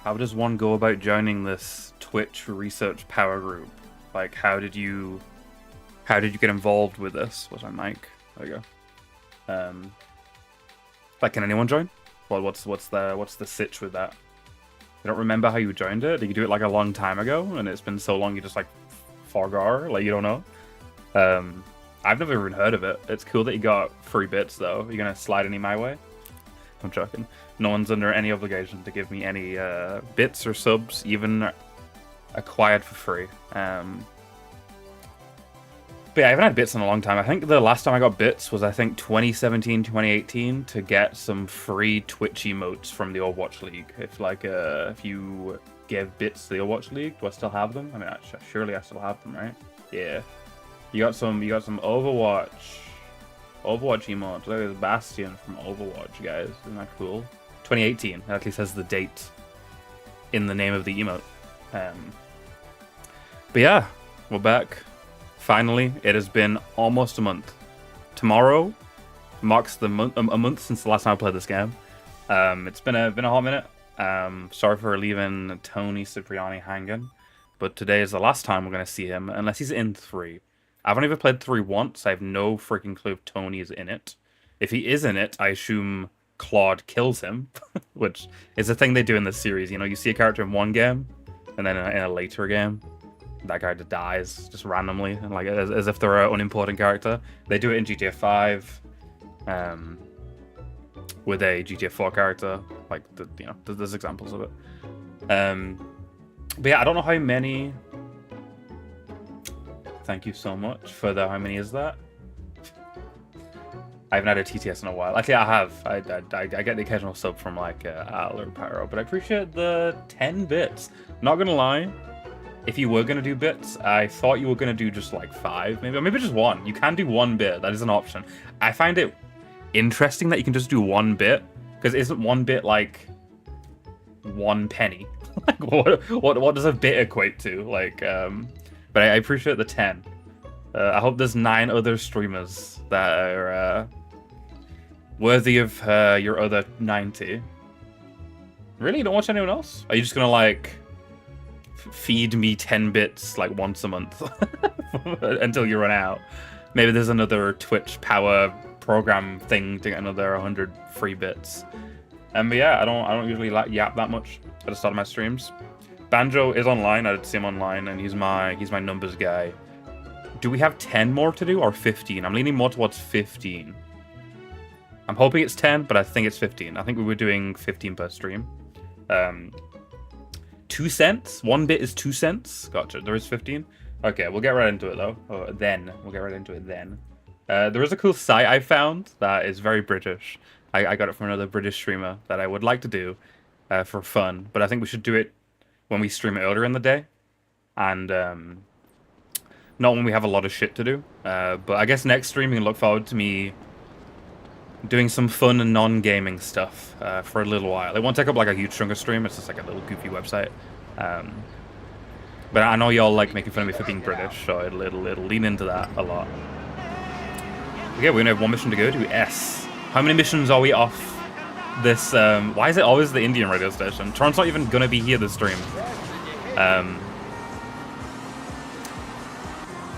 how does one go about joining this Twitch research power group? Like, how did you get involved with this? Was I Mike? There you go. Like, can anyone join? Well, what's the sitch with that? I don't remember how you joined it. Did you do it like a long time ago, and it's been so long you just like forgot, like you don't know? I've never even heard of it. It's cool that you got free bits though. You're gonna slide any my way? I'm joking. No one's under any obligation to give me any bits or subs, even acquired for free. But yeah, I haven't had bits in a long time. I think the last time I got bits was, I think, 2017, 2018 to get some free Twitch emotes from the Overwatch League. If you gave bits to the Overwatch League, do I still have them? I mean, surely I still have them, right? Yeah. You got some Overwatch emotes. Look at Bastion from Overwatch, guys. Isn't that cool? 2018. It actually says the date in the name of the emote. But yeah, we're back. Finally, it has been almost a month. Tomorrow marks a month since the last time I played this game. It's been a hot minute. Sorry for leaving Tony Cipriani hanging, but today is the last time we're gonna see him, unless he's in 3. I've only ever played 3 once. I have no freaking clue if Tony is in it. If he is in it, I assume Claude kills him, which is a thing they do in this series. You know, you see a character in one game, and then in a later game, that guy just dies just randomly, and like as if they're an unimportant character. They do it in GTA 5, with a GTA 4 character. Like there's examples of it. But yeah, I don't know how many. Thank you so much for the. How many is that? I haven't had a TTS in a while. Actually, I have. I get the occasional sub from like Al or Pyro, but I appreciate the 10 bits. Not gonna lie. If you were going to do bits, I thought you were going to do just like 5, maybe, or maybe just 1. You can do 1 bit. That is an option. I find it interesting that you can just do 1 bit, because isn't 1 bit like 1 penny? Like what does a bit equate to? Like, but I appreciate the 10. I hope there's 9 other streamers that are worthy of your other 90. Really? You don't watch anyone else? Are you just gonna like feed me 10 bits like once a month until you run out? Maybe there's another Twitch power program thing to get another 100 free bits. But yeah, I don't usually yap that much at the start of my streams. Banjo is online. I did see him online, and he's my numbers guy. Do we have 10 more to do or 15? I'm leaning more towards 15. I'm hoping it's 10, but I think it's 15. I think we were doing 15 per stream. 2 cents? 1 bit is 2 cents? Gotcha. There is 15? Okay, we'll get right into it though. We'll get right into it then. There is a cool site I found that is very British. I got it from another British streamer that I would like to do for fun, but I think we should do it when we stream it earlier in the day, and not when we have a lot of shit to do. But I guess next stream you can look forward to me doing some fun and non-gaming stuff for a little while. It won't take up like a huge chunk of stream. It's just like a little goofy website. But I know y'all like making fun of me for being British, so it'll lean into that a lot. Okay, we're gonna have 1 mission to go to S. How many missions are we off this? Why is it always the Indian radio station? Tron's not even gonna be here this stream.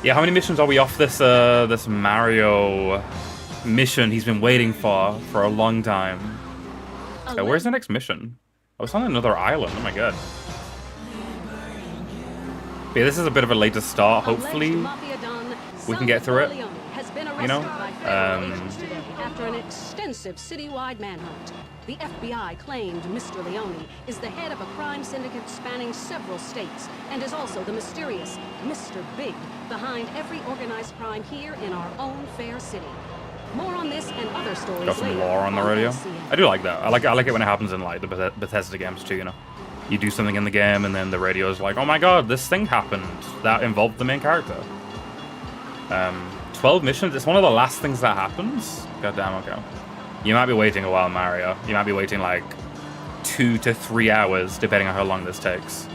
Yeah, how many missions are we off this this Mario mission he's been waiting for a long time? Where's the next mission? I was on another island. Oh my god. But yeah, this is a bit of a later start. Hopefully we can get through it. You know? After an extensive citywide manhunt, the FBI claimed Mr. Leone is the head of a crime syndicate spanning several states and is also the mysterious Mr. Big behind every organized crime here in our own fair city. More on this and other stories. Got some lore on the radio. I do like that. I like it when it happens in like the Bethesda games too. You know, you do something in the game and then the radio is like, "Oh my god, this thing happened that involved the main character." 12 missions. It's one of the last things that happens. God damn. Okay. You might be waiting a while, Mario. You might be waiting like 2 to 3 hours, depending on how long this takes.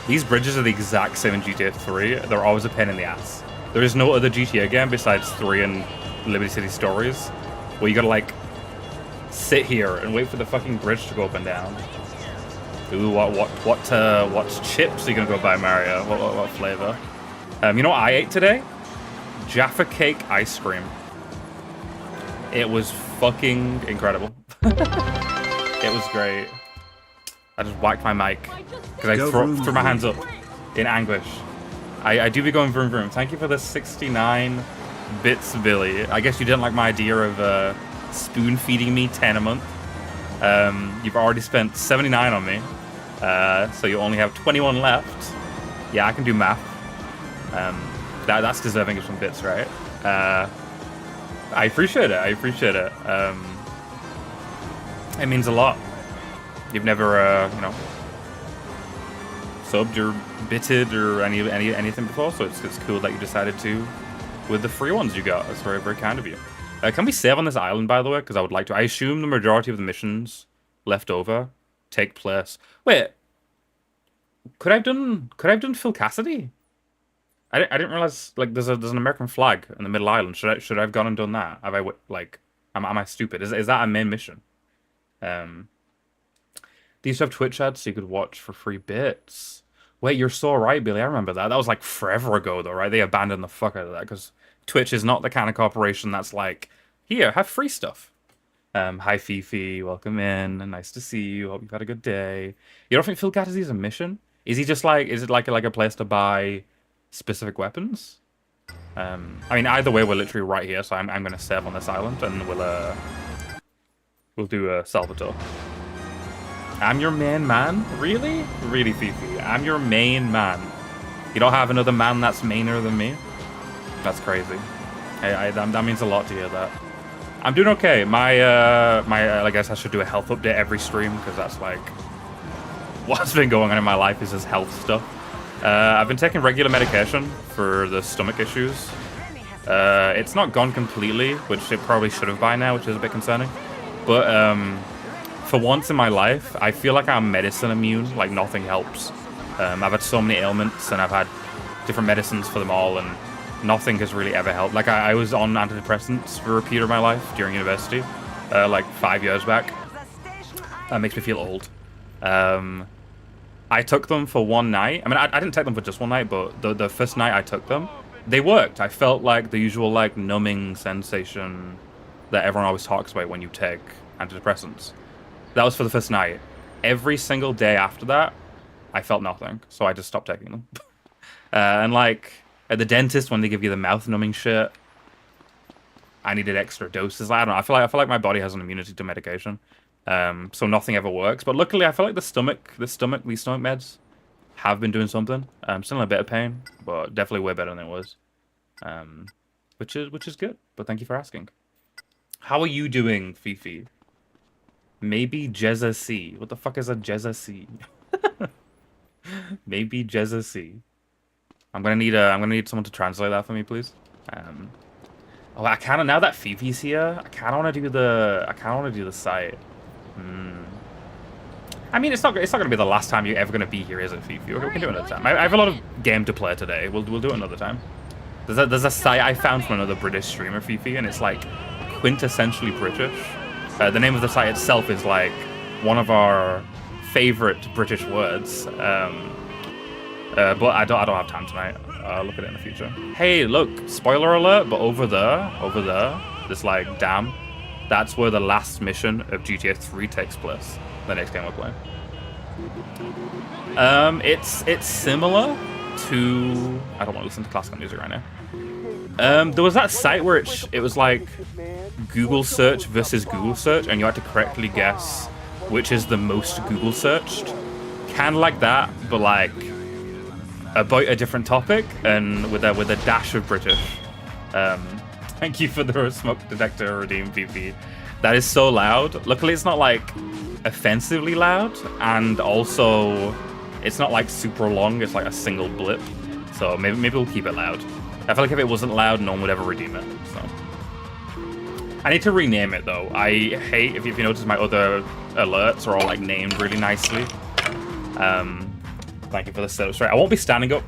These bridges are the exact same in GTA 3. They're always a pain in the ass. There is no other GTA game besides 3 and Liberty City Stories where you gotta like sit here and wait for the fucking bridge to go up and down. Ooh, what chips are you gonna go buy, Mario? What flavor? You know what I ate today? Jaffa cake ice cream. It was fucking incredible. It was great. I just whacked my mic because I threw my hands up in anguish. I do be going vroom vroom. Thank you for the 69 bits, Billy. I guess you didn't like my idea of spoon feeding me 10 a month. You've already spent 79 on me, so you only have 21 left. Yeah, I can do math. That's deserving of some bits, right? I appreciate it. I appreciate it. It means a lot. You've never, you know, subbed or bitted or anything before, so it's cool that you decided to with the free ones you got. That's very, very kind of you. Can we save on this island, by the way? Because I would like to. I assume the majority of the missions left over take place. Wait, could I have done Phil Cassidy? I didn't realize like there's an American flag in the middle island. Should I have gone and done that? Have I like am I stupid? Is that a main mission? They used to have Twitch ads so you could watch for free bits. Wait, you're so right, Billy. I remember that. That was like forever ago, though, right? They abandoned the fuck out of that because Twitch is not the kind of corporation that's like, here, have free stuff. Hi, Fifi. Welcome in. Nice to see you. Hope you've had a good day. You don't think Phil Cassidy's a mission? Is he just like, is it like a place to buy specific weapons? I mean, either way, we're literally right here, so I'm going to save on this island and we'll do Salvatore. I'm your main man? Really? Really, Fifi? I'm your main man. You don't have another man that's mainer than me? That's crazy. That means a lot to hear that. I'm doing okay. I guess I should do a health update every stream, because that's like what's been going on in my life is just health stuff. I've been taking regular medication for the stomach issues. It's not gone completely, which it probably should have by now, which is a bit concerning. But, for once in my life, I feel like I'm medicine immune, like nothing helps. I've had so many ailments and I've had different medicines for them all and nothing has really ever helped. Like I was on antidepressants for a period of my life during university, like 5 years back. That makes me feel old. I took them for one night. I mean, I didn't take them for just one night, but the first night I took them, they worked. I felt like the usual like numbing sensation that everyone always talks about when you take antidepressants. That was for the first night. Every single day after that, I felt nothing, so I just stopped taking them. And like at the dentist, when they give you the mouth numbing shit, I needed extra doses. I don't know. I feel like my body has an immunity to medication, so nothing ever works. But luckily, I feel like these stomach meds have been doing something. I'm still in a bit of pain, but definitely way better than it was, which is good. But thank you for asking. How are you doing, Fifi? Maybe Jezza C. What the fuck is a Jezza C? Maybe Jezza C. I'm gonna need someone to translate that for me, please. Oh, I kind of, now that Fifi's here, I kind of want to do the site. I mean, it's not gonna be the last time you're ever gonna be here, is it, Fifi? We can do it another time. I have a lot of game to play today. We'll do it another time. There's a site I found from another British streamer, Fifi, and it's like quintessentially British. The name of the site itself is like one of our favorite British words, but I don't have time tonight. I'll look at it in the future. Hey, look, spoiler alert, but over there, this like dam, that's where the last mission of GTA 3 takes place. The next game we're playing. It's similar to, I don't want to listen to classical music right now. There was that site where it was like Google search versus Google search, and you had to correctly guess which is the most Google searched. Kind of like that, but like about a different topic and with a dash of British. Thank you for the smoke detector redeem, PP. That is so loud. Luckily, it's not like offensively loud, and also it's not like super long. It's like a single blip. So maybe we'll keep it loud. I feel like if it wasn't loud, no one would ever redeem it. So I need to rename it though. I hate if you notice my other alerts are all like named really nicely. Thank you for the setup. Sorry, I won't be standing up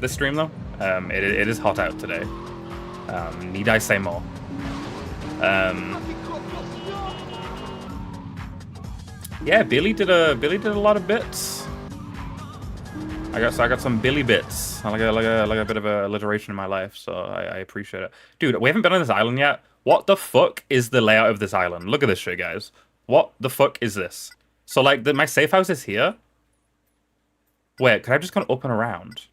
this stream though. It is hot out today. Need I say more? Yeah, Billy did a lot of bits. I got some Billy bits. I like a bit of a alliteration in my life, so I appreciate it. Dude, we haven't been on this island yet. What the fuck is the layout of this island? Look at this shit, guys. What the fuck is this? So like my safe house is here. Wait, can I just go up and around?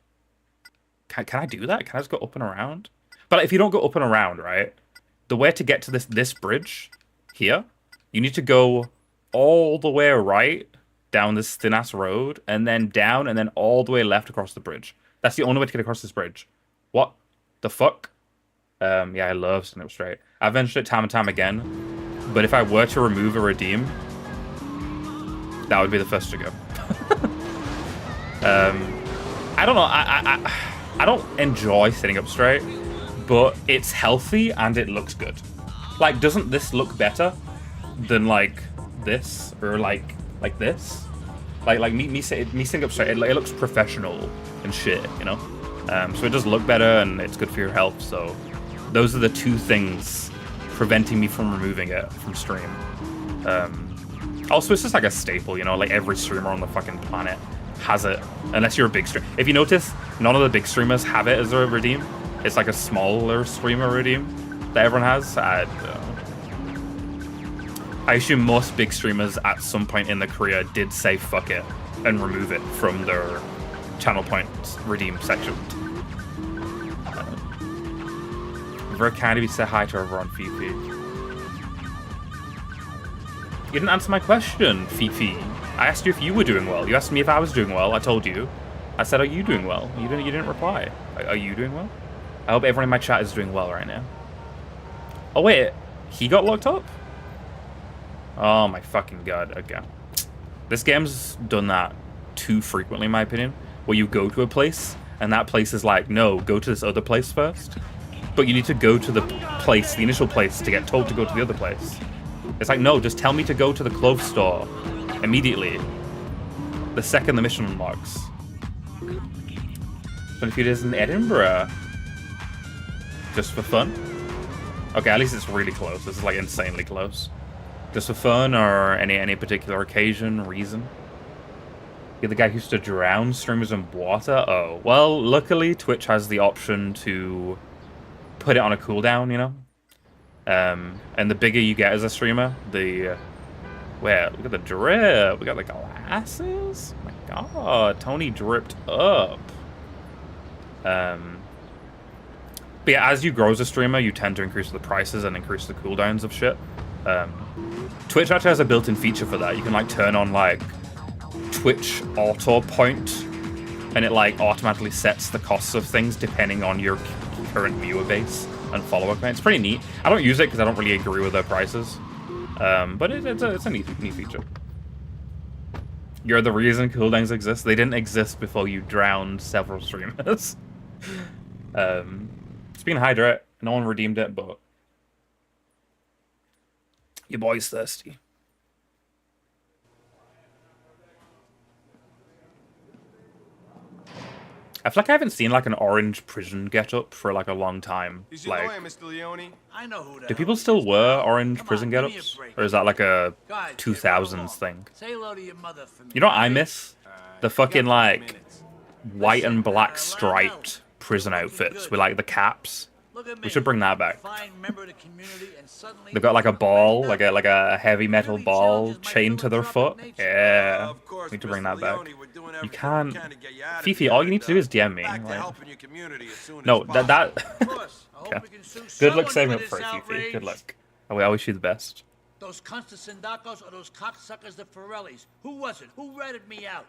Can I do that? Can I just go up and around? But if you don't go up and around, right? The way to get to this bridge here, you need to go all the way right down this thin-ass road, and then down, and then all the way left across the bridge. That's the only way to get across this bridge. What the fuck? Yeah, I love sitting up straight. I've mentioned it time and time again, but if I were to remove a redeem, that would be the first to go. I don't know. I don't enjoy sitting up straight, but it's healthy and it looks good. Like, doesn't this look better than like this or like this? Like me sitting up straight, it looks professional and shit, you know. So it does look better and it's good for your health. So those are the two things preventing me from removing it from stream. Also, it's just like a staple, you know. Like every streamer on the fucking planet has it, unless you're a big streamer. If you notice, none of the big streamers have it as a redeem. It's like a smaller streamer redeem that everyone has. I assume most big streamers at some point in their career did say fuck it and remove it from their channel points redeem section. Very kind of you say hi to everyone, Fifi. You didn't answer my question, Fifi. I asked you if you were doing well. You asked me if I was doing well. I told you. I said, are you doing well? You didn't reply. Are you doing well? I hope everyone in my chat is doing well right now. Oh wait, he got locked up? Oh my fucking god, okay. This game's done that too frequently, in my opinion, where you go to a place, and that place is like, no, go to this other place first. But you need to go to the place, the initial place, to get told to go to the other place. It's like, no, just tell me to go to the clothes store immediately. The second the mission unlocks. 20 few days in Edinburgh. Just for fun? Okay, at least it's really close. This is like insanely close. Just for fun or any particular occasion, reason? You're the guy who used to drown streamers in water? Oh, well, luckily Twitch has the option to put it on a cooldown, you know? And the bigger you get as a streamer, the... Wait, look at the drip. We got the glasses? Oh my god, Tony dripped up. But yeah, as you grow as a streamer, you tend to increase the prices and increase the cooldowns of shit. Twitch actually has a built-in feature for that. You can like turn on like Twitch auto point, and it like automatically sets the costs of things depending on your current viewer base and follower count. It's pretty neat. I don't use it because I don't really agree with their prices, but it's a neat feature. You're the reason cooldowns exist. They didn't exist before you drowned several streamers. Speaking of hydrate, no one redeemed it, but your boy's thirsty. I feel like I haven't seen like an orange prison getup for like a long time. Like, Mr. Leone? I know who do people still wear orange prison getups, or is that like a 2000s thing? Say hello to your mother for me. You know what I miss? The fucking like white and black striped prison outfits with like the caps. We should bring that back. They've got like a ball, like a heavy metal ball chained to their foot. Yeah, we need to bring that back. You can't, Fifi. All you need to do is DM me. Like... No, that. Okay. Good luck saving up for it, Fifi. Good luck. I wish you the best. Those Constantindacos or those cocksuckers, the Forellis? Who was it? Who ratted me out?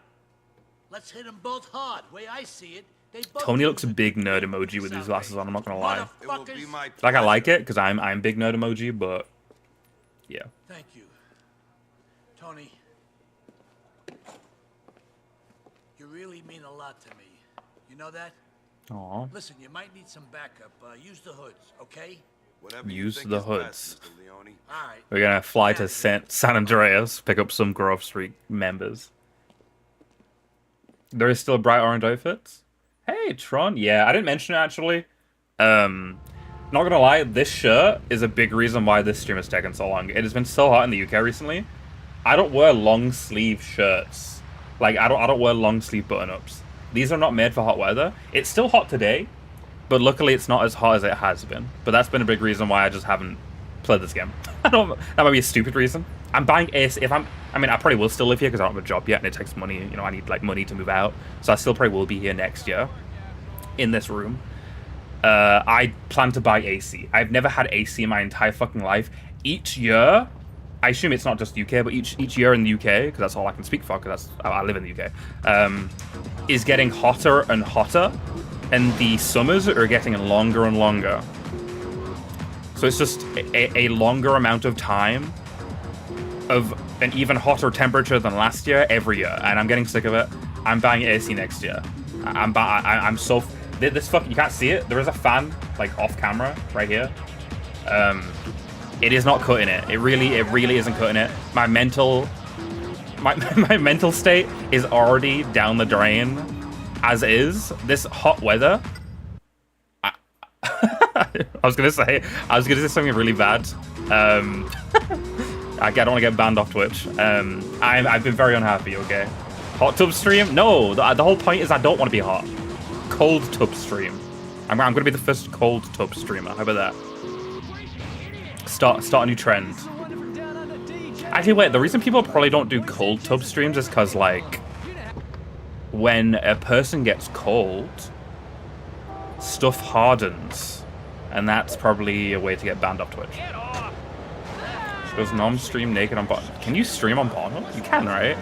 Let's hit them both hard. Way I see it. Tony looks a big nerd emoji with these glasses on, I'm not gonna lie. Like, I like it, because I'm big nerd emoji, but... Yeah. Thank you. Tony. You really mean a lot to me. You know that? Aww. Listen, you might need some backup. Use the hoods, okay? Use the hoods. Best, all right. We're gonna fly to San Andreas, pick up some Grove Street members. There is still bright orange outfits? Hey, Tron. Yeah, I didn't mention it, actually. Not gonna lie, this shirt is a big reason why this stream has taken so long. It has been so hot in the UK recently I don't wear long sleeve shirts. Like I don't wear long sleeve button ups. These are not made for hot weather. It's still hot today, but luckily it's not as hot as it has been. But that's been a big reason why I just haven't played this game. That might be a stupid reason. I'm buying AC. I mean, I probably will still live here because I don't have a job yet, and it takes money. You know, I need like money to move out, so I still probably will be here next year, in this room. I plan to buy AC. I've never had AC in my entire fucking life. Each year, I assume it's not just UK, but each year in the UK, because that's all I can speak for, because I live in the UK, is getting hotter and hotter, and the summers are getting longer and longer. So it's just a longer amount of time of an even hotter temperature than last year every year, and I'm getting sick of it. I'm buying AC next year. I'm so this fucking, you can't see it. There is a fan like off camera right here. It is not cutting it. It really isn't cutting it. My mental state is already down the drain as is. This hot weather. I was gonna say something really bad. I don't want to get banned off Twitch. I've been very unhappy. Okay, hot tub stream? No, the whole point is I don't want to be hot. Cold tub stream. I'm gonna be the first cold tub streamer. How about that? Start a new trend. Actually, wait. The reason people probably don't do cold tub streams is because like when a person gets cold, stuff hardens, and that's probably a way to get banned off Twitch. Does Nom stream naked on Pornhub? Can you stream on Pornhub? You can, right?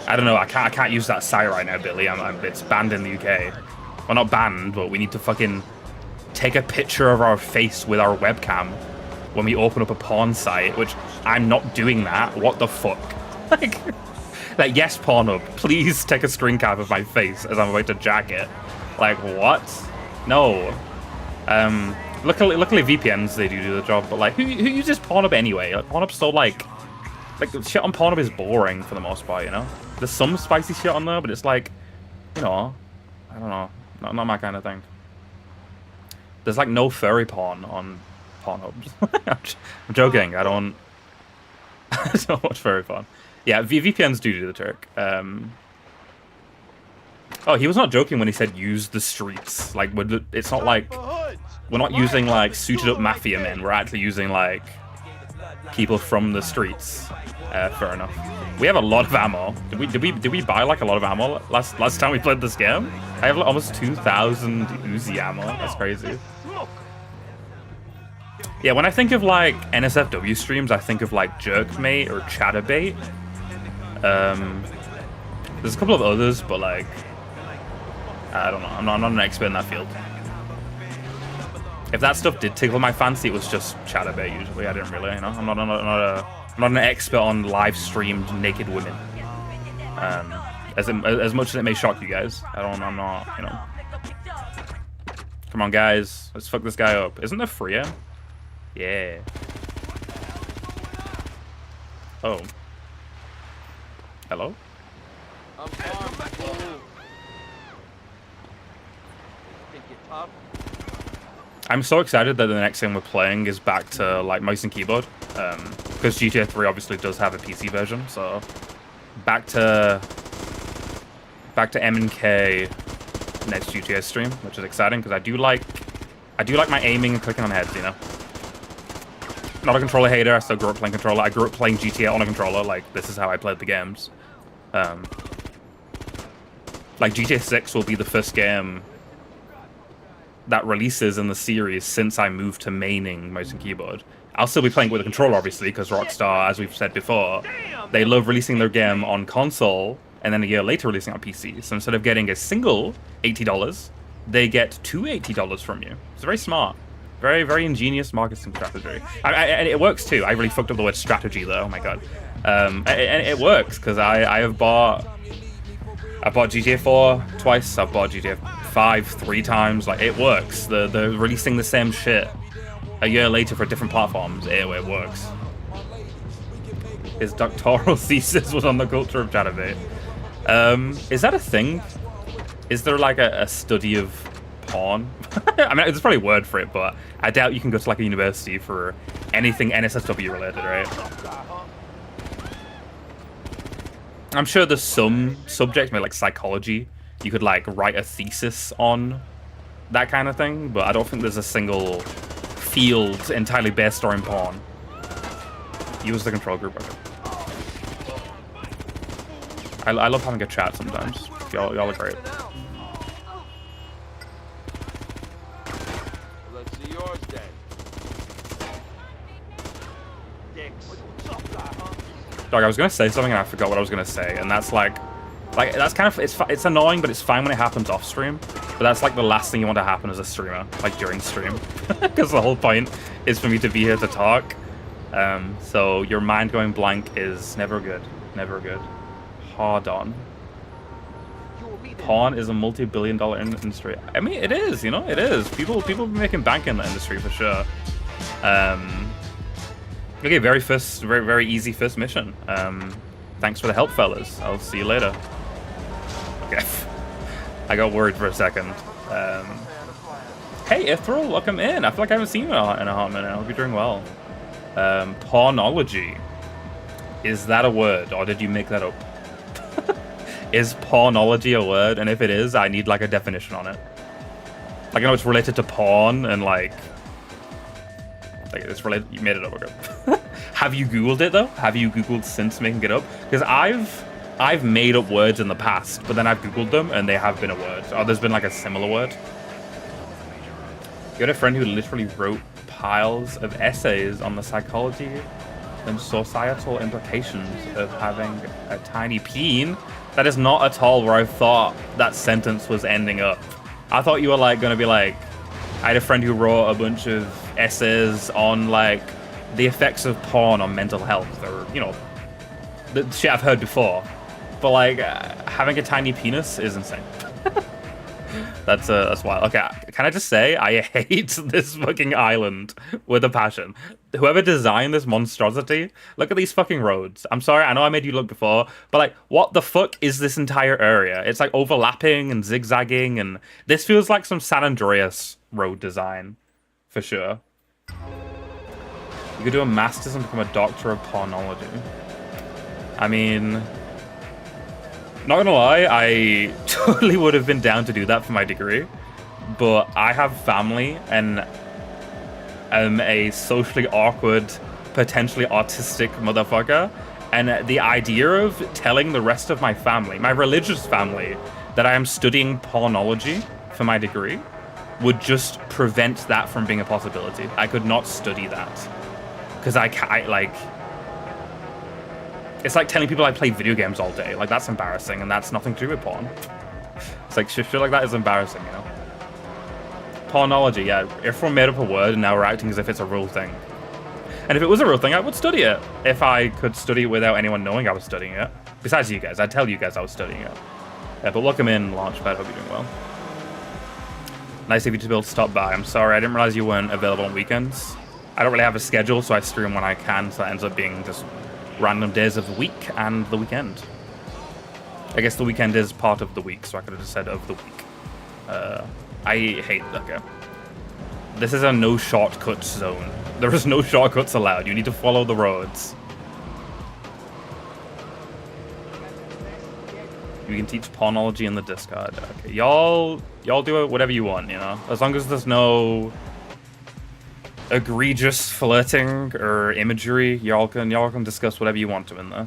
I don't know. I can't use that site right now, Billy. It's banned in the UK. Well, not banned, but we need to fucking take a picture of our face with our webcam when we open up a porn site, which I'm not doing that. What the fuck? Like, yes, Pornhub, please take a screen cap of my face as I'm about to jack it. Like, what? No. Luckily VPNs, they do the job, but like, who uses Pornhub anyway? Like, Pornhub's so like shit on Pornhub is boring for the most part, you know? There's some spicy shit on there, but it's like, you know, I don't know, not my kind of thing. There's like no furry porn on Pornhub. I'm joking, I don't watch furry porn. Yeah, VPNs do the trick. Oh, he was not joking when he said use the streets. Like, it's not like we're not using like suited up mafia men. We're actually using like people from the streets. Fair enough. We have a lot of ammo. Did we buy like a lot of ammo last time we played this game? I have like, almost 2,000 Uzi ammo. That's crazy. Yeah, when I think of like NSFW streams, I think of like Jerkmate or Chatterbait. There's a couple of others, but like, I don't know. I'm not an expert in that field. If that stuff did tickle my fancy, it was just Chatterbait usually. I didn't really, you know. I'm not an expert on live streamed naked women. As much as it may shock you guys, I'm not, you know. Come on, guys, let's fuck this guy up. Isn't there Freya? Yeah. Oh. Hello? I'm so excited that the next thing we're playing is back to like mouse and keyboard, because GTA 3 obviously does have a PC version. So back to M&K next GTA stream, which is exciting because I do like my aiming and clicking on heads, you know. Not a controller hater. I still grew up playing controller. I grew up playing GTA on a controller. Like, this is how I played the games. Like GTA 6 will be the first game that releases in the series since I moved to maining mouse and keyboard. I'll still be playing with a controller, obviously, because Rockstar, as we've said before, they love releasing their game on console and then a year later releasing it on PC. So instead of getting a single $80, they get two $80 from you. It's very smart. Very, very ingenious marketing strategy. And it works too. I really fucked up the word strategy though. Oh my god. And it works because I bought GTA 4 twice. I've bought GTA 5 3 times. Like, it works. They're releasing the same shit a year later for different platforms. It works. His doctoral thesis was on the culture of Chatterbait. Is that a thing? Is there like a study of porn? I mean, there's probably a word for it, but I doubt you can go to like a university for anything NSFW related, right? I'm sure there's some subjects, maybe like psychology, you could like write a thesis on that kind of thing, but I don't think there's a single field entirely based on porn. Use the control group. Okay. I love having a chat sometimes. Y'all are great. Let's see yours then. Dog, I was gonna say something and I forgot what I was gonna say, and that's like that's kind of it's annoying, but it's fine when it happens off stream. But that's like the last thing you want to happen as a streamer, like during stream, because the whole point is for me to be here to talk. So your mind going blank is never good, never good. Hard on. Porn is a multi-billion-dollar industry. I mean, it is, you know, it is. People be making bank in the industry for sure. Okay, very easy first mission. Thanks for the help, fellas. I'll see you later. Okay. I got worried for a second. Hey, Ithril, welcome in. I feel like I haven't seen you in a hot minute. I hope you're doing well. Pornology. Is that a word, or did you make that up? Is pornology a word? And if it is, I need like a definition on it. Like, I know it's related to porn and like it's related. You made it up, okay? Have you Googled it though? Have you Googled since making it up? Because I've made up words in the past, but then I've Googled them and they have been a word. Or there's been like a similar word. You had a friend who literally wrote piles of essays on the psychology and societal implications of having a tiny peen. That is not at all where I thought that sentence was ending up. I thought you were like gonna be like, I had a friend who wrote a bunch of essays on like the effects of porn on mental health, or you know, the shit I've heard before. But like having a tiny penis is insane. That's wild. Okay, can I just say I hate this fucking island with a passion. Whoever designed this monstrosity, look at these fucking roads. I'm sorry, I know I made you look before, but like, what the fuck is this entire area? It's like overlapping and zigzagging, and this feels like some San Andreas road design, for sure. You could do a master's and become a doctor of pornology. I mean, not gonna lie, I totally would have been down to do that for my degree, but I have family and I'm a socially awkward, potentially autistic motherfucker, and the idea of telling the rest of my family, my religious family, that I am studying pornology for my degree would just prevent that from being a possibility. I could not study that because I like. It's like telling people I play video games all day. Like, that's embarrassing, and that's nothing to do with porn. It's like, shit like that is embarrassing, you know? Pornology, yeah. Everyone made up a word, and now we're acting as if it's a real thing. And if it was a real thing, I would study it. If I could study it without anyone knowing I was studying it. Besides you guys, I'd tell you guys I was studying it. Yeah, but welcome in, Launchpad. Hope you're doing well. Nice of you to be able to stop by. I'm sorry, I didn't realize you weren't available on weekends. I don't really have a schedule, so I stream when I can, so that ends up being just random days of the week and the weekend. I guess the weekend is part of the week, so I could have just said of the week. I hate, okay. This is a no shortcuts zone. There is no shortcuts allowed. You need to follow the roads. You can teach pornology in the Discord. Okay, y'all do it whatever you want, you know? As long as there's no egregious flirting or imagery, y'all can discuss whatever you want to in there.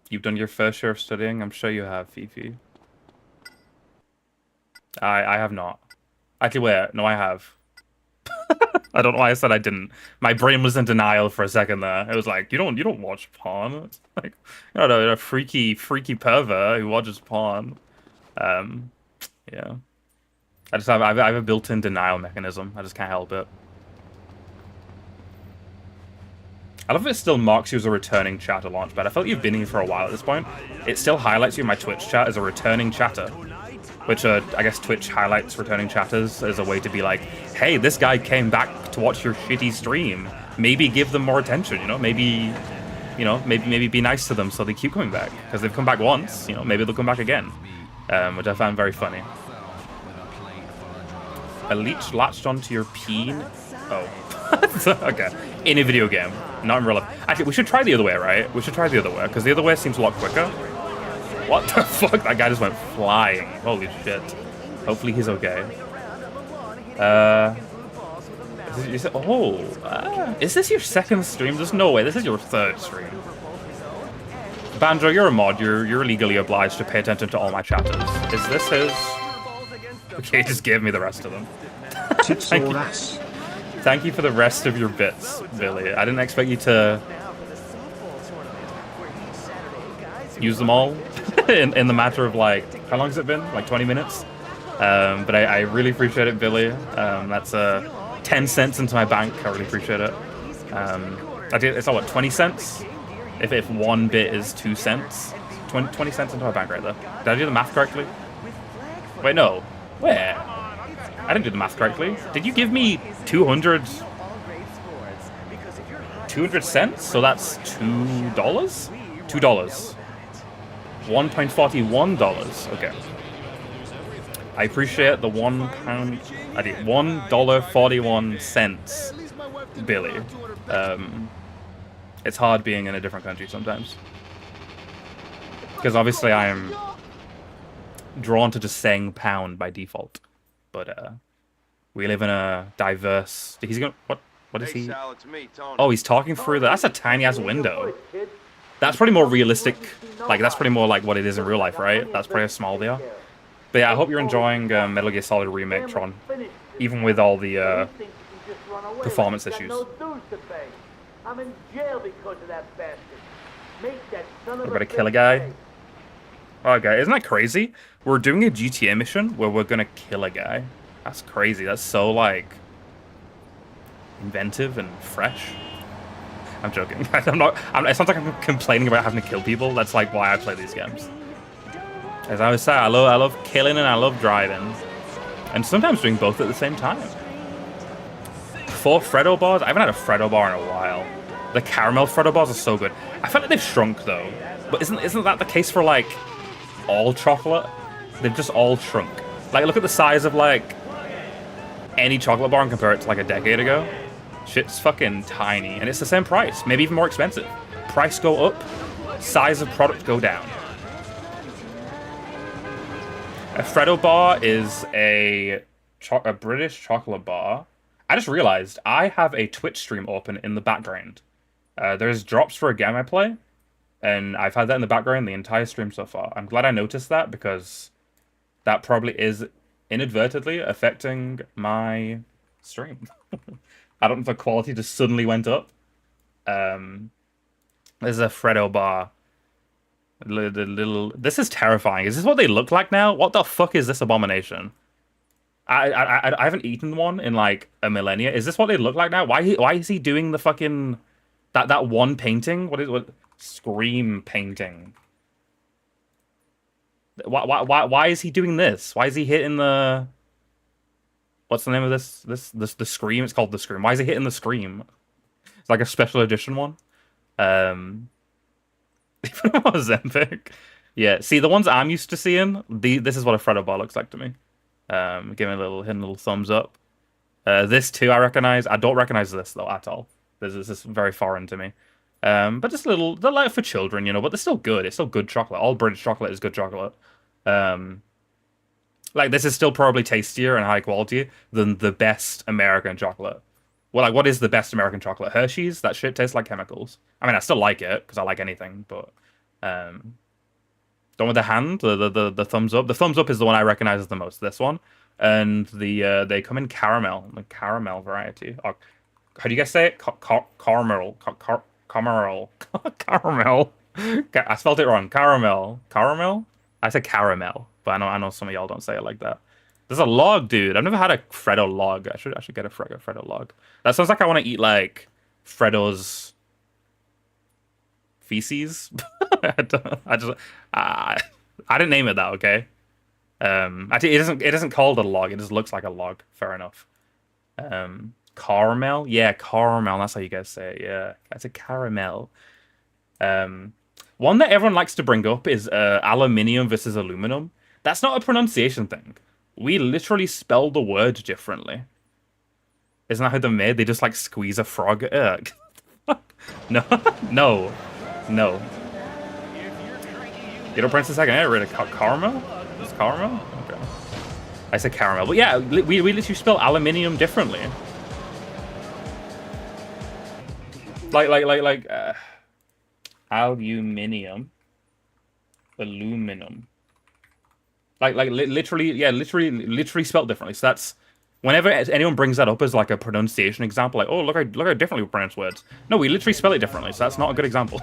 You've done your fair share of studying? I'm sure you have, Fifi. I have not. Actually, wait, no, I have. I don't know why I said I didn't. My brain was in denial for a second there. It was like, you don't watch porn. It's like, you know, a freaky pervert who watches porn. Yeah. I have a built-in denial mechanism. I just can't help it. I love it still marks you as a returning chatter, Launchpad. I feel like you've been here for a while at this point. It still highlights you in my Twitch chat as a returning chatter. Which, I guess Twitch highlights returning chatters as a way to be like, hey, this guy came back to watch your shitty stream. Maybe give them more attention, you know? Maybe be nice to them so they keep coming back. Because they've come back once, you know, maybe they'll come back again. Which I found very funny. A leech latched onto your peen. Oh. Okay. In a video game, not in real life. Actually, we should try the other way, right? We should try the other way, because the other way seems a lot quicker. What the fuck? That guy just went flying. Holy shit. Hopefully he's okay. Is this your second stream? There's no way. This is your third stream. Banjo, you're a mod. You're legally obliged to pay attention to all my chatters. Is this his? Okay, he just gave me the rest of them. Thank you. Thank you for the rest of your bits, Billy. I didn't expect you to use them all in the matter of like, how long has it been? Like 20 minutes? But I really appreciate it, Billy. That's 10 cents into my bank. I really appreciate it. It's all what, 20 cents? If one bit is 2 cents, 20 cents into my bank right there. Did I do the math correctly? Wait, no. Where? I didn't do the math correctly. Did you give me 200 cents? So that's $2? $2. $1.41. Okay. I appreciate the £1. I did $1.41, Billy. It's hard being in a different country sometimes, because obviously I am drawn to just saying pound by default. But we live in a diverse. He's gonna what? What is he? Oh, he's talking through the. That's a tiny ass window. That's probably more realistic. Like that's pretty more like what it is in real life, right? That's probably how small they are. But yeah, I hope you're enjoying Metal Gear Solid Remake, Tron, even with all the performance issues. I'm in jail because of that bastard. Make that son of We're gonna kill a guy. Okay, isn't that crazy? We're doing a GTA mission where we're gonna kill a guy. That's crazy. That's so like inventive and fresh. I'm joking. I'm not. It's not like I'm complaining about having to kill people. That's like why I play these games. As I was saying, I love killing and I love driving, and sometimes doing both at the same time. 4 Freddo bars. I haven't had a Freddo bar in a while. The caramel Freddo bars are so good. I feel like they've shrunk though. But isn't that the case for like all chocolate? They've just all shrunk. Like look at the size of like any chocolate bar and compare it to like a decade ago. Shit's fucking tiny, and it's the same price, maybe even more expensive. Price go up, size of product go down. A Freddo bar is a British chocolate bar. I just realized I have a Twitch stream open in the background. There's drops for a game I play, and I've had that in the background the entire stream so far. I'm glad I noticed that, because that probably is inadvertently affecting my stream. I don't know if the quality just suddenly went up. There's a Freddo bar. This is terrifying. Is this what they look like now? What the fuck is this abomination? I haven't eaten one in like a millennia. Is this what they look like now? Why is he doing the fucking that one painting? What Scream painting? Why is he doing this? Why is he hitting the? What's the name of this? The Scream. It's called the Scream. Why is he hitting the Scream? It's like a special edition one. Ozempic. Yeah. See, the ones I'm used to seeing. This is what a Freddo bar looks like to me. Give me hitting a little thumbs up. This too, I recognize. I don't recognize this though at all. This is very foreign to me. But just a little. They're like for children, you know. But they're still good. It's still good chocolate. All British chocolate is good chocolate. Like this is still probably tastier and high quality than the best American chocolate. Well, like what is the best American chocolate? Hershey's. That shit tastes like chemicals. I mean, I still like it because I like anything. But the one with the hand, the thumbs up. The thumbs up is the one I recognize the most. This one, and they come in caramel, the caramel variety. How do you guys say it? Caramel. Caramel. Caramel. I spelled it wrong. Caramel. Caramel. I said caramel, but I know some of y'all don't say it like that. There's a log, dude. I've never had a Freddo log. I should get a Freddo log. That sounds like I want to eat like Freddo's feces. I didn't name it that, okay? Actually, it isn't called a log. It just looks like a log. Fair enough. Caramel, yeah, caramel. That's how you guys say it. Yeah, that's a caramel. One that everyone likes to bring up is aluminium versus aluminum. That's not a pronunciation thing. We literally spell the word differently. Isn't that how they're made? They just like squeeze a frog. Ugh. No, no, no. You don't pronounce the second A, really? Caramel? It's caramel? Okay. I said caramel, but yeah, we literally spell aluminium differently. Like aluminium, aluminum. Literally, yeah, literally spelled differently. So that's whenever anyone brings that up as like a pronunciation example, like, oh, look how differently we pronounce words. No, we literally spell it differently, so that's not a good example.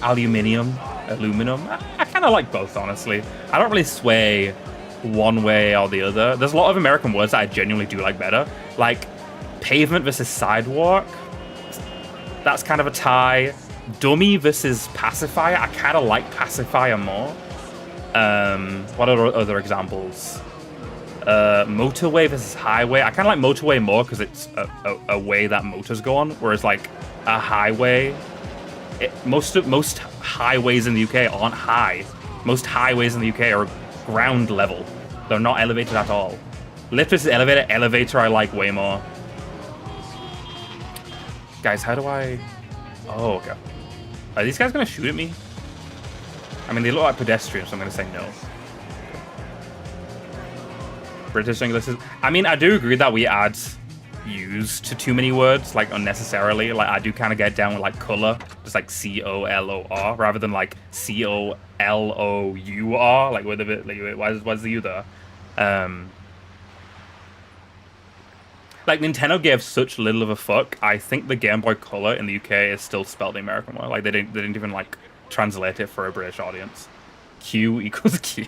Aluminium, aluminum. I kind of like both, honestly. I don't really sway one way or the other. There's a lot of American words that I genuinely do like better, like pavement versus sidewalk. That's kind of a tie. Dummy versus pacifier. I kind of like pacifier more. What are other examples? Motorway versus highway. I kind of like motorway more because it's a way that motors go on, whereas like a highway, most highways in the UK aren't high. Most highways in the UK are ground level. They're not elevated at all. Lift versus elevator. Elevator I like way more. Guys, how do I... Oh, okay. Are these guys gonna shoot at me? I mean, they look like pedestrians, so I'm gonna say no. British English is... I mean, I do agree that we add use to too many words, like, unnecessarily. Like, I do kind of get down with, like, color, just like C-O-L-O-R, rather than, like, C-O-L-O-U-R, like, with a bit, like, why's the U there? Like, Nintendo gave such little of a fuck. I think the Game Boy Color in the UK is still spelled the American way. Like, they didn't even, like, translate it for a British audience. Q equals Q.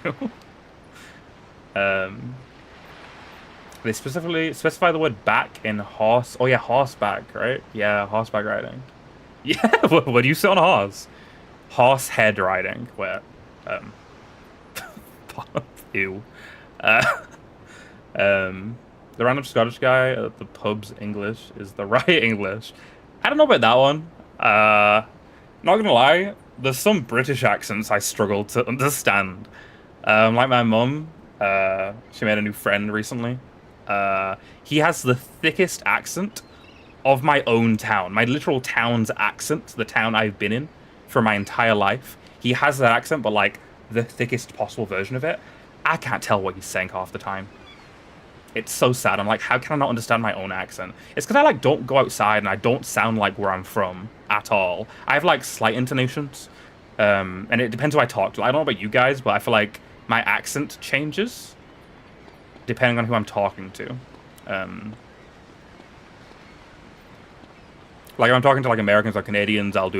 They specifically specify the word back in horse. Oh yeah, horseback, right? Yeah, horseback riding. Yeah, what do you say on a horse? Horse head riding. Where? Ew. The random Scottish guy at the pub's English is the right English. I don't know about that one. Not gonna lie, there's some British accents I struggle to understand. Like my mum, she made a new friend recently. He has the thickest accent of my own town, my literal town's accent, the town I've been in for my entire life. He has that accent, but like the thickest possible version of it. I can't tell what he's saying half the time. It's so sad. I'm like, how can I not understand my own accent? It's because I like don't go outside and I don't sound like where I'm from at all. I have like slight intonations, and it depends who I talk to. I don't know about you guys, but I feel like my accent changes depending on who I'm talking to. Like if I'm talking to like Americans or Canadians, I'll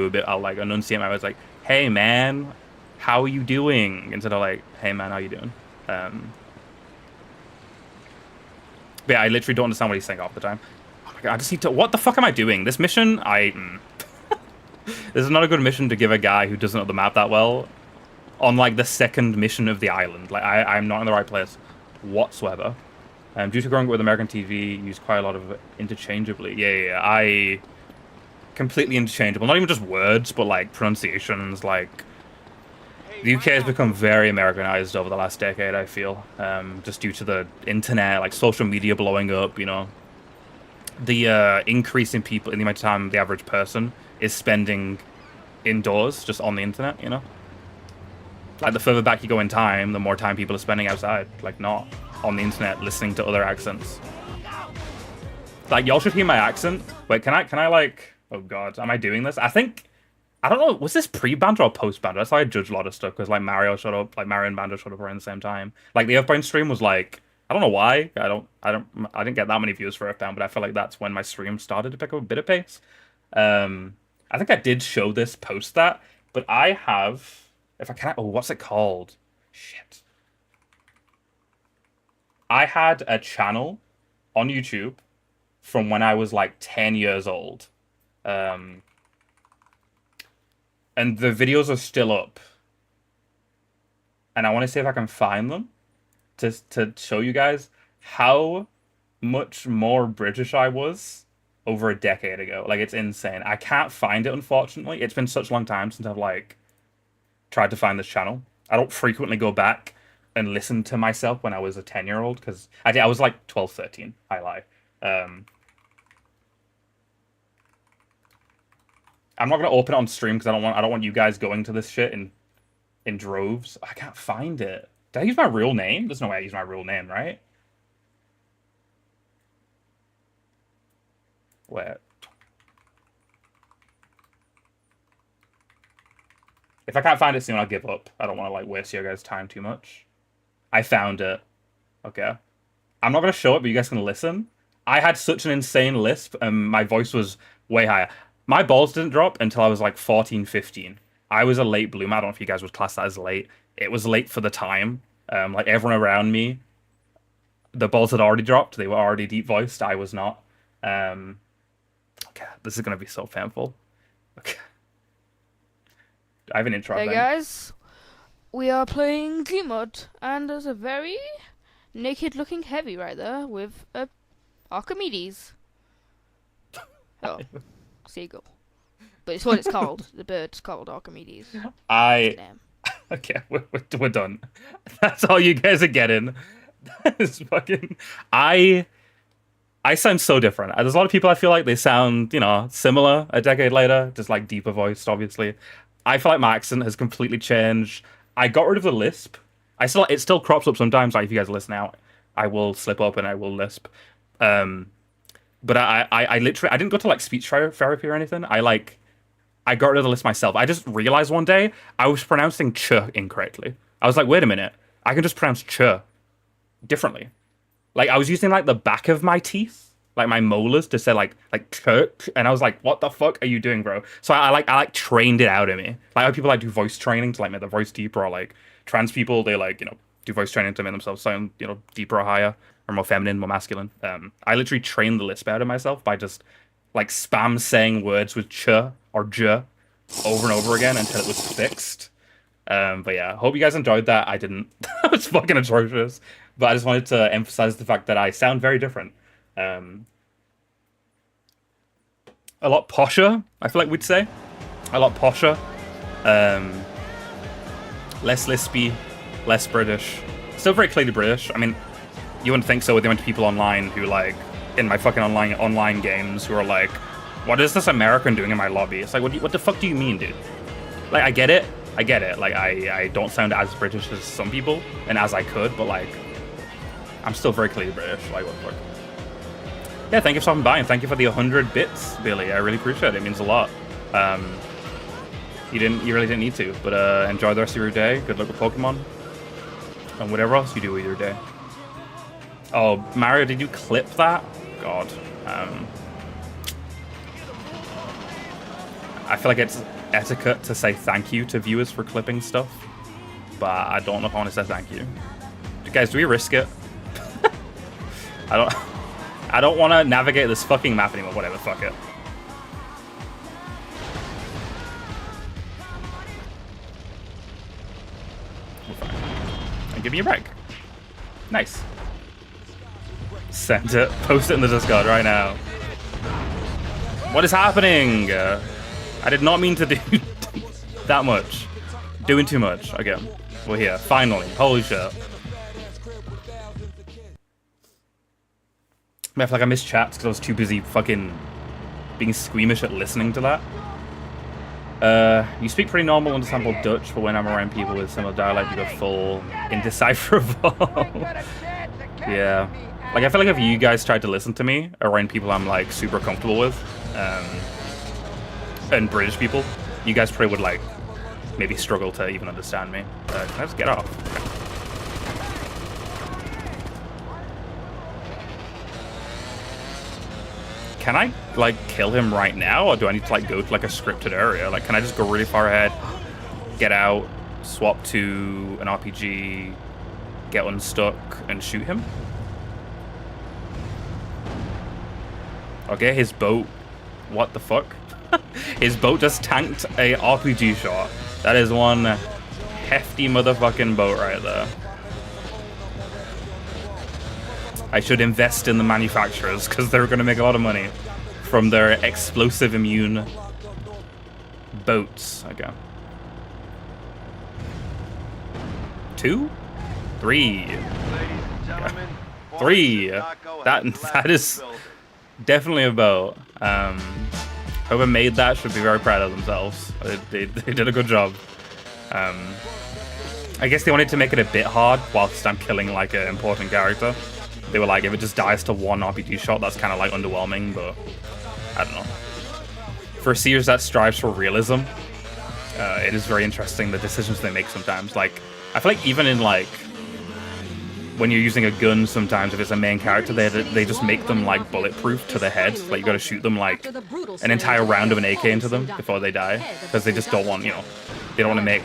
like enunciate my words like, "Hey man, how are you doing?" instead of like, "Hey man, how you doing?" But yeah, I literally don't understand what he's saying half the time. Oh my god, I just need to... What the fuck am I doing? This mission, this is not a good mission to give a guy who doesn't know the map that well on, like, the second mission of the island. Like, I'm not in the right place whatsoever. Due to growing up with American TV, use quite a lot of it interchangeably. Yeah, I... Completely interchangeable. Not even just words, but, like, pronunciations, like... The UK has become very Americanized over the last decade, I feel, just due to the internet, like social media blowing up, you know. The increase in people, in the amount of time the average person is spending indoors, just on the internet, you know. Like, the further back you go in time, the more time people are spending outside, like, not on the internet, listening to other accents. Like, y'all should hear my accent. Wait, can I, like... Oh, God, am I doing this? I don't know, was this pre-banter or post-banter? That's how I judge a lot of stuff, because, like, Mario and Banjo showed up around the same time. Like, the Earthbound stream was, like, I don't know why. I didn't get that many views for Earthbound, but I feel like that's when my stream started to pick up a bit of pace. I think I did show this post that, but I have... If I can... Oh, what's it called? Shit. I had a channel on YouTube from when I was, like, 10 years old. And the videos are still up. And I want to see if I can find them to show you guys how much more British I was over a decade ago. Like, it's insane. I can't find it, unfortunately. It's been such a long time since I've, like, tried to find this channel. I don't frequently go back and listened to myself when I was a 10-year-old, because I was like 12, 13. I lie. I'm not gonna open it on stream because I don't want you guys going to this shit in droves. I can't find it. Did I use my real name? There's no way I use my real name, right? Where? If I can't find it soon, I'll give up. I don't want to like waste your guys' time too much. I found it. Okay. I'm not gonna show it, but you guys can listen. I had such an insane lisp, and my voice was way higher. My balls didn't drop until I was like 14, 15. I was a late bloomer. I don't know if you guys would class that as late. It was late for the time. Like everyone around me, the balls had already dropped. They were already deep voiced. I was not. Okay, this is gonna be so painful. Okay. I have an intro. Hey guys, we are playing Gmod, and there's a very naked-looking heavy right there with a Archimedes. Oh, seagull. But it's what it's called. The bird's called Archimedes. Okay, we're done. That's all you guys are getting. That is fucking. I sound so different. There's a lot of people I feel like they sound, you know, similar a decade later, just like deeper voiced, obviously. I feel like my accent has completely changed. I got rid of the lisp. It still crops up sometimes. Like if you guys listen out, I will slip up and I will lisp. But I literally, I didn't go to like speech therapy or anything. I got rid of the lisp myself. I just realized one day I was pronouncing ch incorrectly. I was like, wait a minute, I can just pronounce ch differently. Like I was using like the back of my teeth, like my molars, to say like church, and I was like, what the fuck are you doing, bro? So I trained it out of me. Like how people like do voice training to like make their voice deeper, or like trans people, they like, you know, do voice training to make themselves sound, you know, deeper or higher or more feminine, more masculine. I literally trained the lisp out of myself by just like spam saying words with ch or j over and over again until it was fixed. But yeah, hope you guys enjoyed that. I didn't. That was fucking atrocious. But I just wanted to emphasize the fact that I sound very different. A lot posher, I feel like we'd say. A lot posher. Less lispy, less British. Still very clearly British. I mean, you wouldn't think so with the amount of people online who, like, in my fucking online games who are like, what is this American doing in my lobby? It's like, what the fuck do you mean, dude? Like, I get it. Like, I don't sound as British as some people, and as I could, but, like, I'm still very clearly British. Like, what the fuck? Yeah, thank you for stopping by, and thank you for the 100 bits, Billy. I really appreciate it. It means a lot. You really didn't need to, but enjoy the rest of your day. Good luck with Pokemon, and whatever else you do with your day. Oh, Mario, did you clip that? God. I feel like it's etiquette to say thank you to viewers for clipping stuff, but I don't know if I want to say thank you. Guys, do we risk it? I don't want to navigate this fucking map anymore. Whatever, fuck it. We're fine. And give me a break. Nice. Send it. Post it in the Discord right now. What is happening? I did not mean to do that much. Doing too much. Okay. We're here. Finally. Holy shit. I feel like I missed chats because I was too busy fucking being squeamish at listening to that. You speak pretty normal, understandable Dutch, but when I'm around people with similar dialect, you go full indecipherable. Yeah. Like, I feel like if you guys tried to listen to me around people I'm, like, super comfortable with, and British people, you guys probably would, like, maybe struggle to even understand me. Can I just get off? Can I, like, kill him right now, or do I need to, like, go to, like, a scripted area? Like, can I just go really far ahead, get out, swap to an RPG, get unstuck, and shoot him? Okay, his boat... What the fuck? His boat just tanked a RPG shot. That is one hefty motherfucking boat right there. I should invest in the manufacturers, because they're going to make a lot of money from their explosive immune boats. Okay. 2? 3. Ladies and gentlemen, Three. Sindacco That has left that is the building. definitely a boat. Whoever made that should be very proud of themselves. They did a good job. I guess they wanted to make it a bit hard whilst I'm killing like an important character. They were like, if it just dies to one RPG shot, that's kind of like underwhelming, but I don't know. For a series that strives for realism, it is very interesting the decisions they make sometimes. Like, I feel like even in like when you're using a gun, sometimes if it's a main character, they just make them like bulletproof to the head. Like you got to shoot them like an entire round of an AK into them before they die, because they just don't want, you know, they don't want to make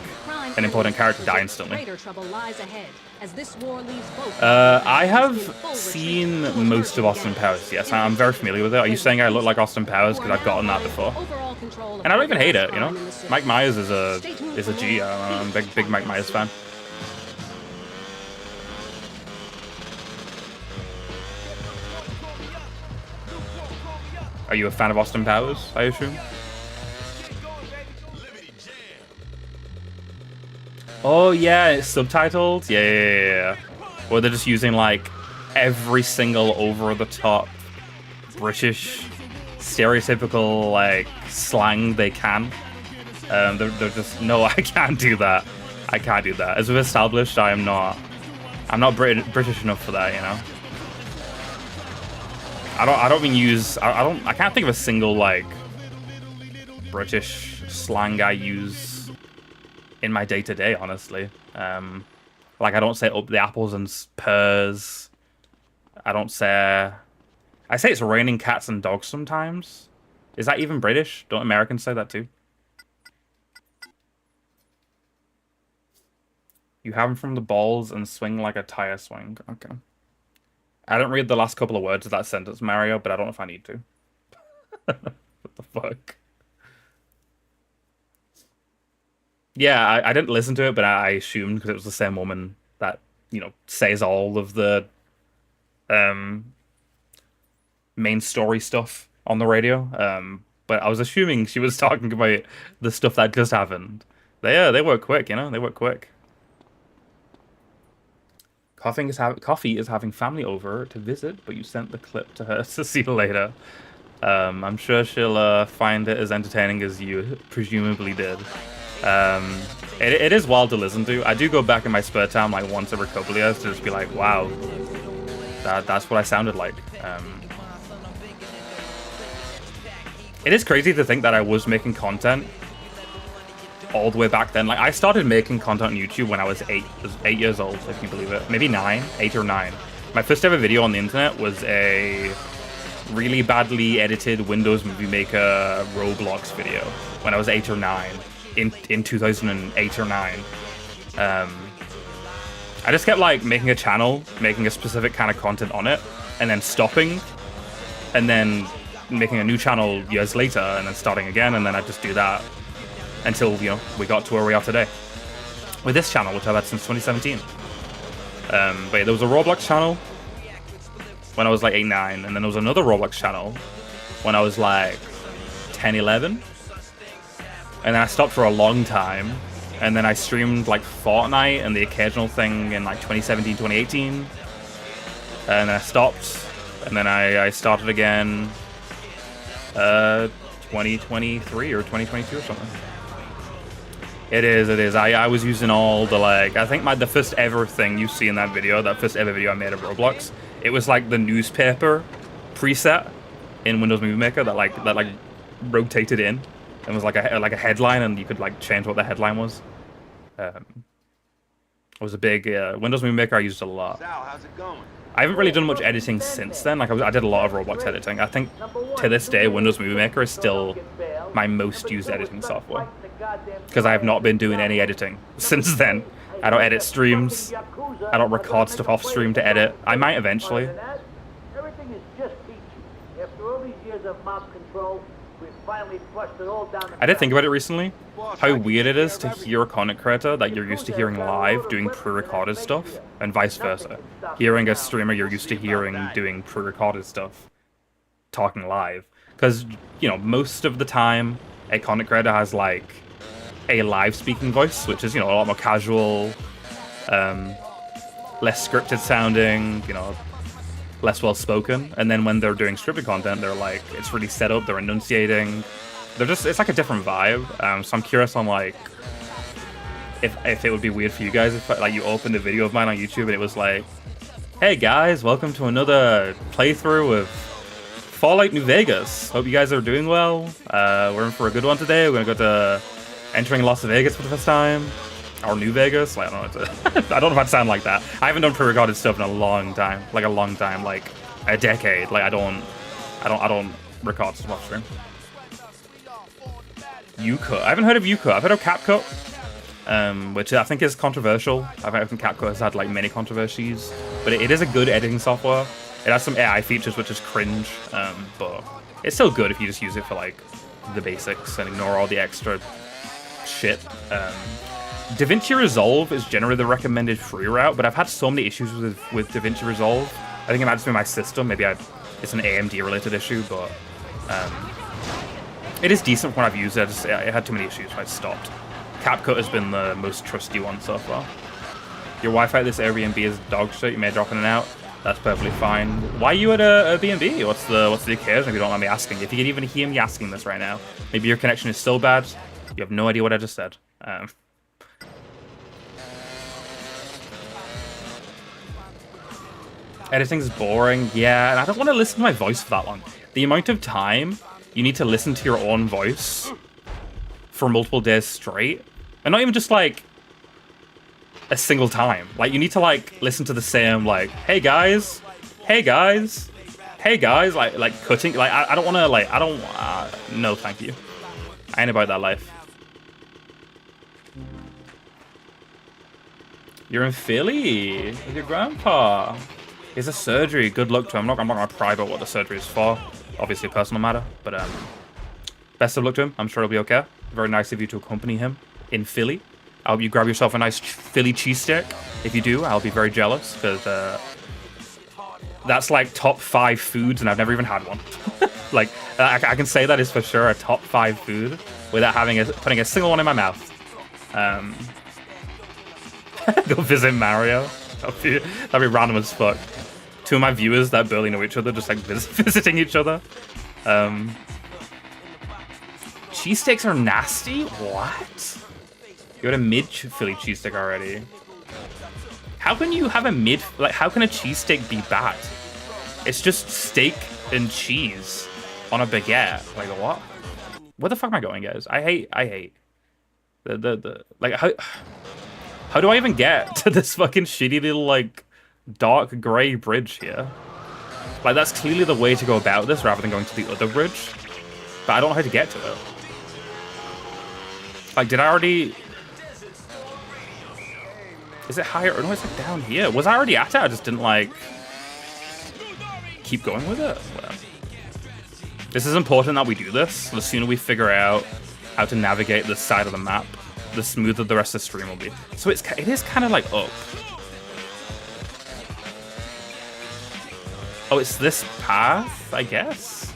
an important character die instantly. I have seen most of Austin Powers. Yes, I'm very familiar with it. Are you saying I look like Austin Powers because I've gotten that before? And I don't even hate it, you know. Mike Myers is a G. I'm a big Mike Myers fan. Are you a fan of Austin Powers, I assume? Oh yeah, it's subtitled? Yeah. Or they're just using like every single over-the-top British stereotypical like slang they can. They're just, no, I can't do that. I can't do that. As we've established, I'm not British enough for that, you know. I can't think of a single like British slang I use in my day-to-day, honestly. Like I don't say up the apples and pears. I say it's raining cats and dogs sometimes. Is that even British? Don't Americans say that too? You have them from the balls and swing like a tire swing. Okay. I didn't read the last couple of words of that sentence, Mario, but I don't know if I need to. What the fuck? Yeah, I didn't listen to it, but I assumed because it was the same woman that, you know, says all of the main story stuff on the radio. But I was assuming she was talking about the stuff that just happened. They work quick, you know? They work quick. Coffee is having family over to visit, but you sent the clip to her to see later. I'm sure she'll find it as entertaining as you presumably did. It is wild to listen to. I do go back in my spare time like once every couple of years to just be like, wow, that's what I sounded like. It is crazy to think that I was making content all the way back then. Like I started making content on YouTube when I was 8 years old, if you believe it. Maybe 8 or 9. My first ever video on the internet was a really badly edited Windows Movie Maker Roblox video when I was 8 or 9 in 2008 or 9. I just kept like making a channel, making a specific kind of content on it, and then stopping, and then making a new channel years later, and then starting again, and then I'd just do that until, you know, we got to where we are today with this channel, which I've had since 2017. But there was a Roblox channel when I was like 8, 9, and then there was another Roblox channel when I was like 10, 11, and then I stopped for a long time, and then I streamed like Fortnite and the occasional thing in like 2017, 2018, and then I stopped, and then I started again 2023 or 2022 or something. It is. I was using all the like, I think the first ever thing you see in that video, that first ever video I made of Roblox, it was like the newspaper preset in Windows Movie Maker that rotated in and was like a headline, and you could like change what the headline was. It was a big Windows Movie Maker I used a lot. Sal, how's it going? I haven't really done much editing since then. Like I did a lot of Roblox editing. I think to this day Windows Movie Maker is still my most used editing software, because I have not been doing any editing since then. I don't edit streams. I don't record stuff off stream to edit. I might eventually. Everything is just peachy. After all these years of mob control, we've finally flushed it all down the I did think about it recently, how weird it is to hear a content creator that you're used to hearing live doing pre-recorded stuff, and vice versa. Hearing a streamer you're used to hearing doing pre-recorded stuff, talking live. Because, you know, most of the time, a content creator has like a live speaking voice, which is, you know, a lot more casual, less scripted sounding, you know, less well spoken. And then when they're doing scripted content, they're like, it's really set up, they're enunciating. They're just, it's like a different vibe. So I'm curious on like, if it would be weird for you guys if like you opened a video of mine on YouTube and it was like, hey guys, welcome to another playthrough with Fallout New Vegas. Hope you guys are doing well. We're in for a good one today. We're gonna go to entering Las Vegas for the first time. Or New Vegas. Like, I don't know. I don't know if I'd sound like that. I haven't done pre-recorded stuff in a long time. Like a long time. Like a decade. Like I don't record stuff off stream. UCut. I haven't heard of UCut. I've heard of CapCut. Which I think is controversial. I think CapCut has had like many controversies. But it is a good editing software. It has some AI features which is cringe. But it's still good if you just use it for like the basics and ignore all the extra shit. DaVinci Resolve is generally the recommended free route, but I've had so many issues with DaVinci Resolve. I think it might just be my system. Maybe it's an AMD related issue, but it is decent when I've used it. It had too many issues, so I stopped. CapCut has been the most trusty one so far. Your Wi-Fi at this Airbnb is dog shit. You may drop in and out. That's perfectly fine. Why are you at a Airbnb? What's the occasion if you don't mind me asking? If you can even hear me asking this right now, maybe your connection is so bad you have no idea what I just said. Editing's boring, yeah, and I don't want to listen to my voice for that long. The amount of time you need to listen to your own voice for multiple days straight, and not even just like a single time. Like you need to like listen to the same like, hey guys, hey guys, hey guys, like cutting. Like I don't want to like no thank you. I ain't about that life. You're in Philly with your grandpa. It's a surgery. Good luck to him. I'm not gonna pry about what the surgery is for. Obviously a personal matter, but best of luck to him. I'm sure he'll be okay. Very nice of you to accompany him in Philly. I hope you grab yourself a nice Philly cheesesteak. If you do, I'll be very jealous because that's like top 5 foods, and I've never even had one. Like I can say that is for sure a top 5 food without putting a single one in my mouth. Go visit Mario. That'd be random as fuck. 2 of my viewers that barely know each other, just like visiting each other. Cheesesteaks are nasty? What? You had a mid Philly cheesesteak already. How can you have a mid, like how can a cheesesteak be bad? It's just steak and cheese on a baguette. Like what? Where the fuck am I going, guys? I hate. Like how do I even get to this fucking shitty little like dark grey bridge here? Like that's clearly the way to go about this rather than going to the other bridge. But I don't know how to get to it. Like did I already... Is it higher? Or no, it's like down here. Was I already at it? I just didn't like keep going with it. Well, this is important that we do this. The sooner we figure out how to navigate this side of the map, the smoother the rest of the stream will be. So it is kind of like up. Oh, it's this path, I guess.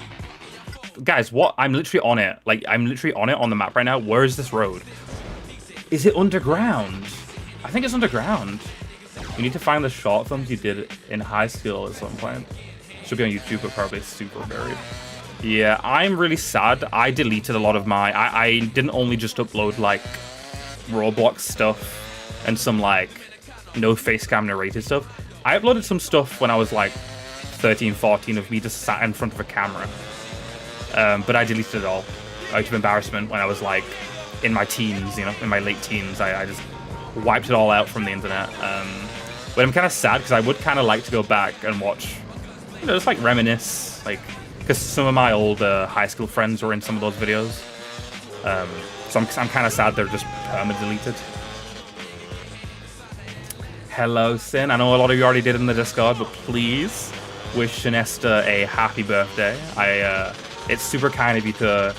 Guys, what? I'm literally on it. Like I'm literally on it on the map right now. Where is this road? Is it underground? I think it's underground. You need to find the short films you did in high school at some point. Should be on YouTube, but probably super buried. Yeah, I'm really sad. I deleted a lot of my... I didn't only just upload, like, Roblox stuff and some, like, no facecam narrated stuff. I uploaded some stuff when I was, like, 13, 14 of me just sat in front of a camera. But I deleted it all out of embarrassment when I was, like, in my teens, you know, in my late teens. I just... wiped it all out from the internet. But I'm kind of sad because I would kind of like to go back and watch, you know, just like reminisce, like, because some of my old high school friends were in some of those videos. So I'm kind of sad they're just perma-deleted. Hello, Sin. I know a lot of you already did in the Discord, but please wish Shinesta a happy birthday. It's super kind of you to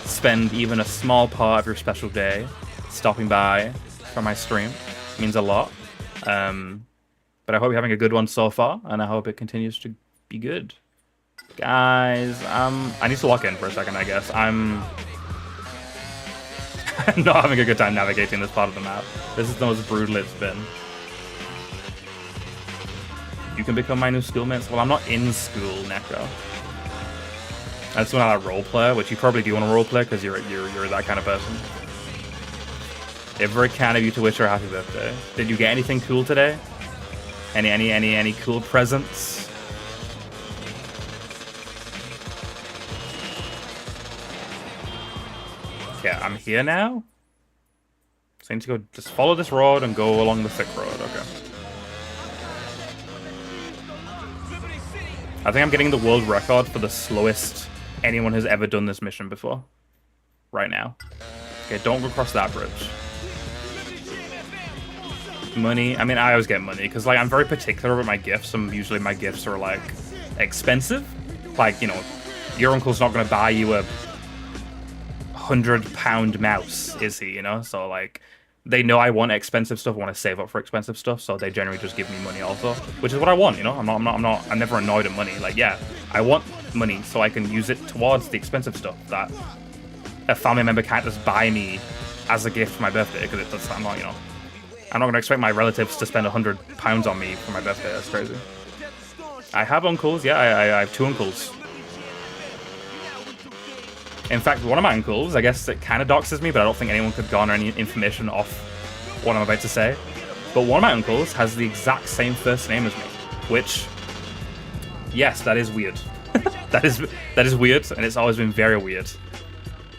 spend even a small part of your special day stopping by for my stream. It means a lot. But I hope you're having a good one so far, and I hope it continues to be good. Guys, I need to lock in for a second, I guess. I'm not having a good time navigating this part of the map. This is the most brutal it's been. You can become my new schoolmates. Well, I'm not in school, Neko. That's when I role play, which you probably do want to role play because you're that kind of person. If very kind of you to wish her a happy birthday. Did you get anything cool today? Any cool presents? Okay, I'm here now. So I need to go just follow this road and go along the thick road. Okay. I think I'm getting the world record for the slowest anyone has ever done this mission before. Right now. Okay, don't go across that bridge. Money. I mean, I always get money because, like, I'm very particular about my gifts, and usually my gifts are, like, expensive. Like, you know, your uncle's not going to buy you a £100 mouse, is he? You know, so like, they know I want expensive stuff. I want to save up for expensive stuff, so they generally just give me money also, which is what I want. You know, I'm never annoyed at money. Like, yeah, I want money so I can use it towards the expensive stuff that a family member can't just buy me as a gift for my birthday, because I'm not, you know. I'm not going to expect my relatives to spend £100 on me for my birthday. That's crazy. I have uncles. Yeah, I have 2 uncles. In fact, one of my uncles, I guess it kind of doxes me, but I don't think anyone could garner any information off what I'm about to say. But one of my uncles has the exact same first name as me, which, yes, that is weird. that is weird, and it's always been very weird.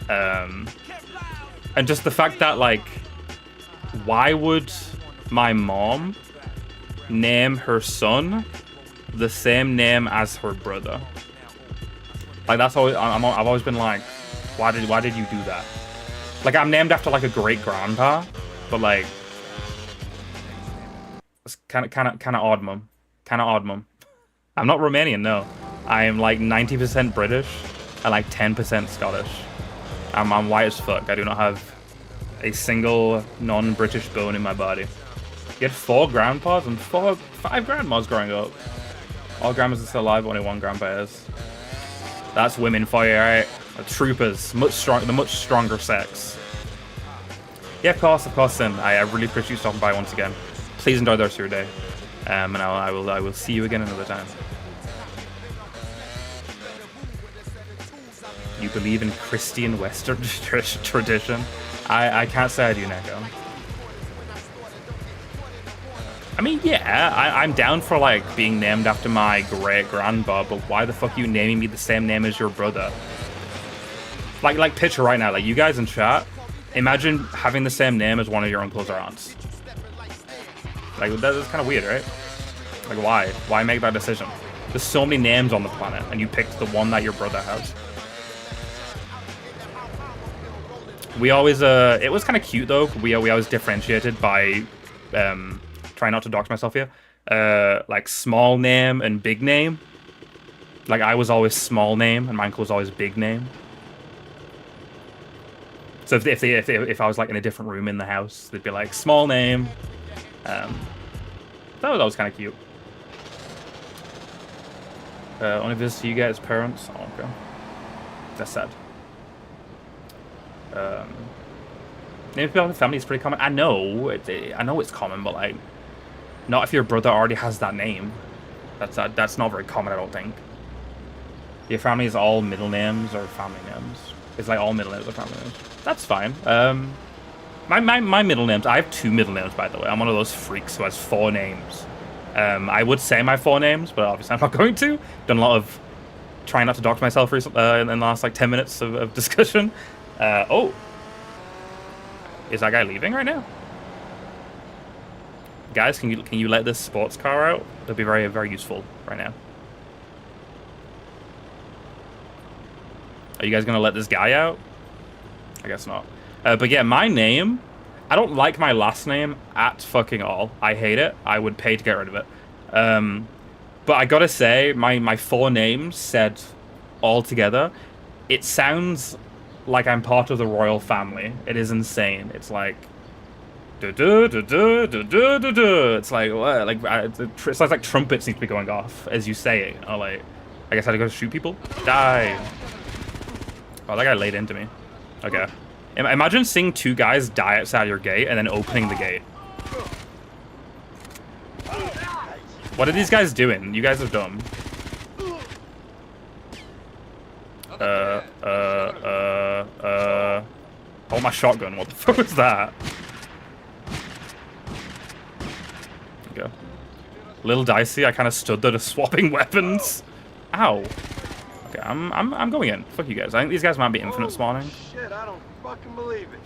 And just the fact that, like, why would my mom name her son the same name as her brother? Like, that's always, I've always been like, why did you do that? Like, I'm named after, like, a great grandpa, but, like, it's kind of odd, mum. Kind of odd, mum. I'm not Romanian, no. I am like 90% British and like 10% Scottish. I'm white as fuck. I do not have a single non-British bone in my body. You had 4 grandpas and 5 grandmas growing up. All grandmas are still alive, only 1 grandpa is. That's women for you, right? Troopers, the much stronger sex. Yeah, of course, then. I really appreciate you stopping by once again. Please enjoy the rest of your day. And I will see you again another time. You believe in Christian Western tradition? I can't say I do, Neko. I mean, yeah, I'm down for, like, being named after my great-grandpa, but why the fuck are you naming me the same name as your brother? Like picture right now, like, you guys in chat, imagine having the same name as one of your uncles or aunts. Like, that's kind of weird, right? Like, why? Why make that decision? There's so many names on the planet, and you picked the one that your brother has. We always, it was kind of cute, though. We always differentiated by, try not to dox myself here, like small name and big name. Like, I was always small name and my uncle was always big name. So if I was like in a different room in the house, they'd be like small name. That was kind of cute. Only visit you guys' parents. Oh, okay. That's sad. Name people in the family is pretty common. I know it's common, but like, not if your brother already has that name. That's not very common, I don't think. Your family is all middle names or family names. It's like all middle names or family names. That's fine. My middle names. I have 2 middle names, by the way. I'm one of those freaks who has 4 names. I would say my 4 names, but obviously I'm not going to. Done a lot of trying not to dox myself recently in the last like 10 minutes of discussion. Oh, is that guy leaving right now? Guys, can you let this sports car out? That'd be very, very useful right now. Are you guys gonna let this guy out? I guess not. But yeah, my name, I don't like my last name at fucking all. I hate it. I would pay to get rid of it. But I gotta say, my 4 names said all together, it sounds like I'm part of the royal family. It is insane. It's like, it's like what? Like it's like trumpets need to be going off as you say it. You know, like, I guess I had to go shoot people. Die. Oh, that guy laid into me. Okay. Imagine seeing 2 guys die outside your gate and then opening the gate. What are these guys doing? You guys are dumb. Oh, my shotgun. What the fuck was that? There you go. Little dicey. I kind of stood there just swapping weapons. Ow. Okay, I'm going in. Fuck you guys. I think these guys might be infinite spawning. Shit, I don't fucking believe it.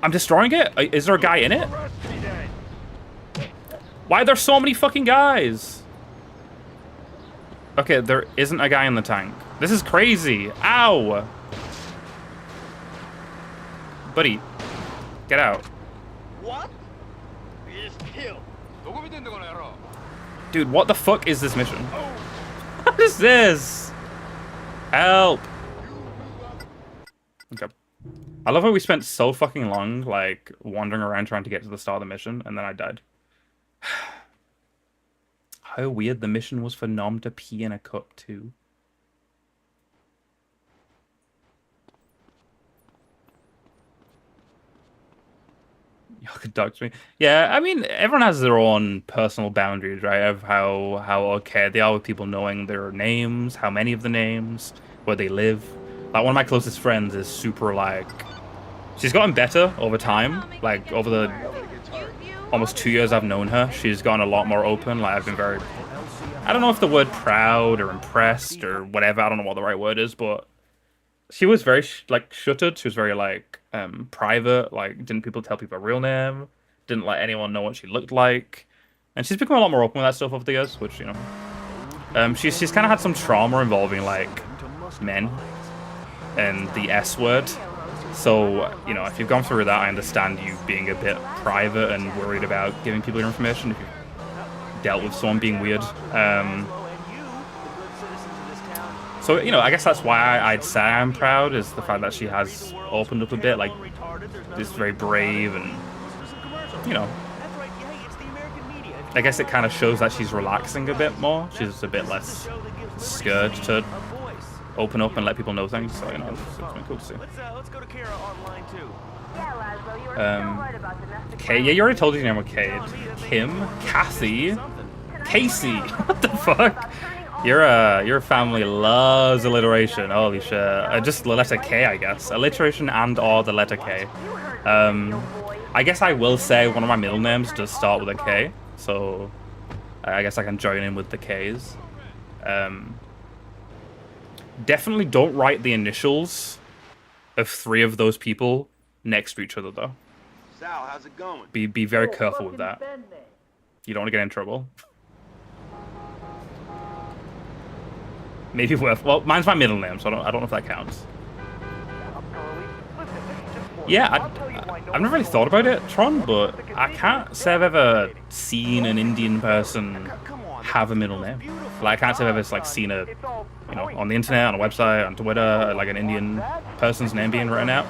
I'm destroying it? Is there a guy in it? Why are there so many fucking guys? Okay, there isn't a guy in the tank. This is crazy. Ow. Buddy, get out. What? Dude, what the fuck is this mission? What is this? Help. Okay. I love how we spent so fucking long, like, wandering around trying to get to the start of the mission, and then I died. How weird the mission was for Nom to pee in a cup, too. Y'all could dox me. Yeah, I mean, everyone has their own personal boundaries, right? Of how okay they are with people knowing their names, how many of the names, where they live. Like, one of my closest friends is super, like... She's gotten better over time. Like, over the almost 2 years I've known her, she's gotten a lot more open. Like, I've been very... I don't know if the word proud or impressed or whatever, I don't know what the right word is, but... She was very, shuttered. She was very, private. Like, didn't people tell people her real name. Didn't let anyone know what she looked like. And she's become a lot more open with that stuff over the years, which, you know... She's kind of had some trauma involving, like, men. And the S word. So, you know, if you've gone through that, I understand you being a bit private and worried about giving people your information. If you've dealt with someone being weird. So, you know, I guess that's why I'd say I'm proud, is the fact that she has opened up a bit, like, this very brave and, you know, I guess it kind of shows that she's relaxing a bit more. She's a bit less scared to open up and let people know things, so, you know, it's been cool to see. Let's go to Kara online, too. Kay, yeah, you already told your name was Cade. Kim, Kathy, Casey, what the fuck? Your family loves alliteration. Holy shit! Just the letter K, I guess. Alliteration and/or the letter K. I guess I will say one of my middle names does start with a K, so I guess I can join in with the Ks. Definitely don't write the initials of 3 of those people next to each other, though. Sal, how's it going? Be very careful with that. You don't want to get in trouble. Maybe worth. Well, mine's my middle name, so I don't know if that counts. Yeah, I've never really thought about it, Tron, but I can't say I've ever seen an Indian person have a middle name. Like, I can't say I've ever like seen a, you know, on the internet, on a website, on Twitter, like an Indian person's name being written out.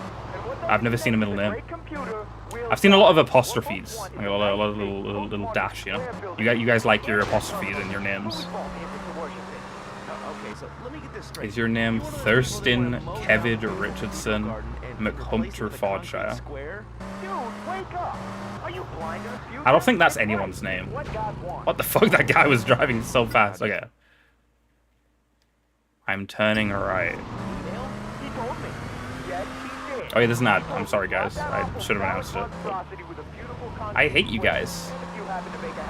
I've never seen a middle name. I've seen a lot of apostrophes, like a lot of little dash, you know. You guys like your apostrophes in your names. Is your name Thurston Kevid Richardson McHumpterfordshire? I don't think that's anyone's name. What the fuck? That guy was driving so fast. Okay. I'm turning right. Oh yeah, there's an ad. I'm sorry, guys. I should have announced it. I hate you guys.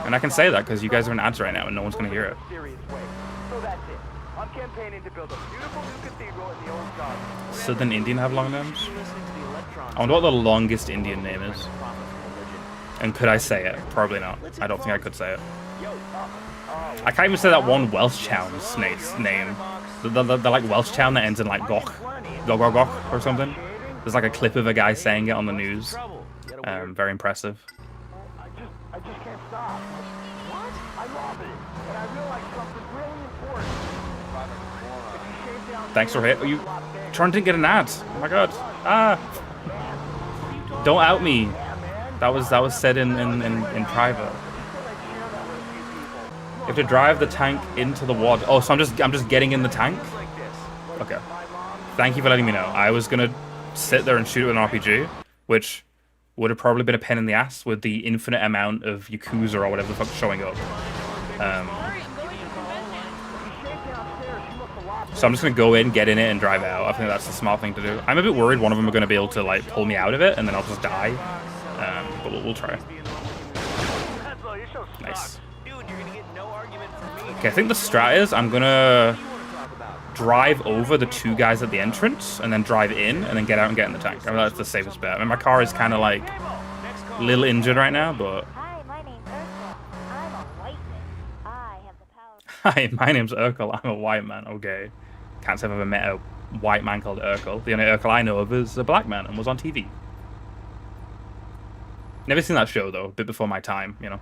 And I can say that because you guys are in ads right now and no one's going to hear it. Southern Indian have long names? I wonder what the longest Indian name is. And could I say it? Probably not. I don't think I could say it. I can't even say that one Welsh town's name. The like Welsh town that ends in like Goch or something. There's like a clip of a guy saying it on the news. Very impressive. I just can't stop. What? I love it. And I realized something really important. Thanks for it. You trying to get an ad? Oh my god. Ah. Don't out me. That was said in private. You have to drive the tank into the water. Oh, so I'm just getting in the tank? Okay. Thank you for letting me know. I was gonna sit there and shoot with an RPG, which would have probably been a pain in the ass with the infinite amount of Yakuza or whatever the fuck showing up. So I'm just gonna go in, get in it, and drive out. I think that's the smart thing to do. I'm a bit worried one of them are gonna be able to like pull me out of it, and then I'll just die. But we'll try. Nice. Okay, I think the strat is I'm gonna drive over the two guys at the entrance, and then drive in, and then get out and get in the tank. I mean, that's the safest bet. I mean, my car is kind of like a little injured right now, but. Hi, my name's Ursula. I'm a white man. I have the power. Hi, my name's Urkel. I'm a white man. Okay. Can't say I've ever met a white man called Urkel. The only Urkel I know of is a black man and was on TV. Never seen that show, though. A bit before my time, you know.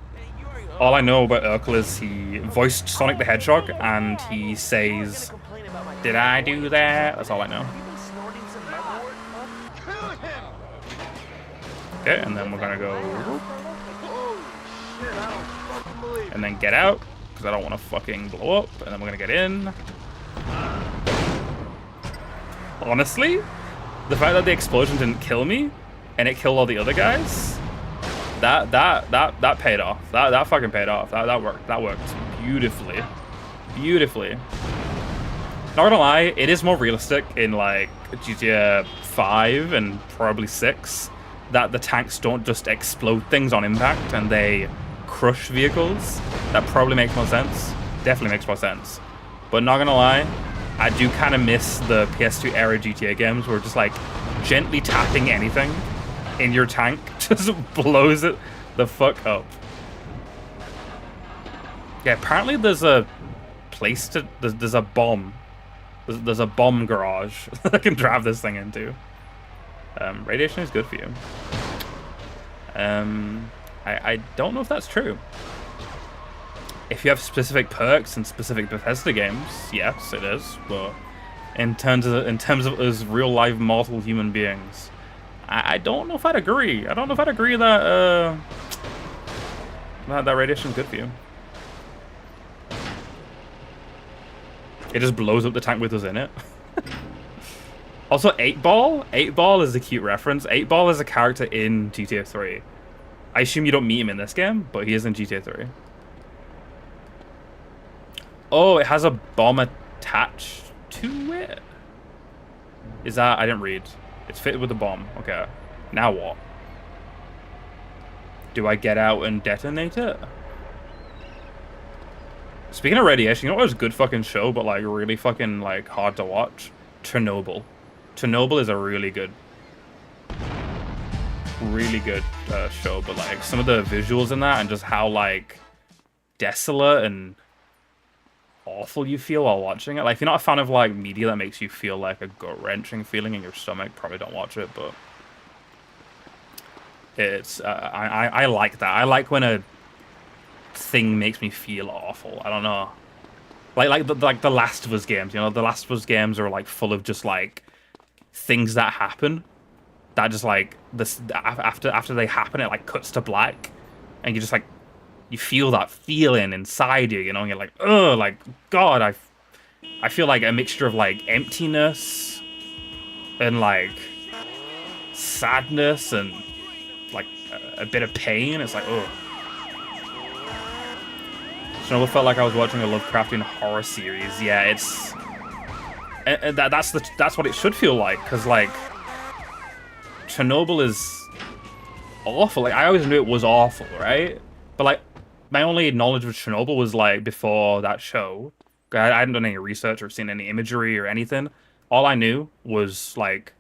All I know about Urkel is he voiced Sonic the Hedgehog, and he says, "Did I do that?" That's all I know. Okay, and then we're gonna go... and then get out, because I don't want to fucking blow up. And then we're gonna get in. Honestly, the fact that the explosion didn't kill me, and it killed all the other guys, that paid off. That fucking paid off. That worked. That worked beautifully. Beautifully. Not gonna lie, it is more realistic in like GTA 5 and probably 6 that the tanks don't just explode things on impact and they crush vehicles. That probably makes more sense. Definitely makes more sense. But not gonna lie, I do kind of miss the PS2 era GTA games where just like gently tapping anything in your tank just blows it the fuck up. Yeah, apparently there's a place to... There's a bomb. There's a bomb garage that I can drive this thing into. Radiation is good for you. I don't know if that's true. If you have specific perks in specific Bethesda games, yes, it is. But in terms of us real life mortal human beings, I don't know if I'd agree. I don't know if I'd agree that that radiation is good for you. It just blows up the tank with us in it. Also, 8-Ball. 8-Ball is a cute reference. 8-Ball is a character in GTA 3. I assume you don't meet him in this game, but he is in GTA 3. Oh, it has a bomb attached to it? Is that... I didn't read. It's fitted with a bomb. Okay. Now what? Do I get out and detonate it? Speaking of radiation, you know what was a good fucking show, but like really fucking like hard to watch? Chernobyl. Chernobyl is a really good show, but like some of the visuals in that and just how like desolate and awful you feel while watching it. Like if you're not a fan of like media that makes you feel like a gut-wrenching feeling in your stomach, probably don't watch it, but it's I like that. I like when a thing makes me feel awful. I don't know. Like the Last of Us games, you know, the Last of Us games are like full of just like things that happen that just like this after they happen, it like cuts to black, and you just like you feel that feeling inside you, you know, and you're like, oh, like God, I feel like a mixture of like emptiness and like sadness and like a bit of pain. It's like, oh. Chernobyl felt like I was watching a Lovecraftian horror series. Yeah, it's that's what it should feel like, because like Chernobyl is awful. Like I always knew it was awful, right? But like my only knowledge of Chernobyl was like before that show. I hadn't done any research or seen any imagery or anything. All I knew was like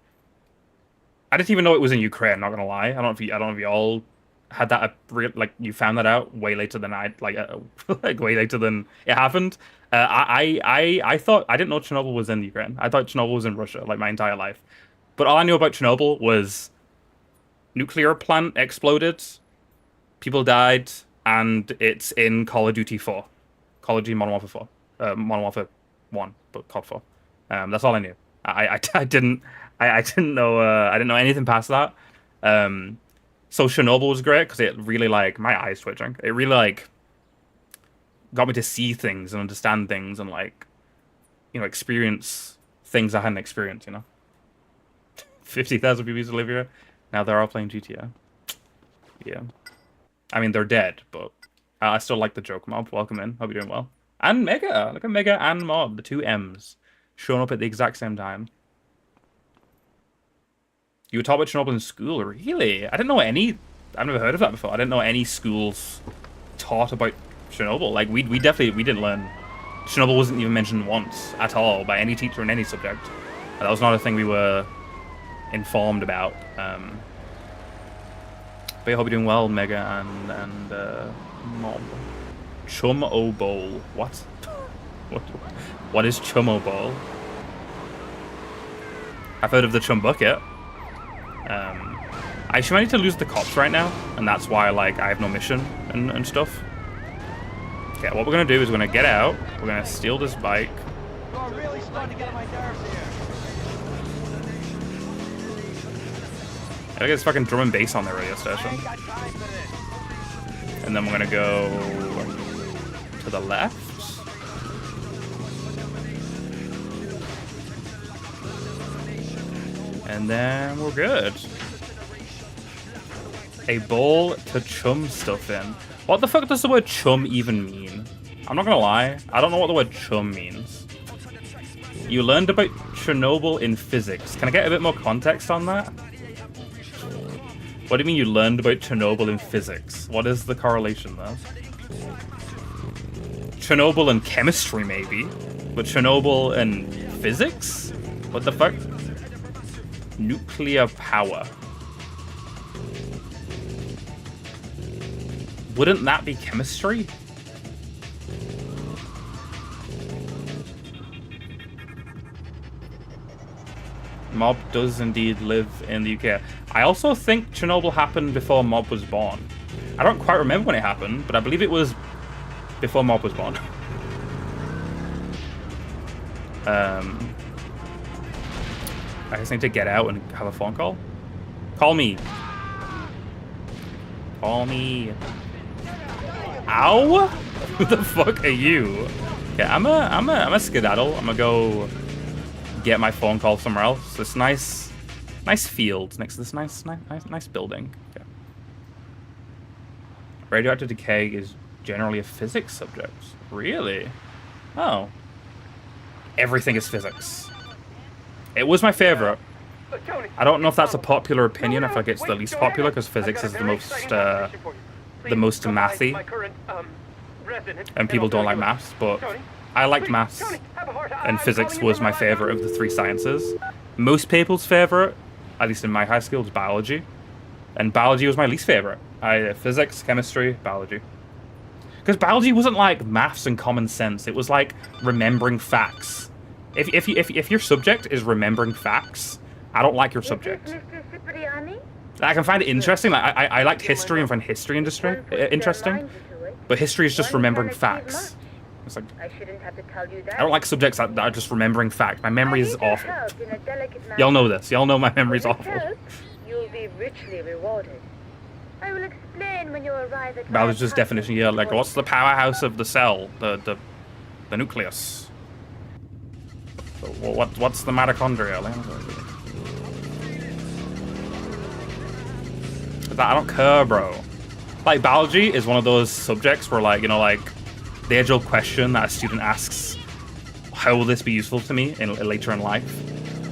I didn't even know it was in Ukraine. Not gonna lie. I don't know if you all had that like you found that out way later than I like way later than it happened. I thought I didn't know Chernobyl was in Ukraine. I thought Chernobyl was in Russia like my entire life. But all I knew about Chernobyl was nuclear plant exploded, people died, and it's in Call of Duty 4, Call of Duty Modern Warfare 4, Modern Warfare 1, but COD 4. That's all I knew. I didn't know anything past that. So Chernobyl was great because it really like my eyes twitching. It really like got me to see things and understand things and like, you know, experience things I hadn't experienced. You know, 50,000 people used to live here. Now they're all playing GTA. Yeah, I mean they're dead, but I still like the joke, Mob. Welcome in. Hope you're doing well. And Mega. Look at Mega and Mob, the two M's, showing up at the exact same time. You were taught about Chernobyl in school? Really? I didn't know any... I've never heard of that before. I didn't know any schools taught about Chernobyl. Like, we didn't learn... Chernobyl wasn't even mentioned once at all by any teacher in any subject. That was not a thing we were informed about. But I hope you're doing well, Mega and Mob. Chum-O Bowl. What? What is Chum-O Bowl? I've heard of the Chum Bucket. I actually might need to lose the cops right now, and that's why, like, I have no mission and stuff. Okay, what we're gonna do is we're gonna get out, we're gonna steal this bike. You're really starting to get on my nerves here. I think it's fucking drum and bass on the radio I station. ain't got time for this. And then we're gonna go to the left. And then we're good. A bowl to chum stuff in. What the fuck does the word chum even mean? I'm not gonna lie, I don't know what the word chum means. You learned about Chernobyl in physics. Can I get a bit more context on that? What do you mean you learned about Chernobyl in physics? What is the correlation there? Chernobyl and chemistry, maybe. But Chernobyl and physics? What the fuck? Nuclear power. Wouldn't that be chemistry? Mob does indeed live in the UK. I also think Chernobyl happened before Mob was born. I don't quite remember when it happened, but I believe it was before Mob was born. I just need to get out and have a phone call. Call me. Call me. Ow! Who the fuck are you? Okay, I'm a skedaddle. I'm gonna go get my phone call somewhere else. This nice field next to this nice building. Okay. Radioactive decay is generally a physics subject. Really? Oh. Everything is physics. It was my favorite. I don't know if that's a popular opinion. I feel like it's the least popular because physics is the most mathy, and people don't like maths. But I liked maths, and physics was my favorite of the three sciences. Most people's favorite, at least in my high school, was biology, and biology was my least favorite. Physics, chemistry, biology. Because biology wasn't like maths and common sense. It was like remembering facts. If your subject is remembering facts, I don't like your subject. I can find it interesting. Like I liked history and find history interesting, but history is just remembering facts. It's like I don't like subjects that are just remembering facts. My memory is awful. Y'all know this. Y'all know my memory is awful. You'll be richly rewarded. I will explain when you arrive at Biology's definition here, like what's the powerhouse of the cell? The nucleus. What's the mitochondria? I don't care, bro. Like, biology is one of those subjects where, like, you know, like, the age-old question that a student asks, how will this be useful to me later in life?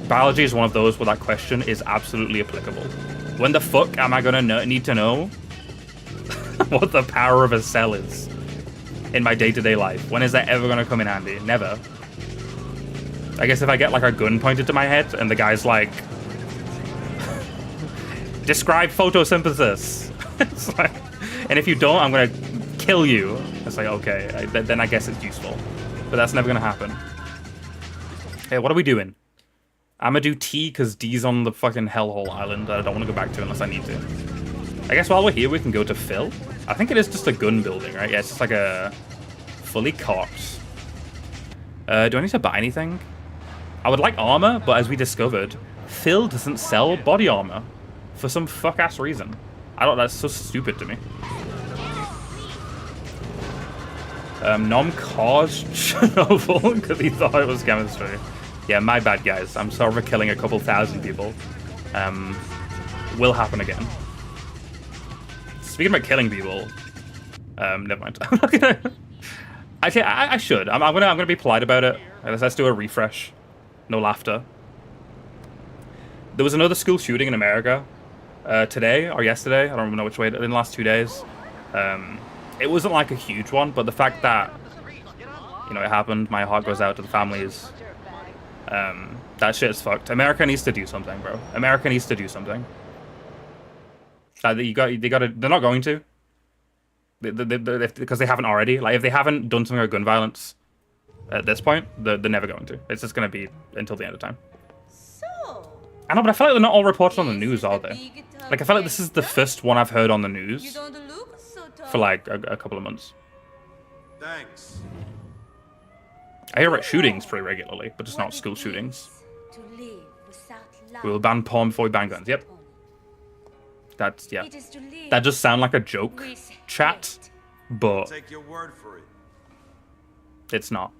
Biology is one of those where that question is absolutely applicable. When the fuck am I gonna need to know what the power of a cell is in my day-to-day life? When is that ever gonna come in handy? Never. I guess if I get, like, a gun pointed to my head and the guy's like, describe photosynthesis. It's like, and if you don't, I'm gonna kill you. It's like, okay, then I guess it's useful. But that's never gonna happen. Hey, what are we doing? I'm gonna do T because D's on the fucking hellhole island that I don't want to go back to unless I need to. I guess while we're here, we can go to Phil. I think it is just a gun building, right? Yeah, it's just like a fully cocked. Do I need to buy anything? I would like armor, but as we discovered, Phil doesn't sell body armor for some fuck-ass reason. That's so stupid to me. Nom caused Chernobyl because he thought it was chemistry. Yeah, my bad, guys. I'm sorry for killing a couple thousand people. Will happen again. Speaking about killing people, Never mind. I'm not gonna. Actually, I should. I'm gonna be polite about it. Let's do a refresh. No laughter. There was another school shooting in America today or yesterday. I don't know which way. In the last 2 days. It wasn't like a huge one, but the fact that it happened, my heart goes out to the families. That shit is fucked. America needs to do something, bro. America needs to do something. They gotta. They're not going to. Because they haven't already. Like, if they haven't done something about gun violence at this point, they're never going to. It's just gonna be until the end of time. I know, but I feel like they're not all reported on the news, are they? Like, I feel like this is the first one I've heard on the news for like a couple of months. Thanks. I hear about shootings pretty regularly, but just not school shootings. We will ban porn before we ban guns. Yep. That's, yeah. That does sound like a joke, chat, but Take your word for it. it's not.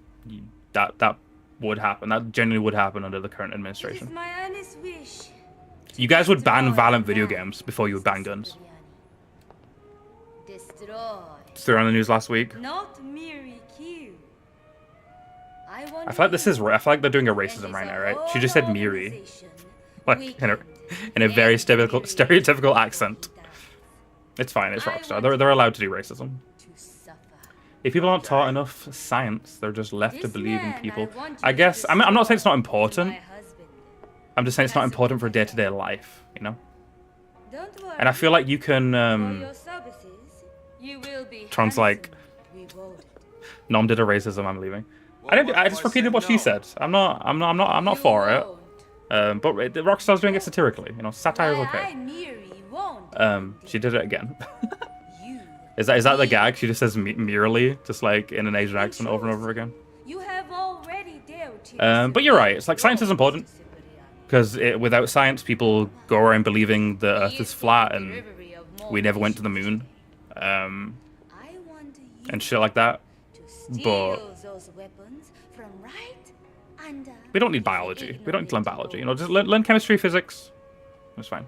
That would happen. That genuinely would happen under the current administration. You guys would ban violent video games before you would ban guns. It's on the news last week. I feel like this is. I feel like they're doing a racism right now, right? She just said Miri, like in a very stereotypical accent. It's fine. It's Rockstar. They're allowed to do racism. If people aren't taught enough science, they're just left to believe in people. I guess. I'm not saying it's not important. I'm just saying it's not important for day-to-day life, you know. And I feel like you can. Tron's like, Nom did a racism. I'm leaving. I just repeated what she said. I'm not for it. But Rockstar's doing it satirically. You know, satire is okay. She did it again. Is that the gag? She just says merely, just like in an Asian accent over and over again. But you're right. It's like science is important because without science, people go around believing the Earth is flat and we never went to the moon, and shit like that. But we don't need biology. We don't need to learn biology. You know, just learn chemistry, physics. That's fine.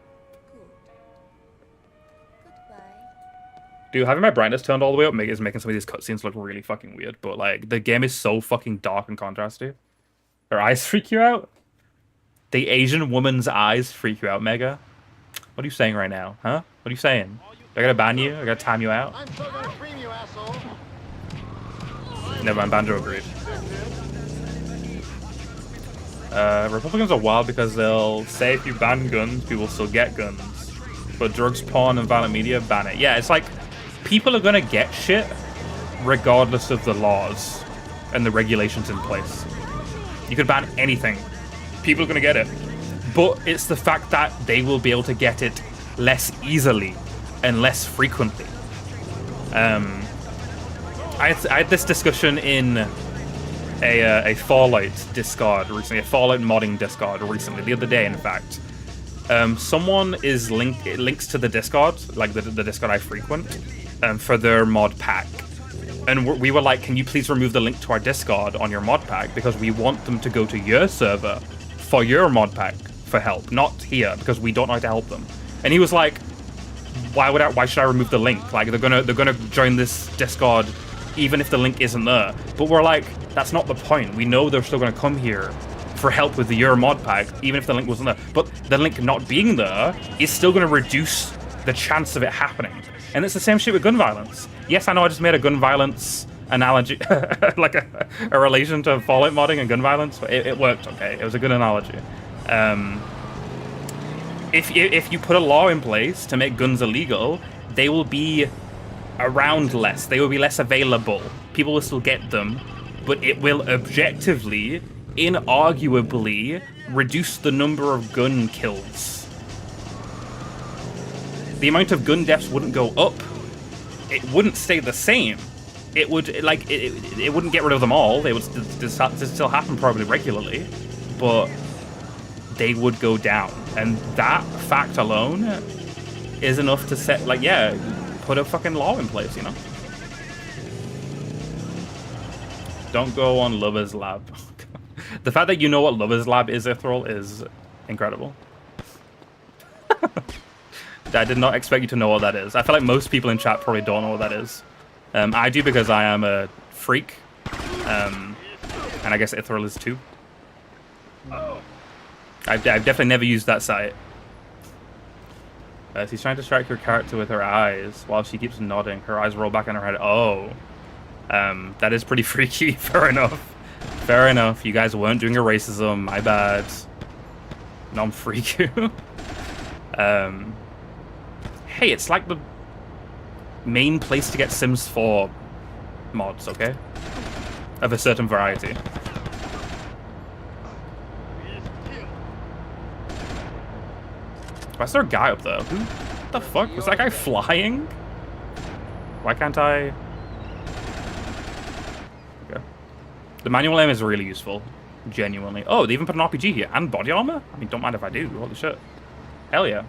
Dude, having my brightness turned all the way up is making some of these cutscenes look really fucking weird. But like, the game is so fucking dark and contrasty. Her eyes freak you out? The Asian woman's eyes freak you out, Mega? What are you saying right now, huh? What are you saying? I gotta ban you? I gotta time you out? I'm still gonna cream you, asshole. Never mind, Banjo agreed. Republicans are wild because they'll say if you ban guns, people still get guns. But drugs, porn, and violent media, ban it. Yeah, it's like, people are gonna get shit regardless of the laws and the regulations in place. You could ban anything. People are gonna get it. But it's the fact that they will be able to get it less easily and less frequently. I had this discussion in a Fallout Discord recently, a Fallout modding Discord recently, the other day, in fact. Someone links to the Discord, like the Discord I frequent, for their mod pack. And we were like, can you please remove the link to our Discord on your mod pack? Because we want them to go to your server for your mod pack for help, not here, because we don't know how to help them. And he was like, why should I remove the link? Like, they're gonna join this Discord even if the link isn't there. But we're like, that's not the point. We know they're still gonna come here for help with your mod pack, even if the link wasn't there. But the link not being there is still gonna reduce the chance of it happening. And it's the same shit with gun violence. Yes, I know I just made a gun violence analogy, like a relation to Fallout modding and gun violence, but it worked, okay? It was a good analogy. If you put a law in place to make guns illegal, they will be around less. They will be less available. People will still get them, but it will objectively, inarguably, reduce the number of gun kills. The amount of gun deaths wouldn't go up. It wouldn't stay the same. It would, like, it wouldn't get rid of them all. They would still happen probably regularly, but they would go down. And that fact alone is enough to set, like, yeah, put a fucking law in place, you know? Don't go on Lover's Lab. The fact that you know what Lover's Lab is, Ithril, is incredible. I did not expect you to know what that is. I feel like most people in chat probably don't know what that is. I do because I am a freak. And I guess Ithral is too. I've definitely never used that site. She's trying to distract your character with her eyes while she keeps nodding. Her eyes roll back in her head. Oh. That is pretty freaky. Fair enough. Fair enough. You guys weren't doing a racism. My bad. Non-freak you. Hey, it's like the main place to get Sims 4 mods, okay? Of a certain variety. Why is there a guy up there? Who the fuck? Was that guy flying? Why can't I... Okay. The manual aim is really useful. Genuinely. Oh, they even put an RPG here. And body armor? I mean, don't mind if I do. Holy shit. Hell yeah.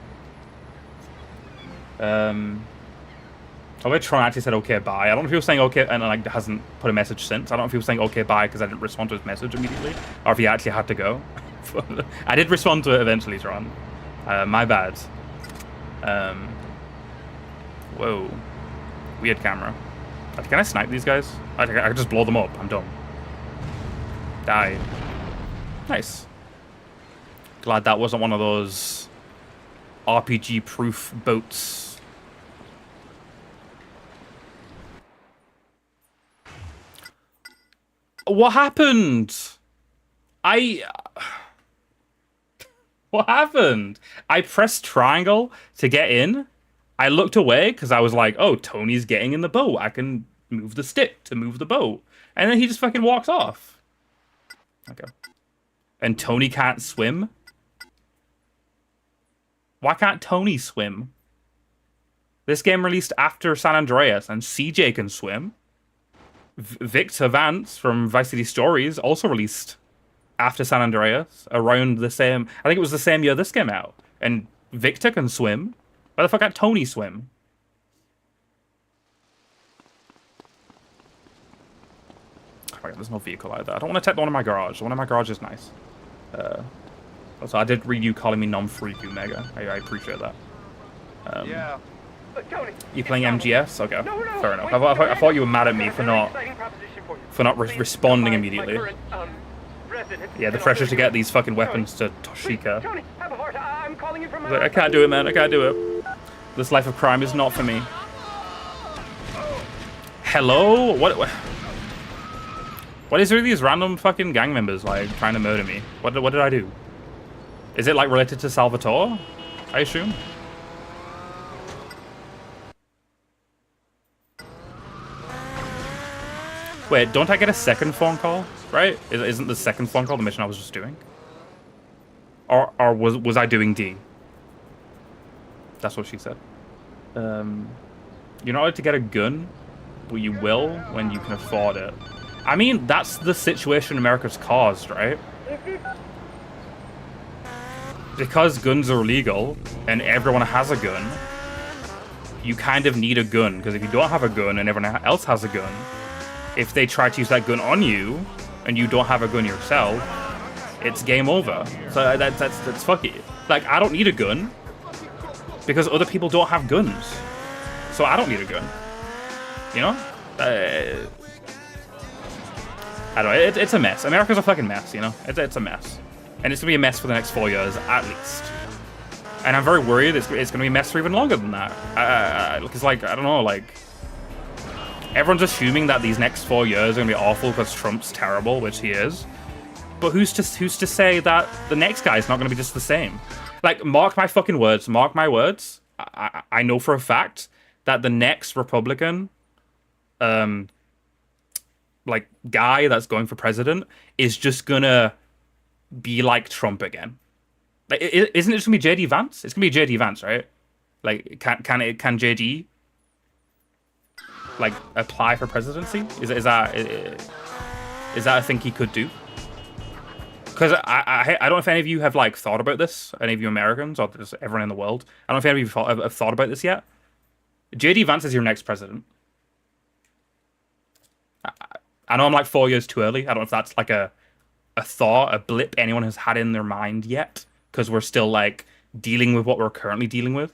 Although Tron actually said okay bye. I don't know if he was saying okay and like hasn't put a message since. I don't know if he was saying okay bye because I didn't respond to his message immediately, or if he actually had to go. I did respond to it eventually, Tron. My bad. Whoa. Weird camera. Can I snipe these guys? I can just blow them up. I'm done. Die. Nice. Glad that wasn't one of those RPG-proof boats. What happened? What happened? I pressed triangle to get in. I looked away because I was like, oh, Tony's getting in the boat. I can move the stick to move the boat. And then he just fucking walks off. Okay. And Tony can't swim? Why can't Tony swim? This game released after San Andreas, and CJ can swim. Victor Vance from Vice City Stories also released after San Andreas, around the same... I think it was the same year this came out. And Victor can swim. Why the fuck can't Tony swim? Oh my God, there's no vehicle like that. I don't want to take the one in my garage. The one in my garage is nice. Also, I did read you calling me non-freak, you Mega. I appreciate that. Yeah. Tony, you playing MGS? Okay, no, fair enough. Wait, I thought you were mad at me for not Please, responding my immediately. current, resident, Yeah, the and pressure also- to get these fucking weapons to Toshika. Tony, have a heart. I'm calling you from my Like, I can't do it, man. I can't do it. This life of crime is not for me. Hello? What is with these random fucking gang members, like, trying to murder me? What did I do? Is it, like, related to Salvatore? I assume? Wait, don't I get a second phone call? Right? Isn't the second phone call the mission I was just doing? Or was I doing D? That's what she said. You're not allowed to get a gun, but you will when you can afford it. I mean, that's the situation America's caused, right? Because guns are illegal and everyone has a gun, you kind of need a gun. Because if you don't have a gun and everyone else has a gun, if they try to use that gun on you and you don't have a gun yourself, it's game over. So that's fucky. Like, I don't need a gun because other people don't have guns. So I don't need a gun. You know? I don't know. It's a mess. America's a fucking mess, you know? It's a mess. And it's going to be a mess for the next 4 years, at least. And I'm very worried it's going to be a mess for even longer than that. Because, like, I don't know, like... Everyone's assuming that these next 4 years are going to be awful because Trump's terrible, which he is. But who's to say that the next guy's not going to be just the same? Like, mark my fucking words. Mark my words. I know for a fact that the next Republican... like, guy that's going for president is just gonna be like Trump again. Like, isn't it just gonna be JD Vance? It's gonna be JD Vance, right? Like, can JD like apply for presidency? Is that a thing he could do? Because I don't know if any of you have like thought about this, any of you Americans or just everyone in the world. I don't know if any of you have thought about this yet. JD Vance is your next president. I know I'm like 4 years too early. I don't know if that's like a thought, a blip anyone has had in their mind yet, because we're still like dealing with what we're currently dealing with.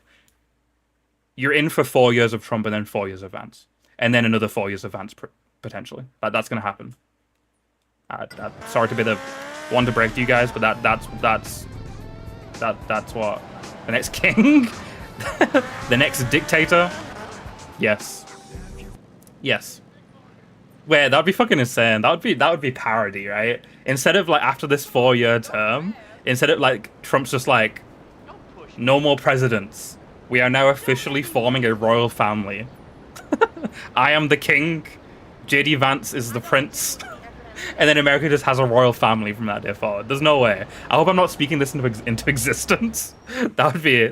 You're in for 4 years of Trump and then 4 years of Vance. and then another 4 years advance potentially. That's gonna happen. Sorry to be the one to break to you guys, but that's what the next king, the next dictator. Yes. Wait, that'd be fucking insane. That would be parody, right? Instead of like after this 4-year term, instead of like Trump's just like, no more presidents. We are now officially forming a royal family. I am the king. JD Vance is the prince. And then America just has a royal family from that day forward. There's no way. I hope I'm not speaking this into existence. That would be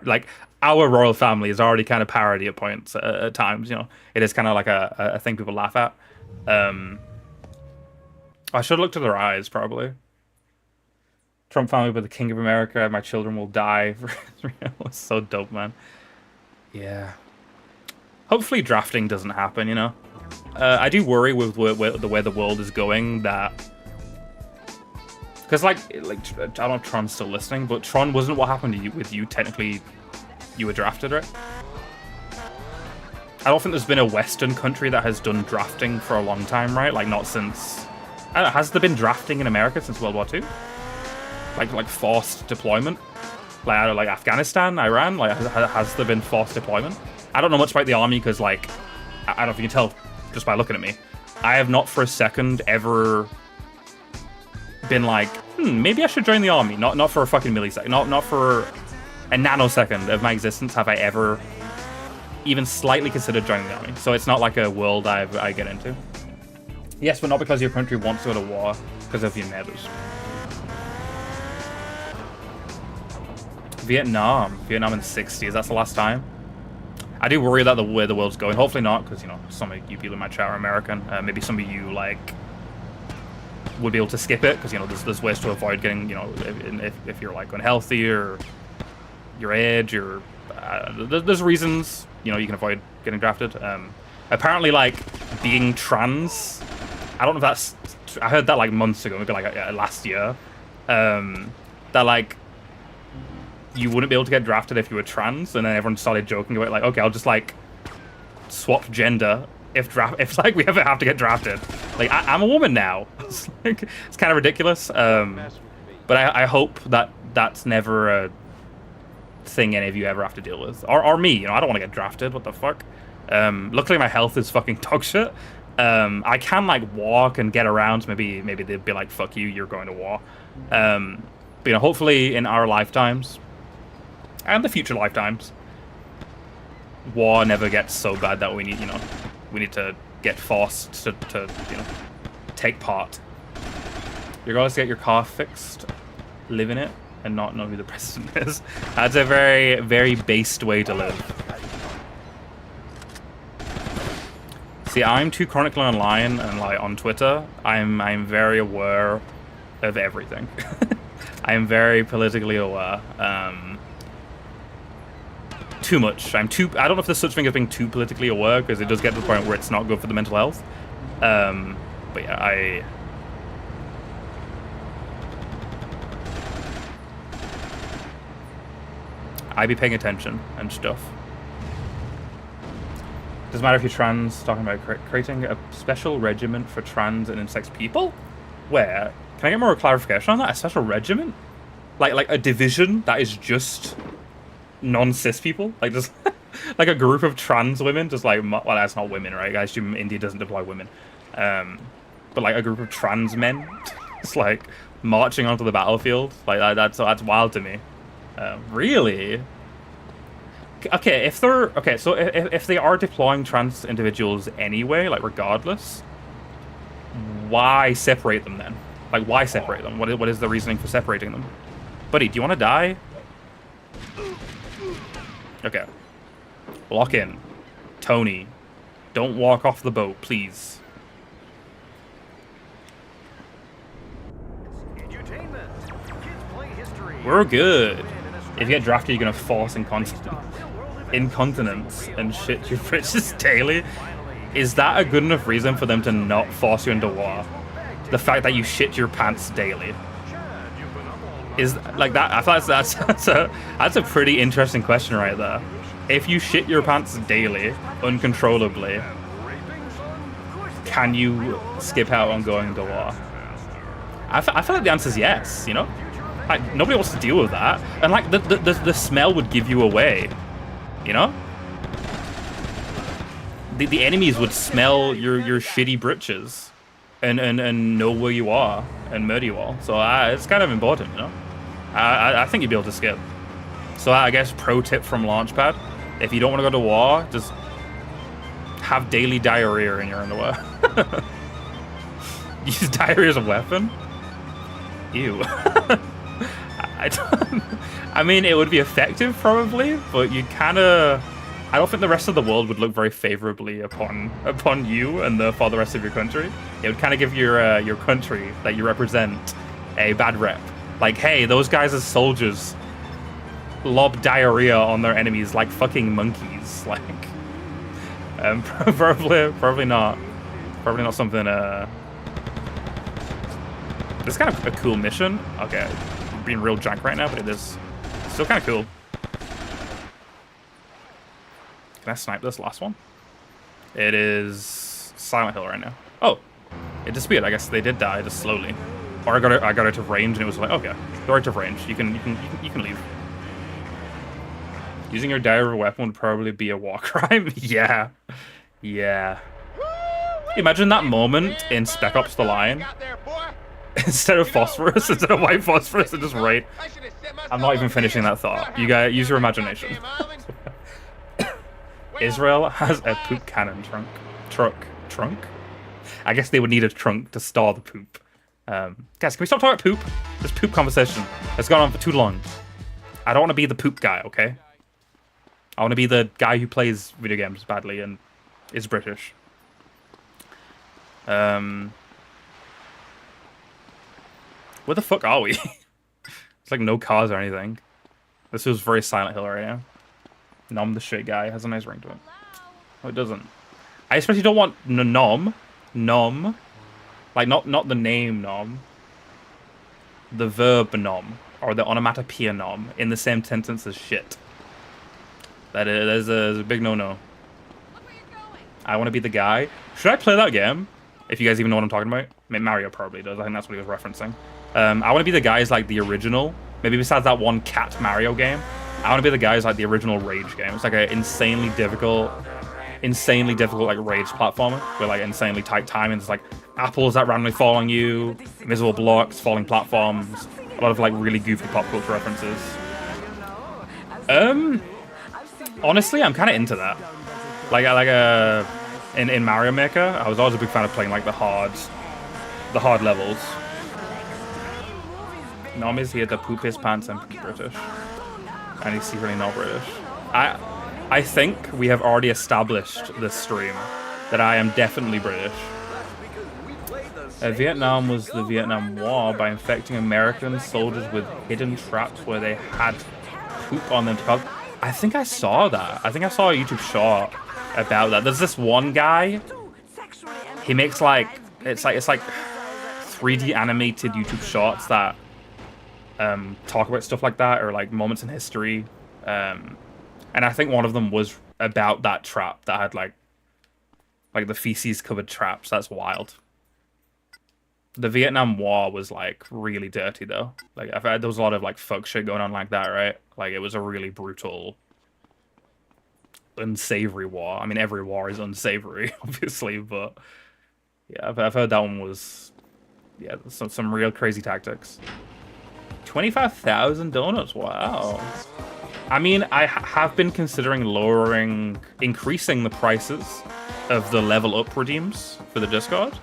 like our royal family is already kind of parody at points at times. You know, it is kind of like a thing people laugh at. I should look to their eyes probably. Trump family with the King of America. My children will die. It's so dope, man. Yeah. Hopefully drafting doesn't happen. You know. I do worry with the way the world is going that, because like I don't know if Tron's still listening, but Tron wasn't what happened to you with you. Technically, you were drafted, right? I don't think there's been a Western country that has done drafting for a long time, right? Like not since. I don't know, has there been drafting in America since World War II? Like forced deployment, like I don't know, like Afghanistan, Iran. Like has there been forced deployment? I don't know much about the army because like I don't know if you can tell. Just by looking at me, I have not for a second ever been like, maybe I should join the army. Not for a fucking millisecond. Not for a nanosecond of my existence have I ever even slightly considered joining the army. So it's not like a world I get into. Yes, but not because your country wants to go to war, because of your neighbors. Vietnam in the 60s. That's the last time. I do worry that the way the world's going. Hopefully not, because you know some of you people in my chat are American. Maybe some of you like would be able to skip it, because you know there's ways to avoid getting, you know, if you're like unhealthy or your age or there's reasons, you know, you can avoid getting drafted. Apparently, like being trans, I don't know if that's. I heard that like months ago, maybe like last year. That like. You wouldn't be able to get drafted if you were trans, and then everyone started joking about like, okay, I'll just like swap gender if like we ever have to get drafted. Like I'm a woman now. It's kind of ridiculous. But I hope that that's never a thing any of you ever have to deal with, or me. You know, I don't want to get drafted. What the fuck? Luckily my health is fucking dog shit. I can like walk and get around. So maybe they'd be like, fuck you, you're going to war. But you know, hopefully in our lifetimes. And the future lifetimes, war never gets so bad that we need to get forced to you know, take part. You're going to get your car fixed, live in it, and not know who the president is. That's a very, very based way to live. See, I'm too chronically online and like on Twitter. I'm very aware of everything. I'm very politically aware. Too much. I don't know if there's such thing as being too politically aware, because it does get to the point where it's not good for the mental health. But yeah, I be paying attention and stuff. Doesn't matter if you're trans. Talking about creating a special regiment for trans and intersex people. Where? Can I get more clarification on that? A special regiment? Like a division that is just non-cis people, like just like a group of trans women, just like, well, that's not women, right? I assume India doesn't deploy women, but like a group of trans men, just like marching onto the battlefield, like that's wild to me. Really? Okay, so if they are deploying trans individuals anyway, like regardless, why separate them then? Like, why separate them? What is the reasoning for separating them? Buddy, do you want to die? Okay. Lock in. Tony, don't walk off the boat, please. We're good. If you get drafted, you're gonna force incontinence and shit your britches daily. Is that a good enough reason for them to not force you into war? The fact that you shit your pants daily. Is like that? I thought that's a pretty interesting question right there. If you shit your pants daily, uncontrollably, can you skip out on going to war? I feel like the answer is yes, you know? Like, nobody wants to deal with that. And, like, the smell would give you away, you know? The enemies would smell your shitty britches and know where you are and murder you all. So it's kind of important, you know? I think you'd be able to skip. So I guess pro tip from Launchpad, if you don't want to go to war, just have daily diarrhea in your underwear. Use diarrhea as a weapon? Ew. I mean, it would be effective probably, but you kind of... I don't think the rest of the world would look very favorably upon you and for the rest of your country. It would kind of give your country that you represent a bad rep. Like, hey, those guys as soldiers lob diarrhea on their enemies like fucking monkeys. Like, probably not something. This is kind of a cool mission. Okay, I'm being real jank right now, but it is still kind of cool. Can I snipe this last one? It is Silent Hill right now. Oh, it disappeared. I guess they did die just slowly. Or I got out of range and it was like, okay, they're out of range. You can leave. Using your diarrhea weapon would probably be a war crime. Yeah. Imagine that moment in Spec Ops: The Line. Instead of phosphorus, instead of white phosphorus, it just right. I'm not even finishing that thought. You guys use your imagination. Israel has a poop cannon trunk. I guess they would need a trunk to store the poop. Guys, can we stop talking about poop? This poop conversation has gone on for too long. I don't want to be the poop guy, okay? I want to be the guy who plays video games badly and is British. Where the fuck are we? It's like no cars or anything. This was very Silent Hill right now. Nom the shit guy has a nice ring to it. Oh, it doesn't. I especially don't want nom. Like, not the name nom. The verb nom. Or the onomatopoeia nom. In the same sentence as shit. That is a big no-no. I want to be the guy. Should I play that game? If you guys even know what I'm talking about. I mean, Mario probably does. I think that's what he was referencing. I want to be the guys like the original. Maybe besides that one cat Mario game. I want to be the guys like the original Rage game. It's like an insanely difficult like Rage platformer with like insanely tight timing. There's like apples that randomly fall on you, invisible blocks, falling platforms, a lot of like really goofy pop culture references. Honestly, I'm kind of into that. In Mario Maker, I was always a big fan of playing like the hard levels. Nom is here to poop his pants and be British. And he's secretly not British. I think we have already established this stream that I am definitely British. Vietnam was the Vietnam War by infecting American soldiers with hidden traps where they had poop on them. I think I saw that. I think I saw a YouTube short about that. There's this one guy. He makes like it's like 3D animated YouTube shorts that talk about stuff like that, or like moments in history, and I think one of them was about that trap that had like the feces covered traps. That's wild. The Vietnam War was like really dirty though. Like I've heard there was a lot of like fuck shit going on like that, right? Like it was a really brutal, unsavory war. I mean, every war is unsavory, obviously, but yeah, I've heard that one was some real crazy tactics. 25,000 donuts, wow. I mean, I have been considering increasing the prices of the level up redeems for the Discord.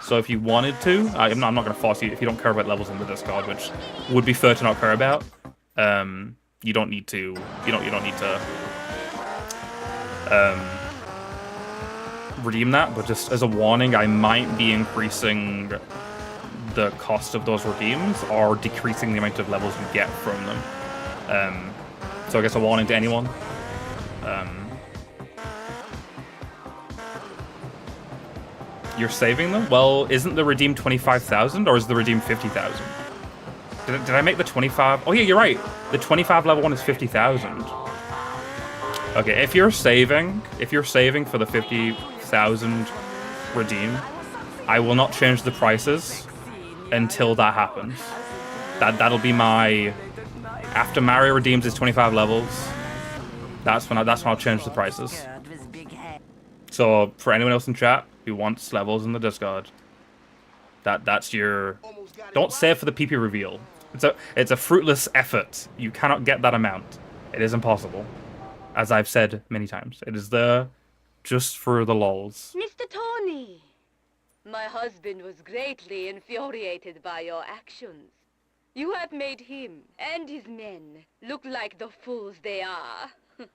So if you wanted to, I'm not going to force you if you don't care about levels in the Discord, which would be fair to not care about. You don't need to. You don't need to redeem that. But just as a warning, I might be increasing the cost of those redeems or decreasing the amount of levels you get from them. So I guess a warning to anyone. You're saving them? Well, isn't the redeem 25,000 or is the redeem 50,000? Did I make the 25? Oh yeah, you're right. The 25 level one is 50,000. Okay, if you're saving for the 50,000 redeem, I will not change the prices until that happens. That'll be my... After Mario redeems his 25 levels, that's when I'll change the prices. So for anyone else in chat who wants levels in the Discord, that's your... Don't save for the PP reveal. It's a fruitless effort. You cannot get that amount. It is impossible. As I've said many times. It is there just for the lols. Mr. Tony, my husband was greatly infuriated by your actions. You have made him and his men look like the fools they are.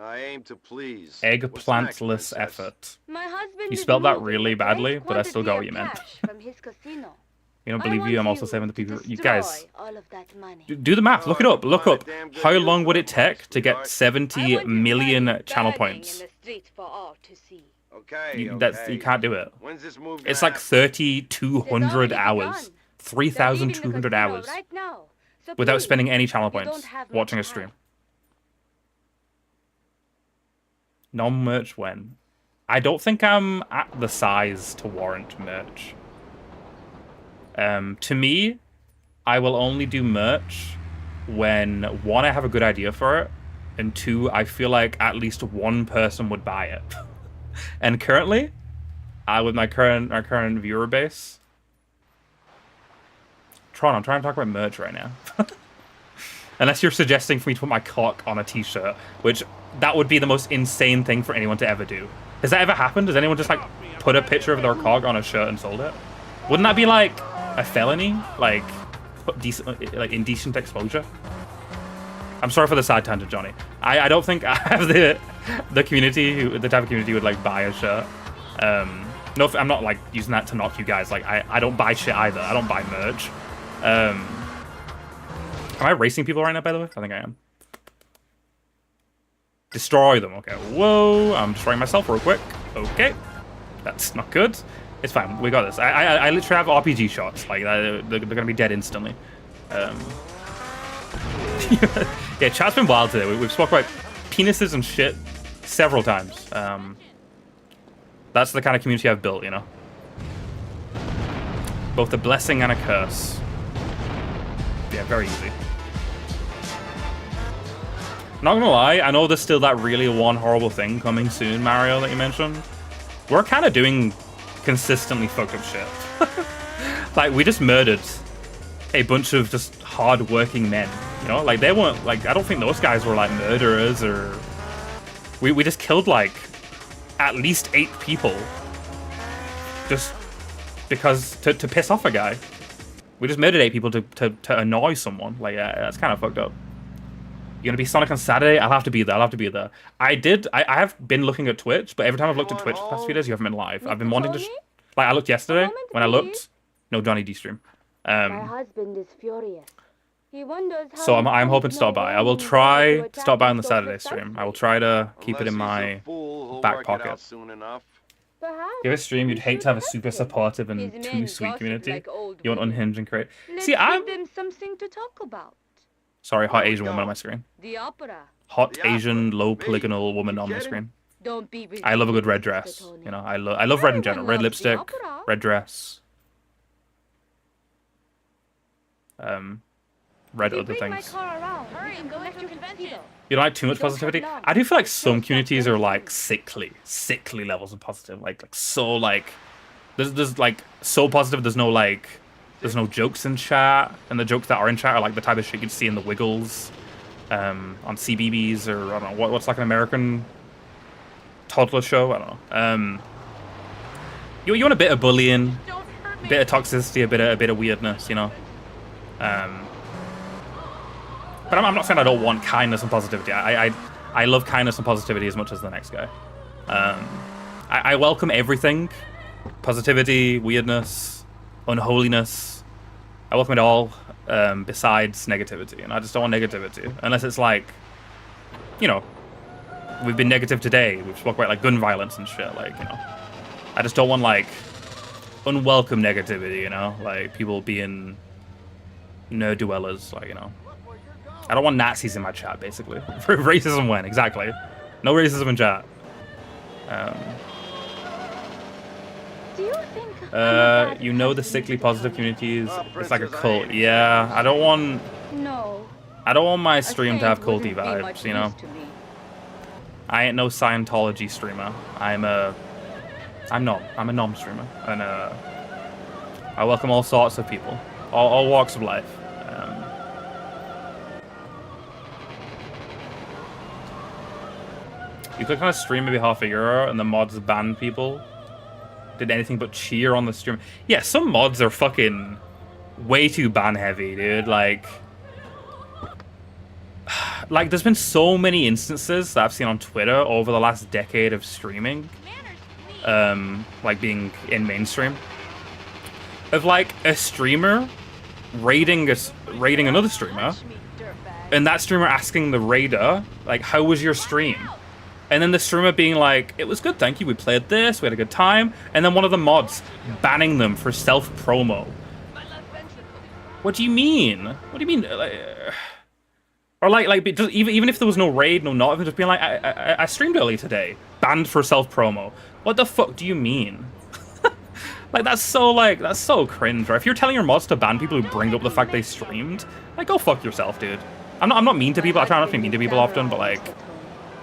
I aim to please. Eggplantless effort. My husband You spelled that is really losing a badly, great but I still got what quantity you of meant. cash from his casino. You don't I believe you, want I'm also you saving the to people. You destroy guys, all of that money. do the math. Look it up. Look up. Damn good How deal long for would the it take to money, get sweetheart. 70 million Burning channel in points? the street for all to see. Okay, You can't do it. When's this move It's gonna like happen? 3,200 It's already hours. begun. 3,200 They're leaving the hours. casino right now. So Without please, spending any channel you don't points have much watching a time. stream. Non-merch when? I don't think I'm at the size to warrant merch. To me, I will only do merch when, one, I have a good idea for it, and two, I feel like at least one person would buy it. And currently, with our current viewer base, Tron, I'm trying to talk about merch right now. Unless you're suggesting for me to put my cock on a t-shirt, which that would be the most insane thing for anyone to ever do. Has that ever happened? Has anyone just like put a picture of their cock on a shirt and sold it? Wouldn't that be like a felony? Like indecent exposure? I'm sorry for the side tangent, Johnny. I don't think I have the community, the type of community who would like buy a shirt. No, I'm not like using that to knock you guys. Like I don't buy shit either. I don't buy merch. Am I racing people right now, by the way? I think I am. Destroy them. Okay. Whoa. I'm destroying myself real quick. Okay. That's not good. It's fine. We got this. I literally have RPG shots. Like, they're going to be dead instantly. Yeah, chat's been wild today. We've spoken about penises and shit several times. That's the kind of community I've built, you know? Both a blessing and a curse. Yeah, very easy. Not gonna lie, I know there's still that really one horrible thing coming soon, Mario, that you mentioned. We're kind of doing consistently fucked up shit. Like, we just murdered a bunch of just hard-working men, you know? Like, they weren't, like, I don't think those guys were, like, murderers or... We just killed, like, at least 8 people. Just because, to piss off a guy. We just murdered 8 people to annoy someone. Like, that's kind of fucked up. You're gonna be Sonic on Saturday? I'll have to be there. I'll have to be there. I have been looking at Twitch, but every time I've looked at Twitch the past few days, you haven't been live. I've been wanting to... Like, I looked yesterday. When I looked, no Johnny D stream. My husband is furious. He wonders how So I'm hoping to stop by. I will try to stop by on the so Saturday stream. I will try to keep it in my back pocket. Soon enough. Perhaps Give a stream, you'd hate to have a super supportive and His too men sweet gossip community. like old You want women. unhinge and create. Let's See, give I'm... them something to talk about. Sorry, hot Asian woman on my screen. The opera. Hot The Asian, opera. low Me. polygonal woman You on my kidding? screen. Don't be I love a good red ridiculous, dress. Mr. Tony. You know, I love red in general. Red Everyone loves the lipstick, opera. red dress. Red You other bring my things. car around. Hurry, I'm going to convention. You don't like too much don't have positivity? long. I do feel like some Just communities have are like everything. sickly levels of positive. Like so like there's like so positive there's no jokes in chat, and the jokes that are in chat are like the type of shit you'd see in the Wiggles, on CBBS, or I don't know what's like an American toddler show. I don't know. You want a bit of bullying, a bit of toxicity, a bit of weirdness, you know. But I'm not saying I don't want kindness and positivity. I love kindness and positivity as much as the next guy. I welcome everything. Positivity, weirdness, unholiness. I welcome it all, besides negativity. And I just don't want negativity. Unless it's like, you know, we've been negative today. We've spoke about like gun violence and shit. Like, you know, I just don't want like unwelcome negativity, you know? Like people being nerd-dwellers, like, you know. I don't want Nazis in my chat, basically. Racism when? Exactly. No racism in chat. Do you think You know the sickly positive communities. It's like a cult. Yeah, I don't want No. my stream to have culty vibes, you know? I ain't no Scientology streamer. I'm a nom streamer. And I welcome all sorts of people. All walks of life. You click on a stream maybe half a year and the mods ban people. Did anything but cheer on the stream. Yeah, some mods are fucking way too ban heavy, dude. Like there's been so many instances that I've seen on Twitter over the last decade of streaming, like being in mainstream, of like a streamer raiding another streamer, and that streamer asking the raider like, "How was your stream?" And then the streamer being like, "It was good, thank you. We played this, we had a good time." And then one of the mods banning them for self-promo. What do you mean? What do you mean? Or like just, even if there was no raid, no not, just being like, I streamed early today, banned for self-promo. What the fuck do you mean? Like that's so cringe. Right? If you're telling your mods to ban people who bring up the fact they streamed, like go fuck yourself, dude. I'm not mean to people. I try not to be mean to people often, but like,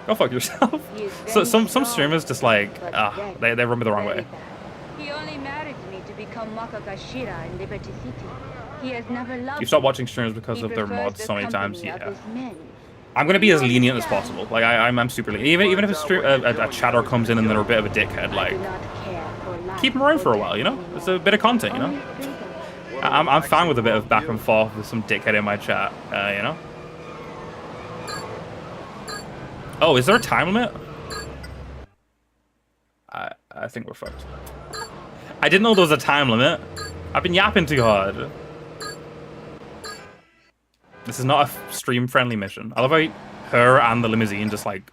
go fuck yourself. So some streamers just like, they rub me the wrong way. He only married me to become Makagashira in Liberty City. He has never loved You stop watching streamers because of their mods so many times. Yeah. I'm gonna be as lenient as possible. Like I'm super lenient. Even if a chatter comes in and they're a bit of a dickhead, like keep them around for a while. You know, it's a bit of content. You know, I'm fine with a bit of back and forth with some dickhead in my chat. You know. Oh, is there a time limit? I think we're fucked. I didn't know there was a time limit. I've been yapping too hard. This is not a stream-friendly mission. I love how her and the limousine just like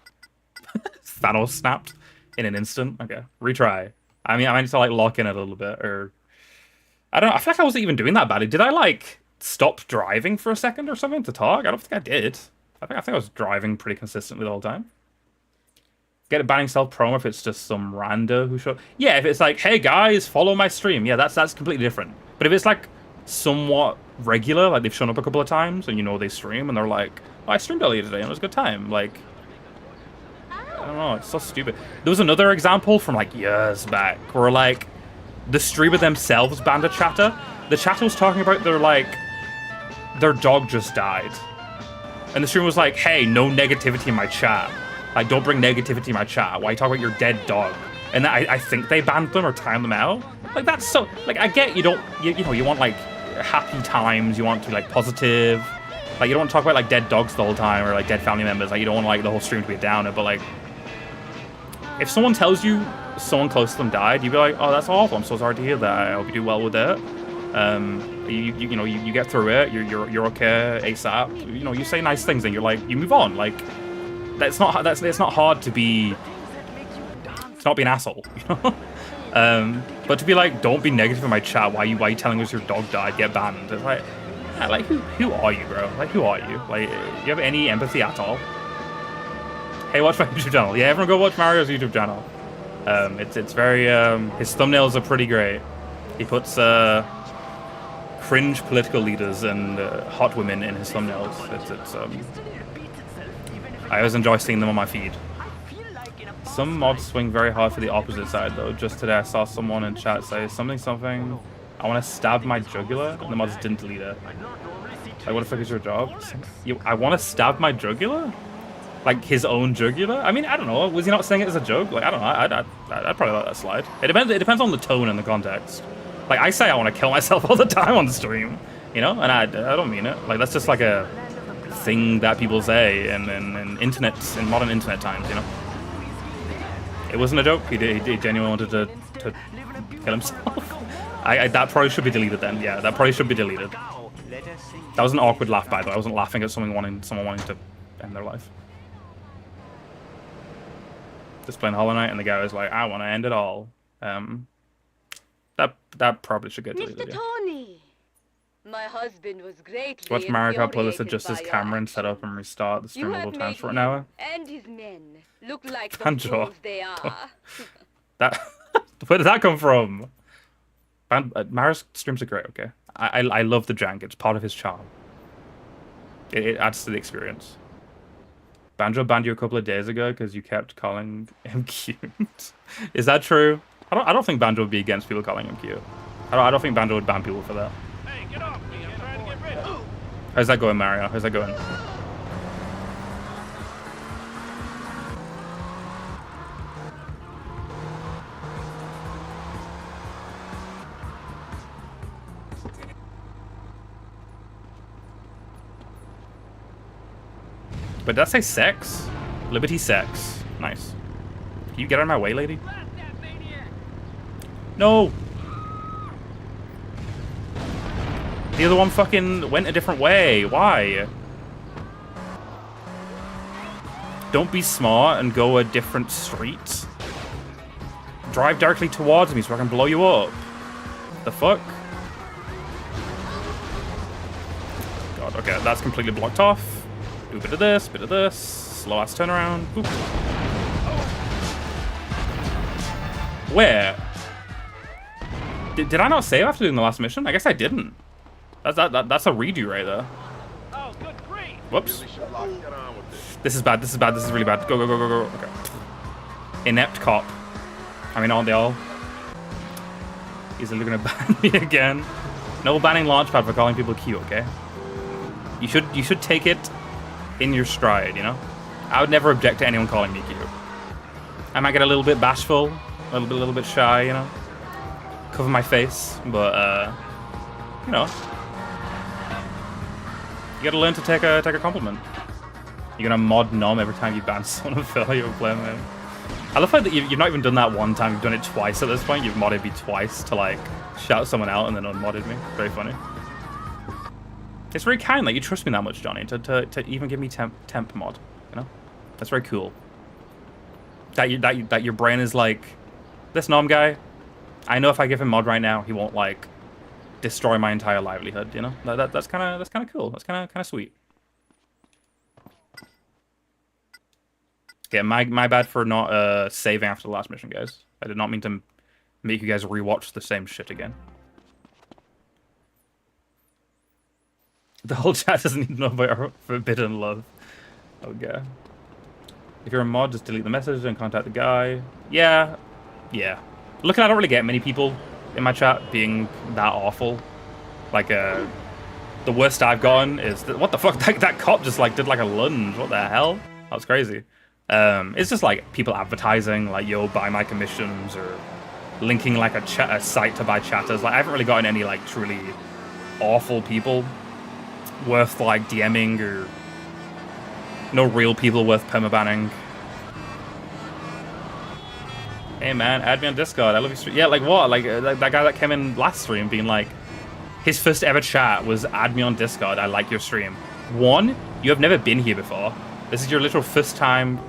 Thanos snapped in an instant. Okay, retry. I mean, I need to like lock in a little bit, or I don't know. I feel like I wasn't even doing that badly. Did I like stop driving for a second or something to talk? I don't think I did. I think I was driving pretty consistently the whole time. Get a banning self-promo if it's just some rando who showed. Yeah, if it's like, hey guys, follow my stream. Yeah, that's completely different. But if it's like somewhat regular, like they've shown up a couple of times and you know they stream and they're like, oh, I streamed earlier today and it was a good time. Like, I don't know, it's so stupid. There was another example from like years back where like the streamer themselves banned a chatter. The chatter was talking about their dog just died. And the streamer was like, hey, no negativity in my chat. Like, don't bring negativity in my chat. Why are you talking about your dead dog? And I think they banned them or timed them out. Like, that's so... Like, I get you don't... You know, you want, like, happy times. You want to be, like, positive. Like, you don't want to talk about, like, dead dogs the whole time or, like, dead family members. Like, you don't want, like, the whole stream to be a downer. But, like, if someone tells you someone close to them died, you'd be like, oh, that's awful. I'm so sorry to hear that. I hope you do well with it. You know, you get through it. You're okay ASAP. You know, you say nice things and you're like, you move on. Like, it's not hard to be... It's not be an asshole, you know? But to be like, don't be negative in my chat. Why are you telling us your dog died? Get banned. It's like, yeah, like who are you, bro? Like, who are you? Like, do you have any empathy at all? Hey, watch my YouTube channel. Yeah, everyone go watch Mario's YouTube channel. It's very his thumbnails are pretty great. He puts cringe political leaders and hot women in his thumbnails. I always enjoy seeing them on my feed. Some mods swing very hard for the opposite side, though. Just today I saw someone in chat say something, I want to stab my jugular, and the mods didn't delete it. Like, what the fuck is your job? I want to stab my jugular? Like, his own jugular? I mean, I don't know. Was he not saying it as a joke? Like, I don't know. I'd probably let that slide. It depends on the tone and the context. Like, I say I want to kill myself all the time on the stream, you know? And I don't mean it. Like, that's just like a thing that people say in modern internet times, you know? It wasn't a joke. He genuinely wanted to kill himself. That probably should be deleted then. Yeah, that probably should be deleted. That was an awkward laugh, by the way. I wasn't laughing at someone wanting to end their life. Just playing Hollow Knight, and the guy was like, I want to end it all. That probably should get deleted. Mr. TONI, my husband was greatly Watch Mario Kart Plus infuriated adjust his by your camera and set up and restart the stream multiple times for an hour. And his men look like the Banjo. fools they are. That the Where did that come from? Mara's streams are great, okay? I love the jank. It's part of his charm. It adds to the experience. Banjo banned you a couple of days ago because you kept calling him cute. Is that true? I don't think Banjo would be against people calling him cute. I don't think Banjo would ban people for that. Hey, get off me. I'm trying to get rid. How's that going, Mario? How's that going? But did that say sex? Liberty sex. Nice. Can you get out of my way, lady? No! The other one fucking went a different way. Why? Don't be smart and go a different street. Drive directly towards me so I can blow you up. The fuck? God, okay, that's completely blocked off. Do a bit of this, bit of this. Slow ass turnaround. Boop. Where? Did I not save after doing the last mission? I guess I didn't. That's a redo right there. Oh, good grief. Whoops. This is bad. This is bad. This is really bad. Go, go, go, go, go. Okay. Inept cop. I mean, aren't they all? He's literally gonna ban me again. No banning Launchpad for calling people cute, okay? You should take it in your stride, you know? I would never object to anyone calling me cute. I might get a little bit bashful, a little bit shy, you know? Cover my face, but you know. You gotta learn to take a compliment. You're gonna mod nom every time you ban someone of you're playing with. I love that you've not even done that one time, you've done it twice at this point. You've modded me twice to like shout someone out and then unmodded me. Very funny. It's very kind that you trust me that much, Johnny, to even give me temp mod, you know? That's very cool. That your brain is like, this nom guy, I know if I give him mod right now, he won't like destroy my entire livelihood, you know? That's kind of cool. That's kind of sweet. Yeah, my bad for not saving after the last mission, guys. I did not mean to make you guys rewatch the same shit again. The whole chat doesn't need to know about our forbidden love. Okay. If you're a mod, just delete the message and contact the guy. Yeah. Yeah. Look, I don't really get many people in my chat being that awful. Like, the worst I've gotten is... What the fuck? That cop just, like, did, like, a lunge. What the hell? That was crazy. It's just, like, people advertising, like, yo, buy my commissions, or linking, like, a site to buy chatters. Like, I haven't really gotten any, like, truly awful people worth, like, DMing, or no real people worth permabanning. Hey, man, add me on Discord. I love your stream. Yeah, like, what? Like, that guy that came in last stream being like, his first ever chat was, add me on Discord. I like your stream. One, you have never been here before. This is your literal first time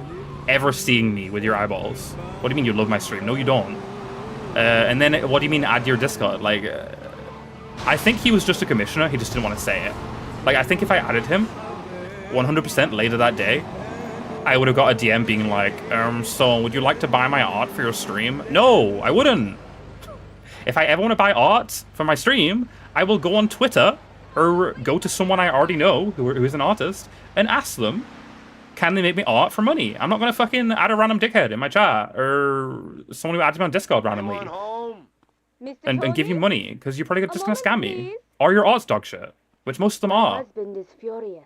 ever seeing me with your eyeballs. What do you mean you love my stream? No, you don't. And then, what do you mean add your Discord? Like, I think he was just a commissioner. He just didn't want to say it. Like, I think if I added him 100% later that day, I would have got a DM being like, so would you like to buy my art for your stream? No, I wouldn't. If I ever want to buy art for my stream, I will go on Twitter or go to someone I already know who is an artist and ask them, can they make me art for money? I'm not going to fucking add a random dickhead in my chat or someone who adds me on Discord randomly and give you money because you're probably just going to scam me. Or your art's dog shit, which most of them are. Husband is furious.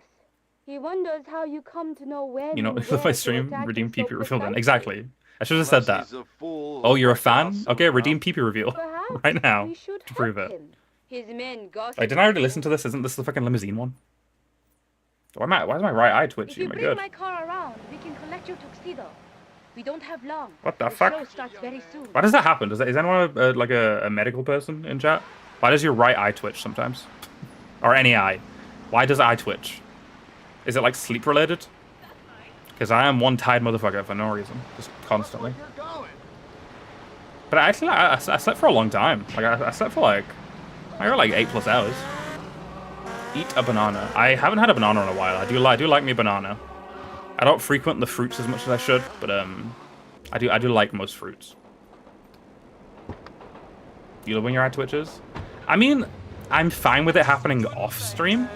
He wonders how you come to know when. You know, if I stream, redeem PP so reveal then. Exactly. I should have said that. Oh, you're a fan? Okay, redeem PP reveal right now to prove it. His men gossip. Wait, didn't I already listen to this? Isn't this the fucking limousine one? Why is my right eye twitchy? If you My bring god. my car around, we can collect your tuxedo. We don't have long. What the The fuck? show starts very soon. Why does that happen? Is anyone like a medical person in chat? Why does your right eye twitch sometimes? Or any eye? Why does eye twitch? Is it like sleep related? Because I am one tired motherfucker for no reason, just constantly. But actually, I slept for a long time. Like I slept for like, I got like 8+ hours. Eat a banana. I haven't had a banana in a while. I do like me a banana. I don't frequent the fruits as much as I should, but I do like most fruits. You love when your eye twitches? I mean, I'm fine with it happening off stream.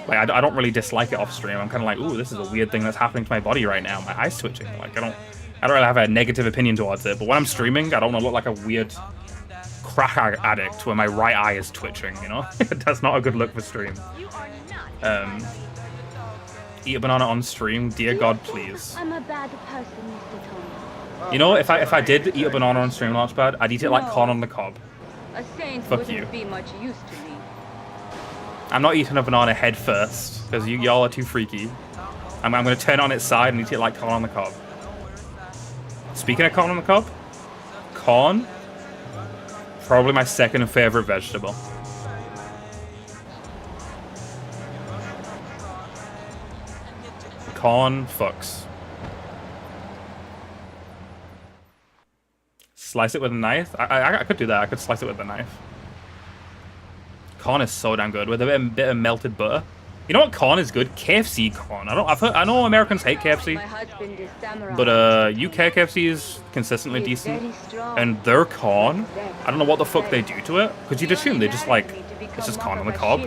Like, I don't really dislike it off stream. I'm kind of like, ooh, this is a weird thing that's happening to my body right now. My eye's twitching. Like, I don't really have a negative opinion towards it. But when I'm streaming, I don't want to look like a weird crack addict where my right eye is twitching, you know? That's not a good look for stream. Eat a banana on stream, dear God, please. I'm a bad person, Mr. Tony. You know, if I did eat a banana on stream, Launchpad, I'd eat it like corn on the cob. A saint Fuck wouldn't you. be much use to me. I'm not eating a banana head first, because y'all are too freaky. I'm going to turn it on its side and eat it like corn on the cob. Speaking of corn on the cob, corn, probably my second favorite vegetable. Corn fucks. Slice it with a knife? I could do that. I could slice it with a knife. Corn is so damn good with a bit of melted butter. You know what corn is good? KFC corn. I know Americans hate KFC, My husband is samurai. but UK KFC is consistently He is decent. very strong. And their corn, I don't know what the fuck they do to it, because you'd assume they just like it's just corn on the cob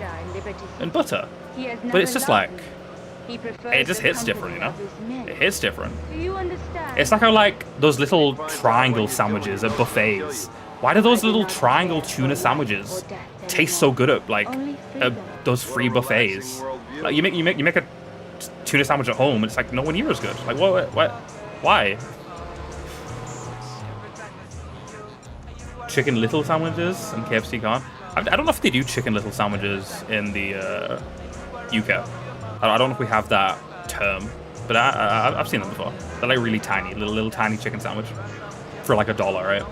and butter. But it's just like it just hits different, you know? It hits different. Do you understand? It's like how like those little triangle sandwiches at buffets. Why do those little triangle tuna sandwiches taste so good at like those free buffets? Like you make a tuna sandwich at home, and it's like nowhere near as good. Like what? Why? Chicken little sandwiches and KFC can't. I don't know if they do chicken little sandwiches in the UK. I don't know if we have that term, but I've seen them before. They're like really tiny, little tiny chicken sandwich for like $1, right?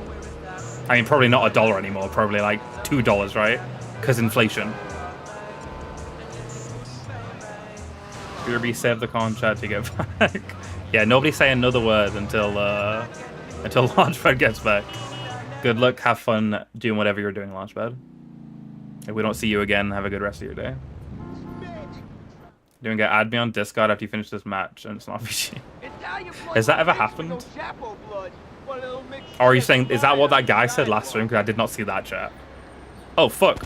I mean, probably not $1 anymore. Probably like $2, right? Because inflation. BRB save the con chat to get back. Yeah, nobody say another word until Launchpad gets back. Good luck, have fun doing whatever you're doing, Launchpad. If we don't see you again, have a good rest of your day. Doing get add me on Discord after you finish this match and it's not PG. Has that ever happened? Or are you saying, is that what that guy said last stream? Because I did not see that chat. Oh, fuck.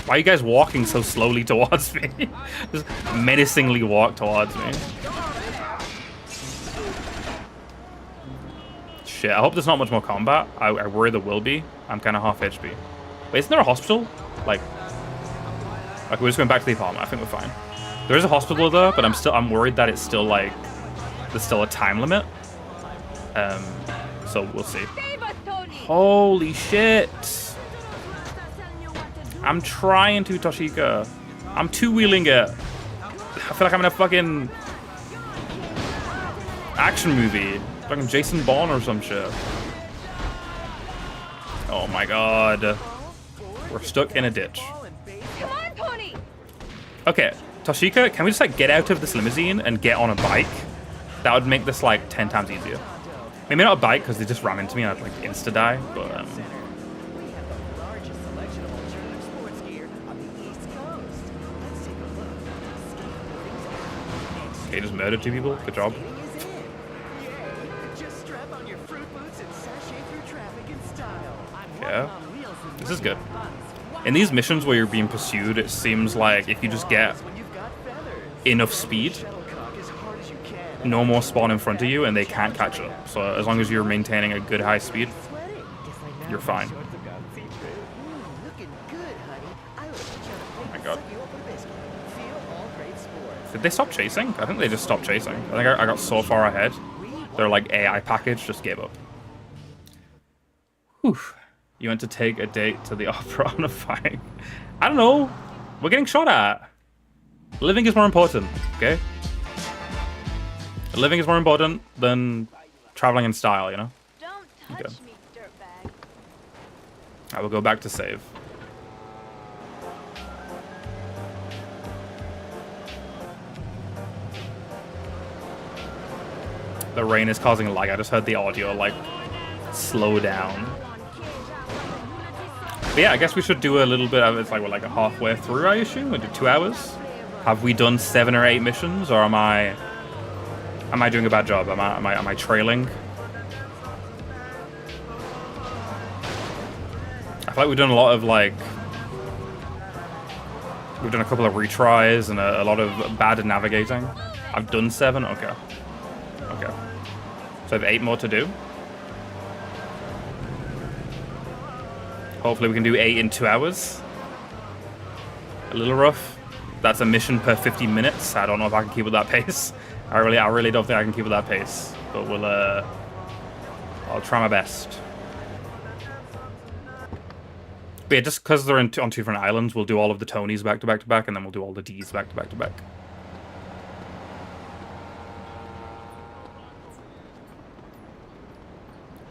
Why are you guys walking so slowly towards me? Just menacingly walk towards me. Shit, I hope there's not much more combat. I worry there will be. I'm kind of half HP. Wait, isn't there a hospital? Like, we're just going back to the apartment. I think we're fine. There is a hospital there, but I'm worried that it's still like, there's still a time limit. So we'll see. Holy shit! I'm trying to, Toshika. I'm two-wheeling it. I feel like I'm in a fucking action movie. Fucking Jason Bourne or some shit. Oh my god. We're stuck in a ditch. Come on, Tony! Okay, Toshika, can we just like get out of this limousine and get on a bike? That would make this like 10 times easier. Maybe not a bike because they just ram into me and I'd like insta-die, but okay, just murdered 2 people. Good job. Yeah, this is good. In these missions where you're being pursued, it seems like if you just get enough speed, no more spawn in front of you and they can't catch up. So as long as you're maintaining a good high speed, you're fine. Oh my god. Did they stop chasing? I think they just stopped chasing. I think I got so far ahead. Their like AI package just gave up. Whew. You went to take a date to the opera on a bike. I don't know. We're getting shot at. Living is more important, okay? Living is more important than traveling in style, you know? Don't touch me, dirtbag. I will go back to save. The rain is causing lag. I just heard the audio like slow down. But yeah, I guess we should do a little bit of it's like we're like halfway through, I assume. We do 2 hours. Have we done 7 or 8 missions, or am I doing a bad job? Am I trailing? I feel like we've done a lot of like... We've done a couple of retries and a lot of bad navigating. I've done 7? Okay. Okay. So I have 8 more to do. Hopefully we can do 8 in 2 hours. A little rough. That's a mission per 50 minutes. I don't know if I can keep with that pace. I really don't think I can keep with that pace. But we'll I'll try my best. But yeah, just because they're on 2 different islands, we'll do all of the Tonis back to back to back, and then we'll do all the Ds back to back to back.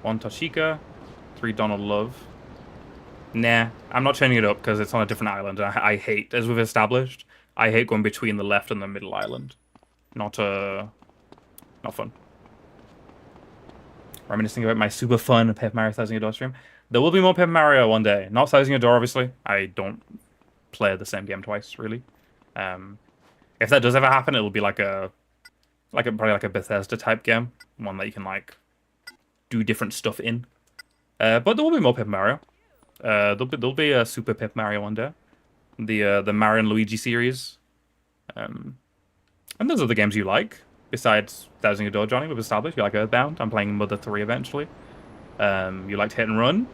One Toshika, 3 Donald Love. Nah, I'm not changing it up because it's on a different island. I hate, as we've established, I hate going between the left and the middle island. Not fun. Reminiscing about my super fun Paper Mario Thousand Year Door stream. There will be more Paper Mario one day. Not Thousand Year Door, obviously. I don't play the same game twice, really. If that does ever happen, it'll be probably like a Bethesda type game, one that you can like do different stuff in. But there will be more Paper Mario. There'll be a Super Paper Mario one day. The Mario and Luigi series. And those are the games you like. Besides Thousand Year Door, Johnny, we've established. You like Earthbound. I'm playing Mother 3 eventually. You liked Hit and Run.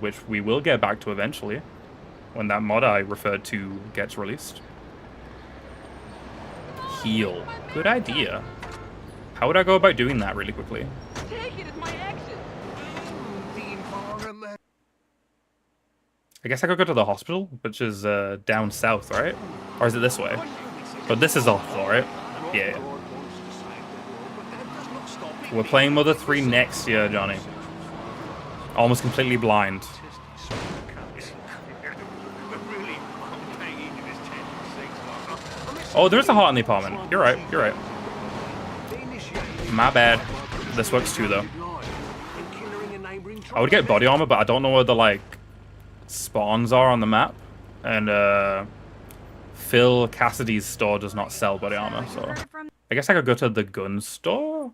Which we will get back to eventually. When that mod I referred to gets released. Heal. Good idea. How would I go about doing that really quickly? Take it as my action. I guess I could go to the hospital, which is down south, right? Or is it this way? But this is the hospital, right? Yeah. We're playing Mother 3 next year, Johnny. Almost completely blind. Oh, there is a heart in the apartment. You're right, you're right. My bad. This works too, though. I would get body armor, but I don't know where the, like, spawns are on the map. And, Phil Cassidy's store does not sell body armor, so... I guess I could go to the gun store?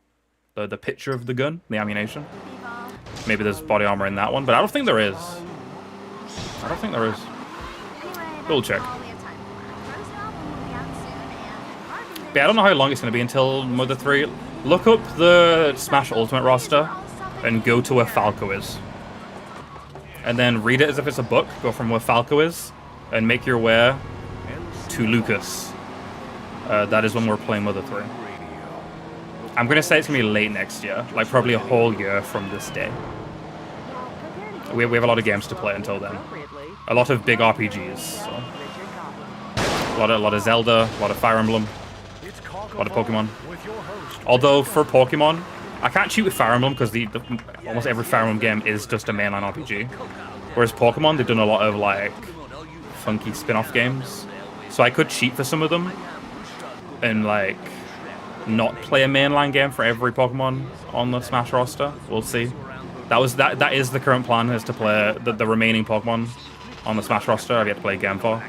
The picture of the gun, the ammunition. Maybe there's body armor in that one, but I don't think there is. I don't think there is. We'll check. But yeah, I don't know how long it's going to be until Mother 3. Look up the Smash Ultimate roster and go to where Falco is. And then read it as if it's a book. Go from where Falco is and make your way to Lucas. That is when we're playing Mother 3. I'm going to say it's going to be late next year. Like probably a whole year from this day. We have a lot of games to play until then. A lot of big RPGs. So. A lot of Zelda, a lot of Fire Emblem, a lot of Pokemon. Although for Pokemon, I can't cheat with Fire Emblem because almost every Fire Emblem game is just a mainline RPG. Whereas Pokemon, they've done a lot of like funky spin-off games. So I could cheat for some of them and like not play a mainline game for every Pokemon on the Smash roster. We'll see. That is the current plan, is to play the remaining Pokemon on the Smash roster. I've yet to play a game for.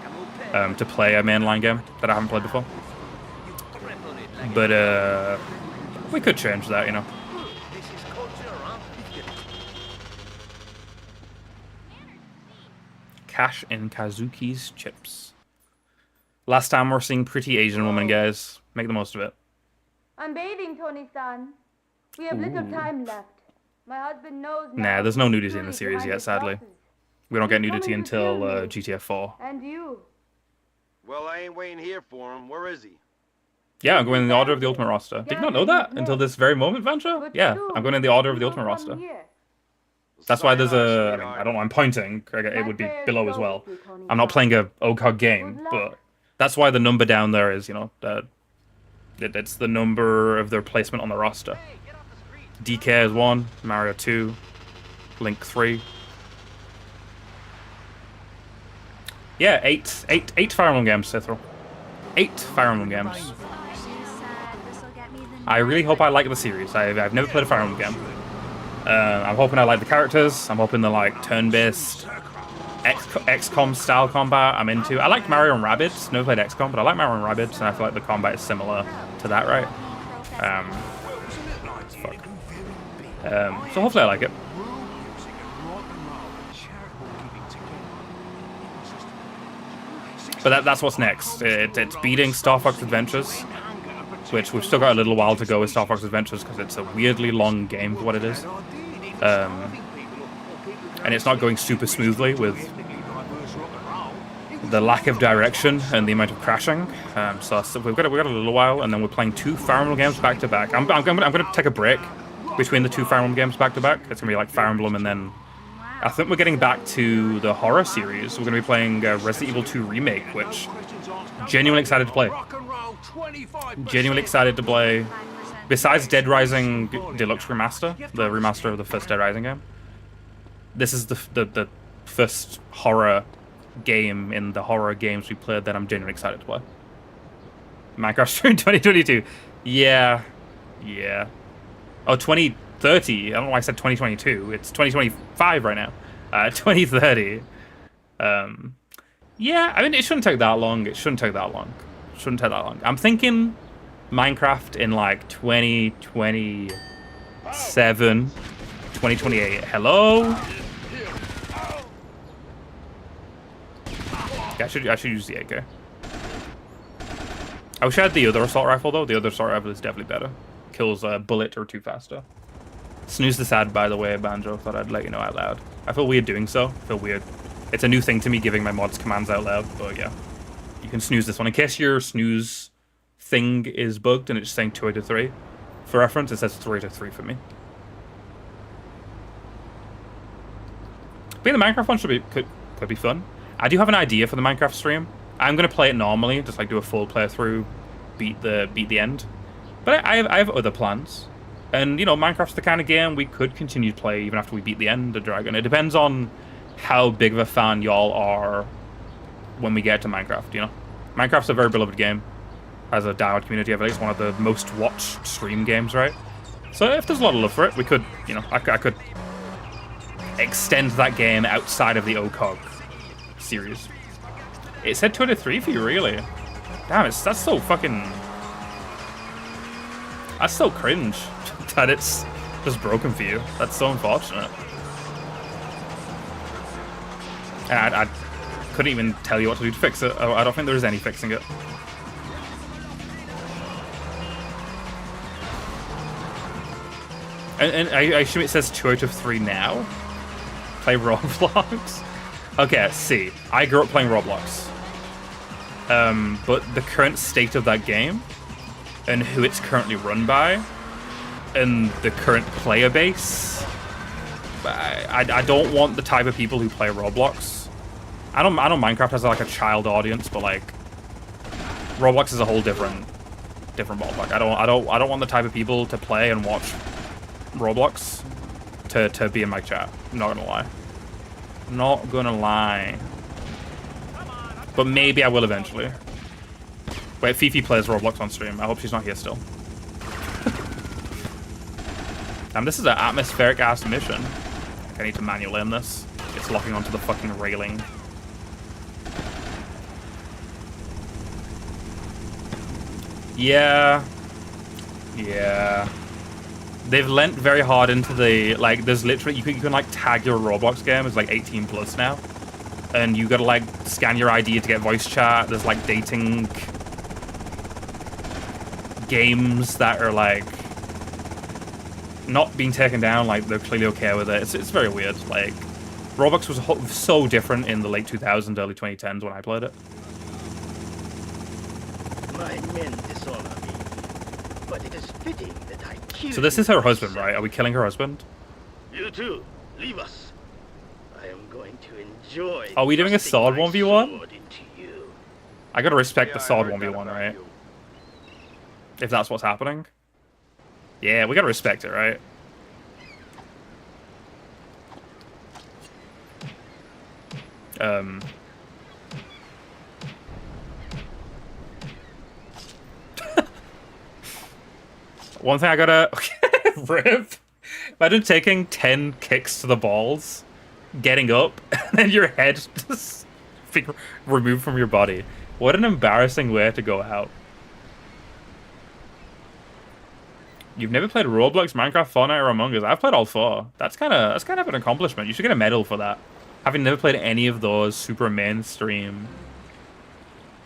To play a mainline game that I haven't played before. But we could change that, you know. Cash in Kazuki's chips. Last time we're seeing pretty Asian woman, guys. Make the most of it. I'm bathing, Tony-san. We have little time left. My husband knows. Nah, there's no nudity in the series yet, sadly. We don't get nudity until GTA 4. And you? Well, I ain't waiting here for him. Where is he? Yeah, I'm going in the order of the Ultimate roster. Did you not know that until this very moment, Vancha? Yeah, I'm going in the order of the Ultimate roster. That's why there's a... I mean, I don't know, I'm pointing. It would be below as well. I'm not playing a OCOG game, but that's why the number down there is, you know, it's the number of their placement on the roster. DK is 1, Mario 2, Link 3. Yeah, 8 Fire Emblem games, Cithral. 8 Fire Emblem games. I really hope I like the series. I've never played a Fire Emblem game. I'm hoping I like the characters. I'm hoping they're like turn-based XCOM style combat. I'm into. I like Mario and Rabbids. Never played XCOM, but I like Mario and Rabbids, and I feel like the combat is similar to that, right? So hopefully I like it. But that's what's next. It's beating Star Fox Adventures, which we've still got a little while to go with Star Fox Adventures because it's a weirdly long game for what it is. And it's not going super smoothly with the lack of direction and the amount of crashing. So we've got a little while, and then we're playing 2 Fire Emblem games back to back. I'm gonna take a break between the 2 Fire Emblem games back to back. It's gonna be like Fire Emblem, and then I think we're getting back to the horror series. We're gonna be playing Resident Evil 2 Remake, which genuinely excited to play. Genuinely excited to play. Besides Dead Rising Deluxe Remaster, the remaster of the first Dead Rising game, this is the first horror game in the horror games we played that I'm genuinely excited to play. Minecraft stream 2022. Yeah. Oh, 2030. I don't know why I said 2022. It's 2025 right now. 2030. Yeah, I mean, it shouldn't take that long. I'm thinking Minecraft in like 2027, 2028. Hello? Yeah, I should use the AK. I wish I had the other assault rifle though. The other assault rifle is definitely better. Kills a bullet or 2 faster. Snooze this ad, by the way, Banjo. Thought I'd let you know out loud. I feel weird doing so. I feel weird. It's a new thing to me, giving my mods commands out loud. But yeah, you can snooze this one in case your snooze thing is bugged and it's saying 2 out of 3. For reference, it says 3 out of 3 for me. Being the Minecraft one could be fun. I do have an idea for the Minecraft stream. I'm gonna play it normally, just like do a full playthrough, beat the end. But I have other plans, and you know, Minecraft's the kind of game we could continue to play even after we beat the end of Dragon. It depends on how big of a fan y'all are when we get to Minecraft. You know, Minecraft's a very beloved game, as a diehard community. I think it's one of the most watched stream games, right? So if there's a lot of love for it, we could, you know, I could extend that game outside of the OCOG series. It said 2 out of 3 for you, really? Damn, that's so fucking... That's so cringe that it's just broken for you. That's so unfortunate. And I couldn't even tell you what to do to fix it. I don't think there is any fixing it. And I assume it says 2 out of 3 now? Play Roblox? Okay, see. I grew up playing Roblox. But the current state of that game, and who it's currently run by, and the current player base, I don't want the type of people who play Roblox. I know Minecraft has like a child audience, but like Roblox is a whole different ballpark. I don't want the type of people to play and watch Roblox to be in my chat. I'm not gonna lie. Not gonna lie. But maybe I will eventually. Wait, Fifi plays Roblox on stream. I hope she's not here still. Damn, this is an atmospheric ass mission. I need to manual aim this. It's locking onto the fucking railing. Yeah. They've lent very hard into the, like, there's literally, you can like tag your Roblox game as like 18 plus now. And you gotta like scan your ID to get voice chat. There's like dating games that are like not being taken down, like they're clearly okay with it. It's very weird. Like, Roblox was so different in the late 2000s, early 2010s when I played it. My men dishonor me, but it is fitting that I kill. So this is her husband, right? Are we killing her husband? You too, leave us. I am going to enjoy. Are we doing a sword 1v1? Sword into you. I gotta respect the Yeah, I sword heard that 1v1, about right? you. If that's what's happening. Yeah, we gotta respect it, right? One thing I gotta... Rip. Imagine taking 10 kicks to the balls, getting up, and then your head just being removed from your body. What an embarrassing way to go out. You've never played Roblox, Minecraft, Fortnite, or Among Us? I've played all 4. That's kind of an accomplishment. You should get a medal for that. Having never played any of those super mainstream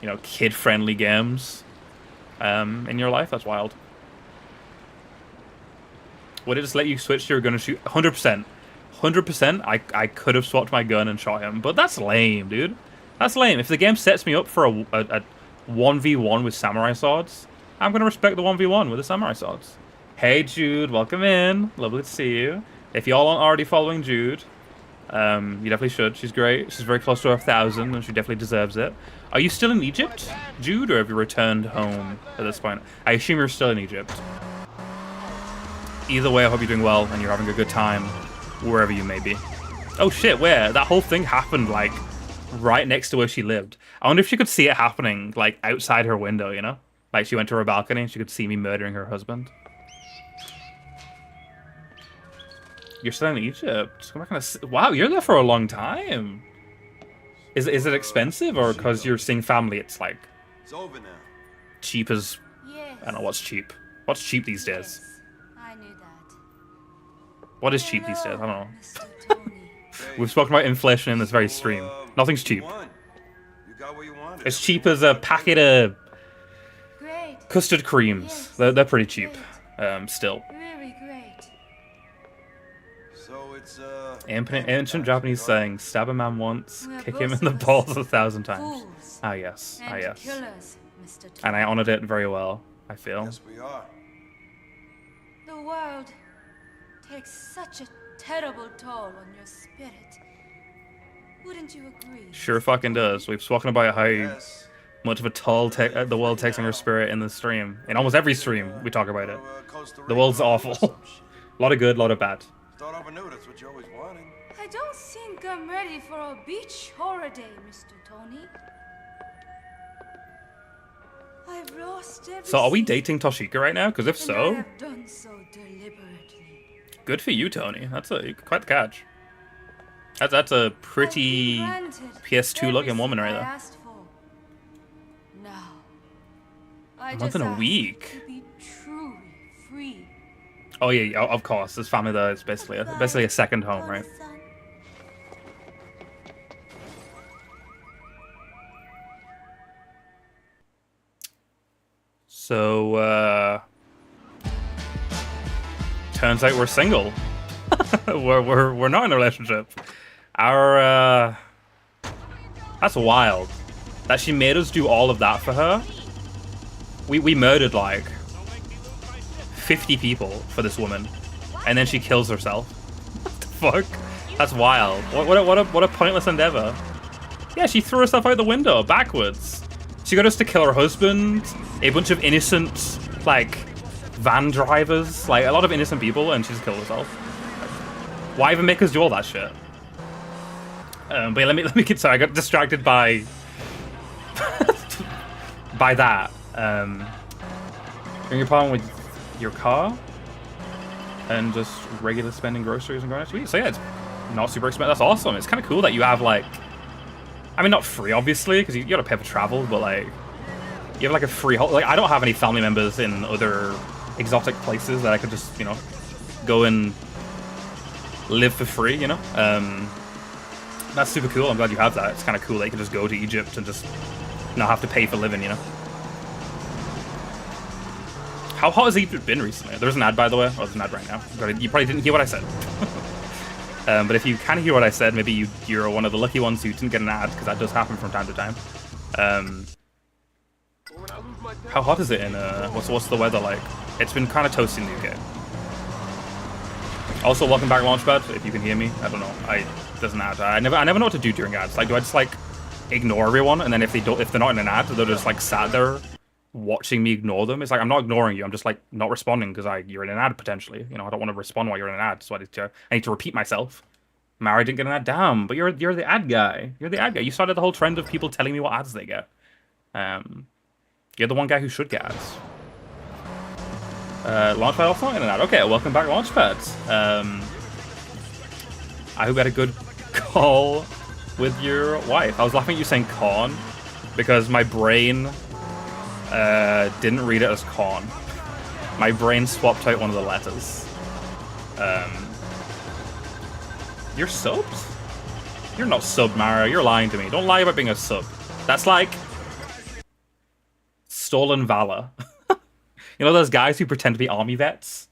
you know, kid-friendly games in your life. That's wild. Would it just let you switch to your gun and shoot? 100%. 100%. I could have swapped my gun and shot him, but that's lame, dude. That's lame. If the game sets me up for a 1v1 with samurai swords, I'm going to respect the 1v1 with the samurai swords. Hey, Jude. Welcome in. Lovely to see you. If y'all aren't already following Jude, you definitely should. She's great. She's very close to 1,000, and she definitely deserves it. Are you still in Egypt, Jude, or have you returned home at this point? I assume you're still in Egypt. Either way, I hope you're doing well and you're having a good time wherever you may be. Oh shit, where? That whole thing happened, like, right next to where she lived. I wonder if she could see it happening, like, outside her window, you know? Like, she went to her balcony and she could see me murdering her husband. You're still in Egypt? I'm not gonna wow, you're there for a long time. Is it expensive, or because you're seeing family, it's like... It's over now. Cheap as... Yes. I don't know, what's cheap? What's cheap these days? I knew that. What is cheap these days? I don't know. Mr. Tony. We've spoken about inflation in this very stream. Nothing's cheap. You got what you wanted. As cheap as a packet of Great. custard creams. Yes. They're pretty cheap. Still. Very great. So it's Ancient Japanese saying, stab a man once, We are kick him in both the of us balls 1,000 times. Fools Ah yes, ah and yes. killers, Mr. Tony. And I honored it very well, I feel. Yes, we are. The world takes such a terrible toll on your spirit. Wouldn't you agree? Sure fucking does. We've spoken about how Yes. much of a toll the world takes on your spirit in the stream. In almost every stream, we talk about it. The world's awful. A lot of good, a lot of bad. Thought I knew that's what you always wanted. I don't think I'm ready for a beach holiday, Mr. Tony. I've lost everything. So are we dating Toshika right now? Because if And I so, have done so deliberately. good for you, Tony. That's quite the catch. That's a pretty I've been granted PS2 looking everything woman right I there. asked for. Now, I A month just and a ask week. to be truly free. Oh yeah, of course. There's family there. It's basically a second home, right? So turns out we're single. we're not in a relationship. Our that's wild. That she made us do all of that for her. We murdered like 50 people for this woman, and then she kills herself. What the fuck? That's wild. What a pointless endeavor. Yeah, she threw herself out the window backwards. She got us to kill her husband, a bunch of innocent like van drivers, like a lot of innocent people, and she just killed herself. Why even make us do all that shit? But yeah, let me get sorry. I got distracted by by that. Your problem with your car and just regular spending groceries and going out to eat. So yeah, it's not super expensive. That's awesome. It's kind of cool that you have like, I mean, not free obviously because you gotta pay for travel, but like you have like a free. Like I don't have any family members in other exotic places that I could just go and live for free. That's super cool. I'm glad you have that. It's kind of cool that you can just go to Egypt and just not have to pay for living. How hot has Egypt been recently? There's an ad, by the way. Oh, there's an ad right now. You probably didn't hear what I said. But if you can hear what I said, maybe you're one of the lucky ones who didn't get an ad, because that does happen from time to time. How hot is it in, what's the weather like? It's been kind of toasty in the UK. Also, welcome back, Launchpad, if you can hear me. I don't know. There's an ad. I never know what to do during ads. Like, do I just, like, ignore everyone, and then if they're not in an ad, they're just, like, sat there watching me ignore them? It's like, I'm not ignoring you, I'm just like not responding because you're in an ad potentially. I don't want to respond while you're in an ad, so I need to repeat myself. Mary didn't get an ad. Damn, but you're the ad guy. You're the ad guy. You started the whole trend of people telling me what ads they get. You're the one guy who should get ads. Launchpad also not in an ad. Okay, welcome back, Launchpad. I hope you had a good call with your wife. I was laughing at you saying corn because my brain didn't read it as corn. My brain swapped out one of the letters. You're subbed? You're not subbed, Mara. You're lying to me. Don't lie about being a sub. That's like stolen valor. You know those guys who pretend to be army vets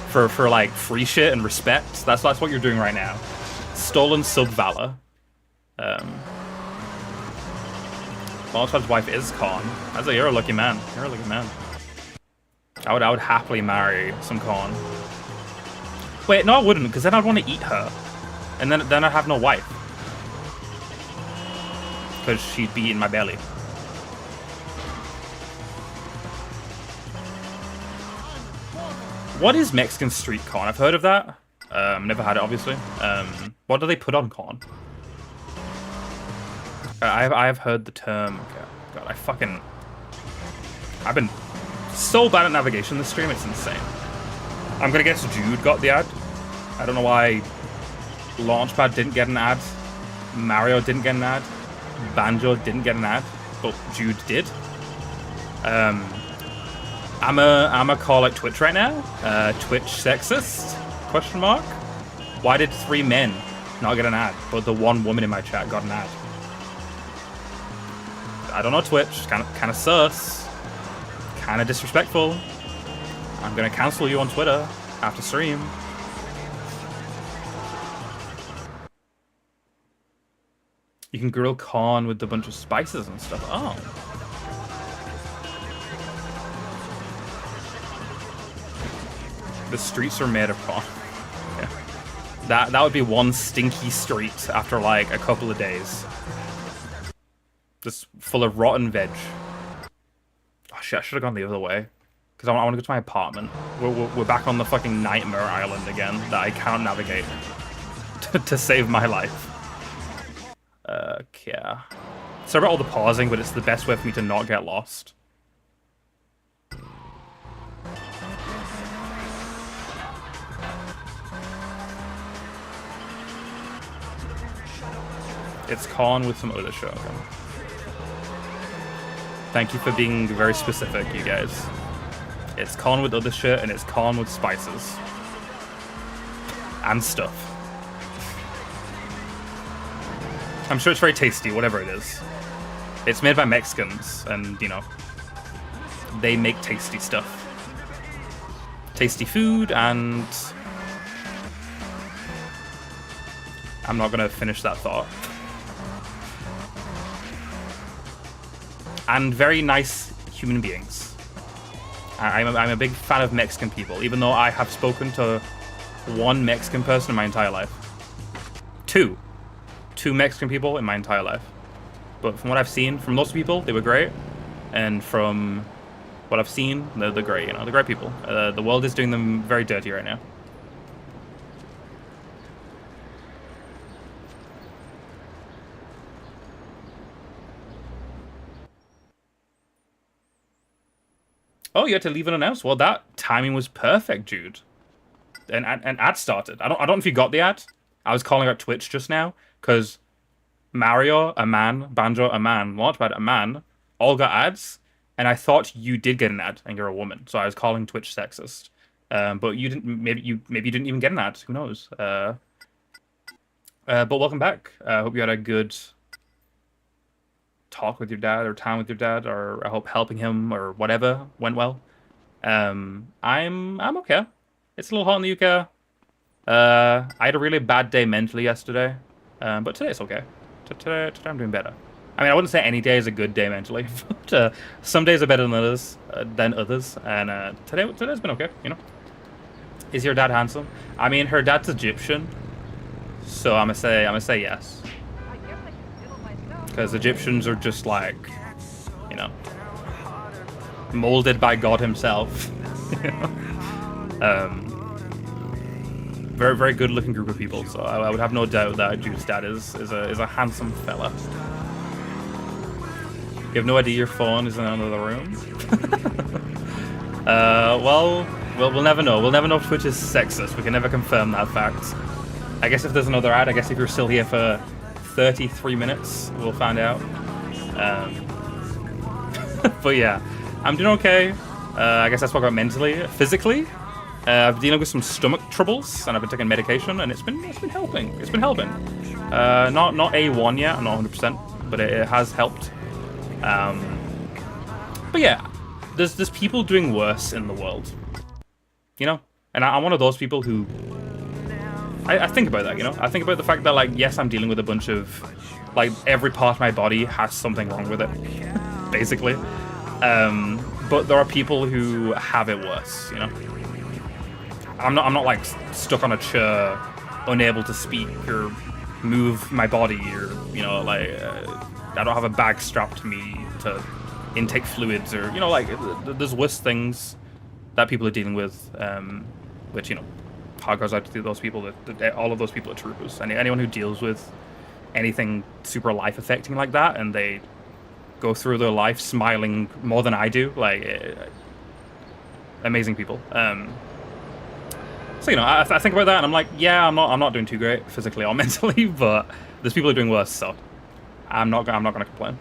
for like free shit and respect? That's what you're doing right now. Stolen sub valor. Launchpad's wife is Khan. You're a lucky man. You're a lucky man. I would happily marry some Khan. Wait, no, I wouldn't, because then I'd want to eat her, and then I'd have no wife, because she'd be in my belly. What is Mexican street corn? I've heard of that. Never had it, obviously. What do they put on corn? I have heard the term. Okay. God, I've been so bad at navigation this stream, it's insane. I'm gonna guess Jude got the ad. I don't know why Launchpad didn't get an ad. Mario didn't get an ad. Banjo didn't get an ad, but Jude did. I'm a call out Twitch right now. Twitch sexist? Question mark. Why did 3 men not get an ad, but the 1 woman in my chat got an ad? I don't know Twitch. Kind of sus. Kind of disrespectful. I'm gonna cancel you on Twitter after stream. You can grill corn with a bunch of spices and stuff. Oh. The streets are made of corn. Yeah. That would be one stinky street after like a couple of days. Just full of rotten veg. Oh shit, I should have gone the other way. Because I want to go to my apartment. We're back on the fucking nightmare island again that I can't navigate to save my life. Yeah. Sorry about all the pausing, but it's the best way for me to not get lost. It's corn with some other shit. Okay. Thank you for being very specific, you guys. It's corn with other shit, and it's corn with spices. And stuff. I'm sure it's very tasty, whatever it is. It's made by Mexicans, and, you know, they make tasty stuff. Tasty food, and... I'm not gonna finish that thought. And very nice human beings. I'm a big fan of Mexican people, even though I have spoken to 1 Mexican person in my entire life. 2 Mexican people in my entire life. But from what I've seen, from most people, they were great. And from what I've seen, they're great, you know, they're great people. The world is doing them very dirty right now. Oh, you had to leave it unannounced? Well, that timing was perfect, Jude. And ad started. I don't know if you got the ad. I was calling out Twitch just now, because Mario, a man, Banjo, a man, Launchpad, a man, all got ads, and I thought you did get an ad, and you're a woman, so I was calling Twitch sexist. But you didn't. Maybe you didn't even get an ad. Who knows? But welcome back. I hope you had a good talk with your dad, or time with your dad, or I hope helping him or whatever went well. I'm okay. It's a little hot in the UK. I had a really bad day mentally yesterday, but today it's okay. Today I'm doing better. I mean, I wouldn't say any day is a good day mentally, but some days are better than others, and today's been okay. You know. Is your dad handsome? I mean, her dad's Egyptian, so I'm gonna say yes. Because Egyptians are just like, you know, molded by God himself. Very, very good-looking group of people. So I would have no doubt that Jude's dad is a handsome fella. You have no idea your phone is in another room. Well, we'll never know. We'll never know if Twitch is sexist. We can never confirm that fact. I guess if there's another ad, I guess if you're still here for 33 minutes, we'll find out. But yeah, I'm doing okay. I guess that's what I got mentally. Physically, I've been dealing with some stomach troubles, and I've been taking medication, and it's been helping. It's been helping. Not A1 yet, I'm not 100%, but it has helped. But yeah, there's people doing worse in the world, you know? And I'm one of those people who, I think about that, you know? I think about the fact that, like, yes, I'm dealing with a bunch of, like, every part of my body has something wrong with it, basically. But there are people who have it worse, you know? I'm not like, stuck on a chair, unable to speak or move my body, or, you know, like, I don't have a bag strapped to me to intake fluids, or, you know, like, there's worse things that people are dealing with, which, you know, heart goes out to those people. That all of those people are troopers. Anyone who deals with anything super life-affecting like that, and they go through their life smiling more than I do, like, amazing people. So, you know, I think about that, and I'm like, yeah, I'm not doing too great physically or mentally, but there's people who are doing worse, so I'm not gonna complain.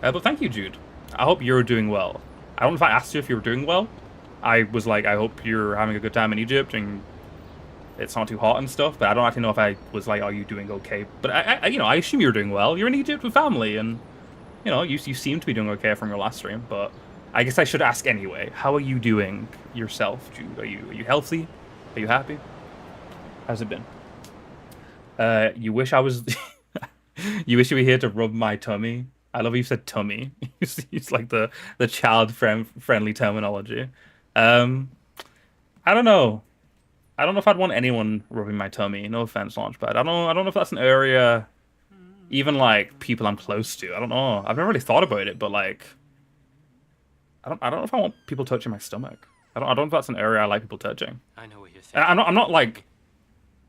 But thank you, Jude. I hope you're doing well. I don't know if I asked you if you were doing well. I was like, I hope you're having a good time in Egypt and it's not too hot and stuff, but I don't actually know if I was like, are you doing okay? But I you know, I assume you're doing well. You're in Egypt with family, and, you know, you seem to be doing okay from your last stream, but I guess I should ask anyway. How are you doing yourself, Jude? Are you healthy? Are you happy? How's it been? You wish I was... You wish you were here to rub my tummy? I love how you said tummy. It's like the child-friendly terminology. I don't know. I don't know if I'd want anyone rubbing my tummy. No offense, Launchpad. I don't know if that's an area, even like people I'm close to. I don't know. I've never really thought about it, but like, I don't know if I want people touching my stomach. I don't know if that's an area I like people touching. I know what you're thinking. I'm not like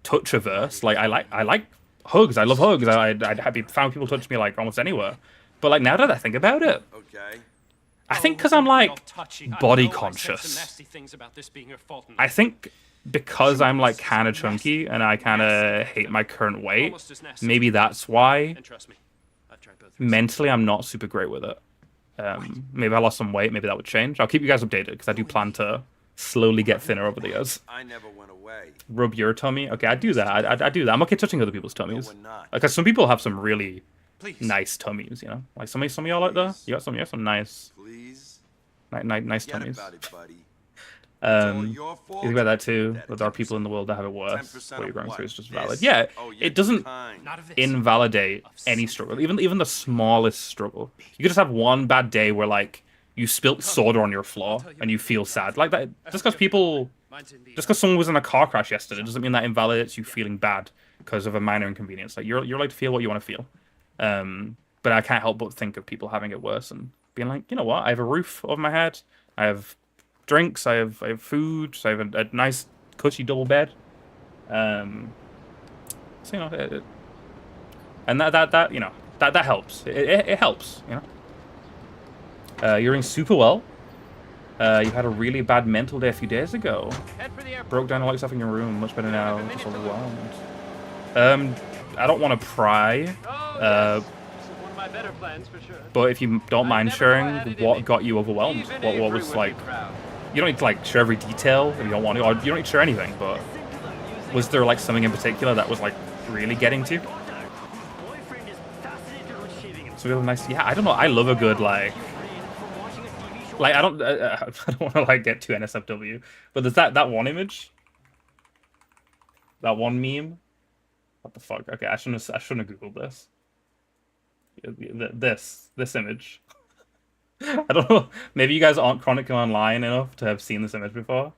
touch averse. Like I like hugs. I love hugs. I'd found people touch me like almost anywhere. But like now that I think about it, Okay. I think because I'm like body conscious. I think because I'm like kind of chunky and I kind of hate my current weight, maybe that's why mentally I'm not super great with it. Maybe I lost some weight, maybe that would change. I'll keep you guys updated because I do plan to slowly get thinner over the years. I never went away. Rub your tummy? Okay, I do that. I do that. I'm okay touching other people's tummies. Because some people have some really nice tummies, you know? Like some of y'all out there, you have some nice, nice tummies. You think about that too, that there are people in the world that have it worse. What you're going through is just valid. Yeah, it doesn't invalidate any struggle, even the smallest struggle. You could just have one bad day where like you spilt soda on your floor and you feel sad. Like that, just because someone was in a car crash yesterday doesn't mean that invalidates you feeling bad because of a minor inconvenience. Like you're allowed to feel what you want to feel. But I can't help but think of people having it worse and being like, you know what? I have a roof over my head. I have drinks. I have food. So I have a nice cushy double bed. So you know, and that you know that helps. It helps. You know. You're doing super well. You had a really bad mental day a few days ago. Broke down all your stuff in your room. Much better now. Just overwhelmed. I don't want to pry. But if you don't mind sharing, what got you overwhelmed? What was like? You don't need to like share every detail if you don't want to, or you don't need to share anything. But was there like something in particular that was like really getting to you? So really nice. Yeah, I don't know. I love a good like I don't want to like get too NSFW, but there's that one image, that one meme. What the fuck? Okay, I shouldn't have googled this. This image. I don't know. Maybe you guys aren't chronically online enough to have seen this image before.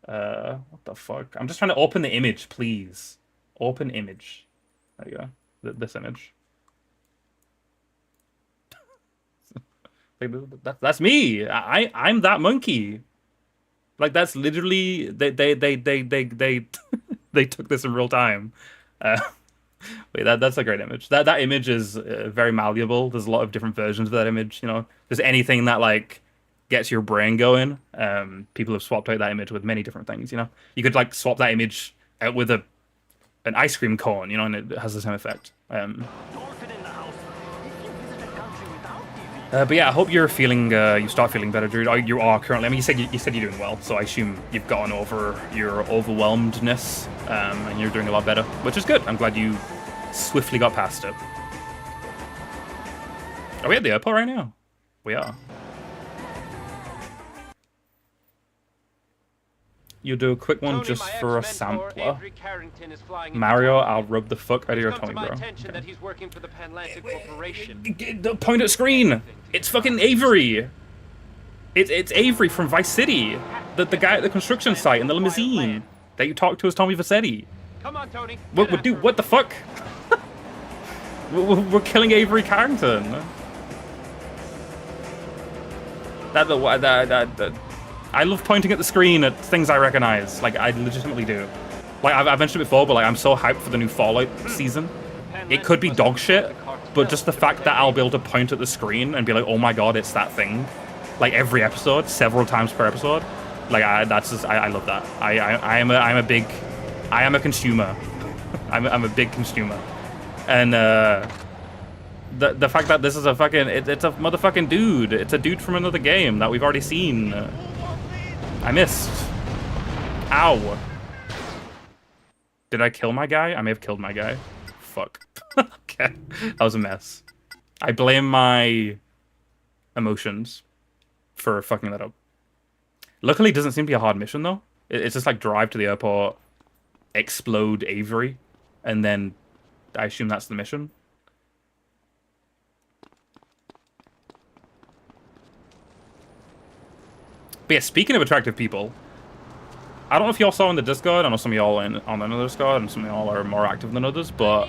What the fuck? I'm just trying to open the image, please. Open image. There you go. This image. That's me. I'm that monkey. Like that's literally they took this in real time. Wait, that's a great image. That image is very malleable. There's a lot of different versions of that image. You know, there's anything that like gets your brain going. People have swapped out that image with many different things. You know, you could like swap that image out with an ice cream cone. You know, and it has the same effect. But yeah, I hope you're feeling, you start feeling better, Jude. You are currently. I mean, you said you're doing well, so I assume you've gotten over your overwhelmedness, and you're doing a lot better, which is good. I'm glad you swiftly got past it. Are we at the airport right now? We are. You do a quick one Tony, just my for a ex-mentor, sampler. Avery Carrington, is flying into Mario, town. I'll rub the fuck out of your It's come tummy, to my bro. attention Okay. that he's working for the Panlantic Corporation. The point at screen! It's fucking Avery! It's Avery from Vice City! The guy at the construction site in the limousine that you talked to as Tommy Vassetti. Come on, Tony. Dude, what the fuck? we're killing Avery Carrington. I love pointing at the screen at things I recognize. Like, I legitimately do. Like, I've mentioned it before, but like, I'm so hyped for the new Fallout season. It could be dog shit, but just the fact that I'll be able to point at the screen and be like, oh my god, it's that thing. Like, every episode, several times per episode. Like, I love that. I am a consumer. I'm a big consumer. And, the fact that this is a fucking, it's a motherfucking dude. It's a dude from another game that we've already seen. I missed. Ow. Did I kill my guy? I may have killed my guy. Fuck. Okay. That was a mess. I blame my emotions for fucking that up. Luckily, it doesn't seem to be a hard mission, though. It's just like drive to the airport, explode Avery, and then I assume that's the mission. But yeah, speaking of attractive people, I don't know if y'all saw in the Discord. I know some of y'all on another Discord, and some of y'all are more active than others, but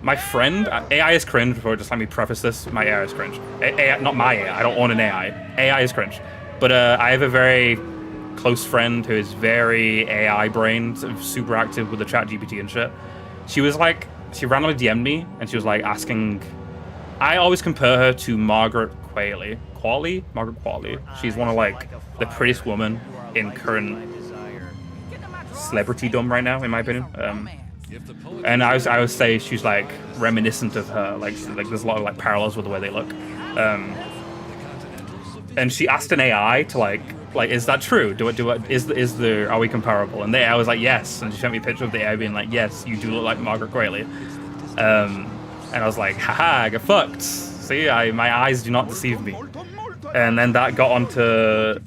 my friend, AI is cringe, before just let me preface this, my AI is cringe. AI, not my AI, I don't own an AI. AI is cringe. But I have a very close friend who is very AI-brained, super active with the chat GPT and shit. She was like, she randomly DM'd me, and she was like asking, I always compare her to Margaret Qualley. Margaret Qualley. She's one of like the prettiest women in current celebritydom right now, in my opinion. And I always say she's like reminiscent of her. Like there's a lot of like parallels with the way they look. And she asked an AI to like is that true? Are we comparable? And the AI was like yes, and she sent me a picture of the AI being like yes, you do look like Margaret Qualley. And I was like, haha, get fucked. See, my eyes do not deceive me. And then that got on to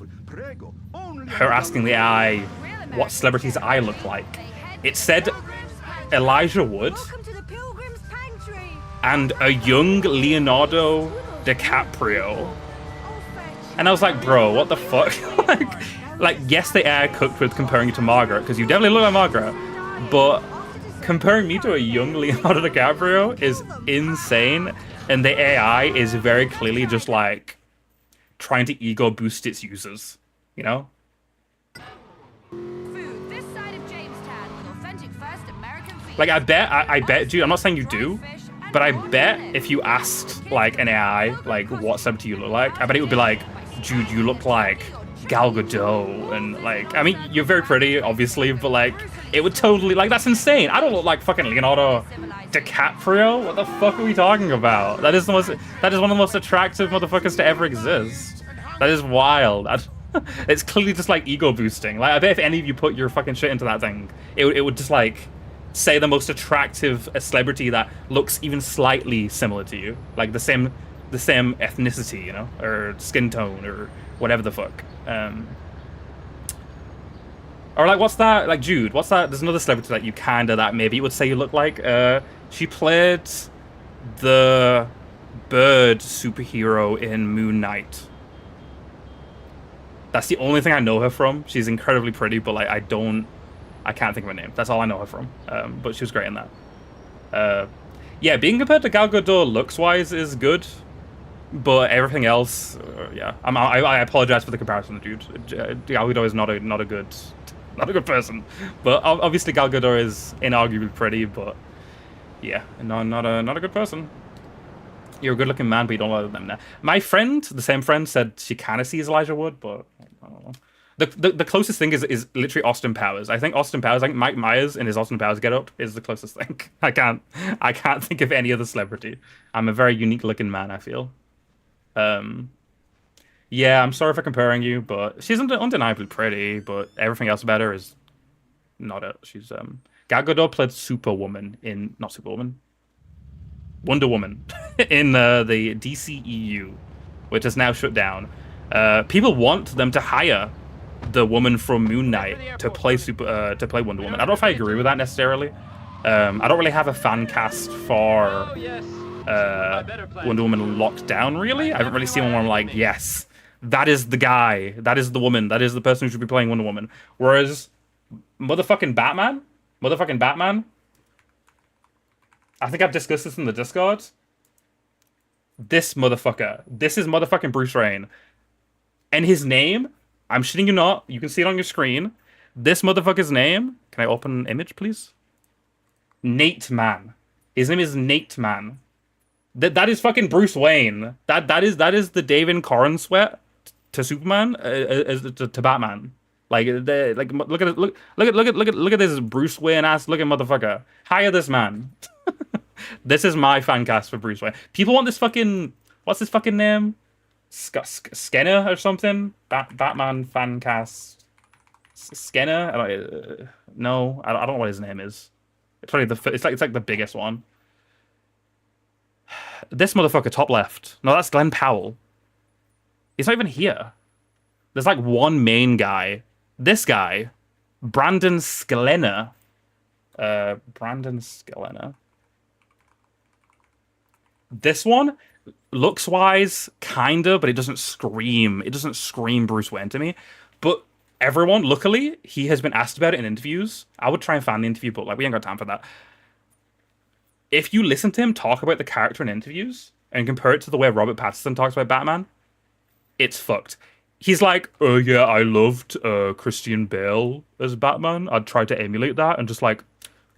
her asking the AI what celebrities I look like. It said Elijah Wood and a young Leonardo DiCaprio. And I was like, bro, what the fuck? like, yes, the AI cooked with comparing you to Margaret, because you definitely look like Margaret, but comparing me to a young Leonardo DiCaprio is insane, and the AI is very clearly just like trying to ego boost its users, you know? Food this side of Jamestown with authentic first American feed. Like, I bet, dude, I'm not saying you do, but I bet if you asked like an AI like what celebrity you look like, I bet it would be like, dude, you look like Gal Gadot, and like, I mean, you're very pretty, obviously, but like, it would totally, like, that's insane. I don't look like fucking Leonardo DiCaprio. What the fuck are we talking about? That is one of the most attractive motherfuckers to ever exist. That is wild. It's clearly just like ego boosting. Like, I bet if any of you put your fucking shit into that thing, it would just like say the most attractive celebrity that looks even slightly similar to you, like the same ethnicity, you know, or skin tone, or whatever the fuck. Or like, what's that? Like, Jude, what's that? There's another celebrity that you kinda, that maybe you would say you look like. She played the bird superhero in Moon Knight. That's the only thing I know her from. She's incredibly pretty, but like, I can't think of her name. That's all I know her from. But she was great in that. Yeah, being compared to Gal Gadot looks-wise is good, but everything else, yeah. I apologize for the comparison, dude. Gal Gadot is not a good person. But obviously Gal Gadot is inarguably pretty, but yeah, not a good person. You're a good-looking man, but you don't like them now. My friend, the same friend, said she kind of sees Elijah Wood, but I don't know. The closest thing is literally Austin Powers. I think Mike Myers in his Austin Powers getup is the closest thing. I can't think of any other celebrity. I'm a very unique looking man, I feel. Yeah, I'm sorry for comparing you, but she's undeniably pretty, but everything else about her is not it. She's Gal Gadot played Wonder Woman in the DCEU. which is now shut down. People want them to hire the woman from Moon Knight to play Wonder Woman. I don't know if I agree with that necessarily. I don't really have a fan cast for Wonder Woman locked down, really. I haven't really seen one where I'm like, yes, that is the guy, that is the woman, that is the person who should be playing Wonder Woman. Whereas motherfucking Batman, I think I've discussed this in the Discord. This motherfucker, this is motherfucking Bruce Wayne. And his name, I'm shitting you not, you can see it on your screen. This motherfucker's name, can I open an image, please? Nate Man. His name is Nate Man. That is fucking Bruce Wayne. That is the David Corn sweat to Superman, to Batman. Like look at this Bruce Wayne ass looking motherfucker. Hire this man. This is my fan cast for Bruce Wayne. People want this fucking, what's his fucking name? Skinner or something? Batman fan cast. Skinner? No, I don't know what his name is. It's probably it's like the biggest one. This motherfucker top left. No, that's Glenn Powell. He's not even here. There's like one main guy. This guy, Brandon Scalena. This one, looks wise, kinda, but it doesn't scream. It doesn't scream Bruce Wayne to me. But everyone, luckily, he has been asked about it in interviews. I would try and find the interview, but like we ain't got time for that. If you listen to him talk about the character in interviews and compare it to the way Robert Pattinson talks about Batman, it's fucked. He's like, oh yeah, I loved Christian Bale as Batman. I'd try to emulate that and just like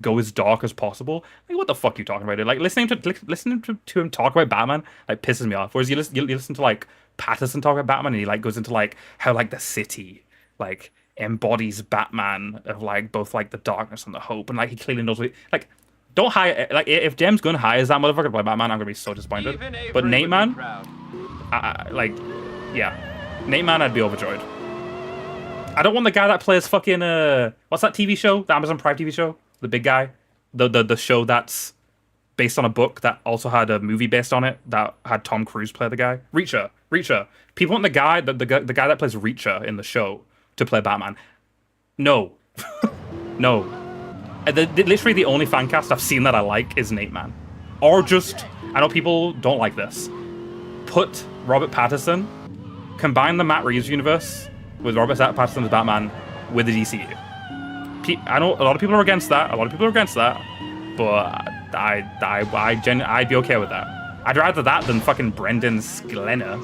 go as dark as possible. Like, what the fuck are you talking about? Dude? Like listening to him talk about Batman like pisses me off. Whereas you listen to like Pattinson talk about Batman and he like goes into like how like the city like embodies Batman of like both like the darkness and the hope, and like he clearly knows what like. Don't hire, like, if James Gunn hires that motherfucker to play Batman, I'm gonna be so disappointed. But Nate Man, like, yeah. Nate Man, I'd be overjoyed. I don't want the guy that plays fucking, what's that TV show? The Amazon Prime TV show? The big guy? The show that's based on a book that also had a movie based on it that had Tom Cruise play the guy? Reacher. People want the guy that plays Reacher in the show to play Batman. No. No. Literally the only fan cast I've seen that I like is Nate Man. Or just, I know people don't like this. Put Robert Pattinson, combine the Matt Reeves universe with Robert Pattinson's Batman with the DCU. I know a lot of people are against that. But I'd be okay with that. I'd rather that than fucking Brendan Scalena.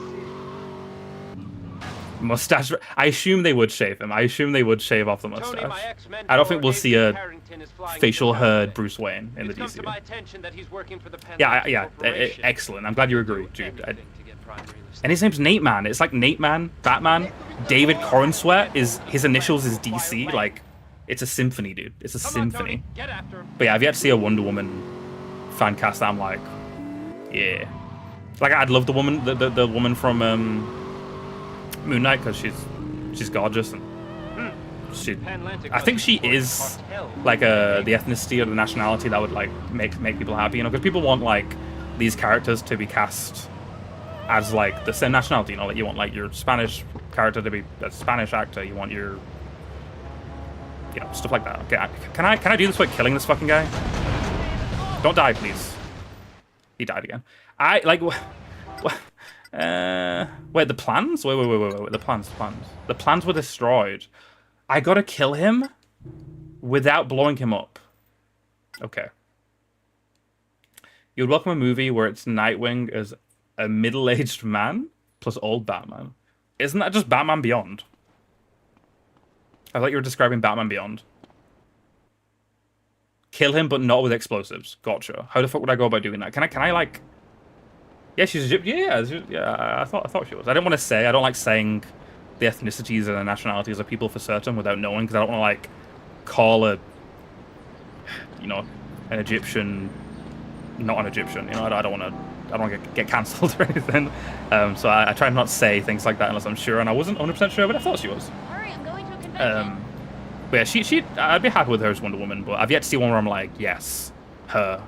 Mustache. I assume they would shave him. I assume they would shave off the mustache. I don't think we'll see a facial haired Bruce Wayne in the DCU. Yeah, excellent. I'm glad you agree, dude. And his name's Nate Man. It's like Nate Man, Batman, David Cornsweat is his initials is DC. Like, it's a symphony, dude. It's a symphony. But yeah, I've yet to see a Wonder Woman fan cast that I'm like, yeah. Like, I'd love the woman, the woman from Moon Knight, because she's gorgeous, and I think she is like the ethnicity or the nationality that would like make people happy, you know, because people want like these characters to be cast as like the same nationality, you know, like you want like your Spanish character to be a Spanish actor, you want your, you know, stuff like that. Okay, can I do this without killing this fucking guy? Don't die, please. He died again. I like what. Wait, the plans? Wait, the plans. The plans were destroyed. I gotta kill him without blowing him up. Okay. You'd welcome a movie where it's Nightwing as a middle-aged man plus old Batman. Isn't that just Batman Beyond? I thought you were describing Batman Beyond. Kill him, but not with explosives. Gotcha. How the fuck would I go about doing that? Can I like... Yeah, she's Egyptian. Yeah. I thought she was. I didn't want to say. I don't like saying the ethnicities and the nationalities of people for certain without knowing, because I don't want to like call an Egyptian not an Egyptian. You know, I don't want to get cancelled or anything. So I try not to say things like that unless I'm sure. And I wasn't 100% sure, but I thought she was. Hurry, I'm going to a convention. But yeah, I'd be happy with her as Wonder Woman. But I've yet to see one where I'm like, yes, her.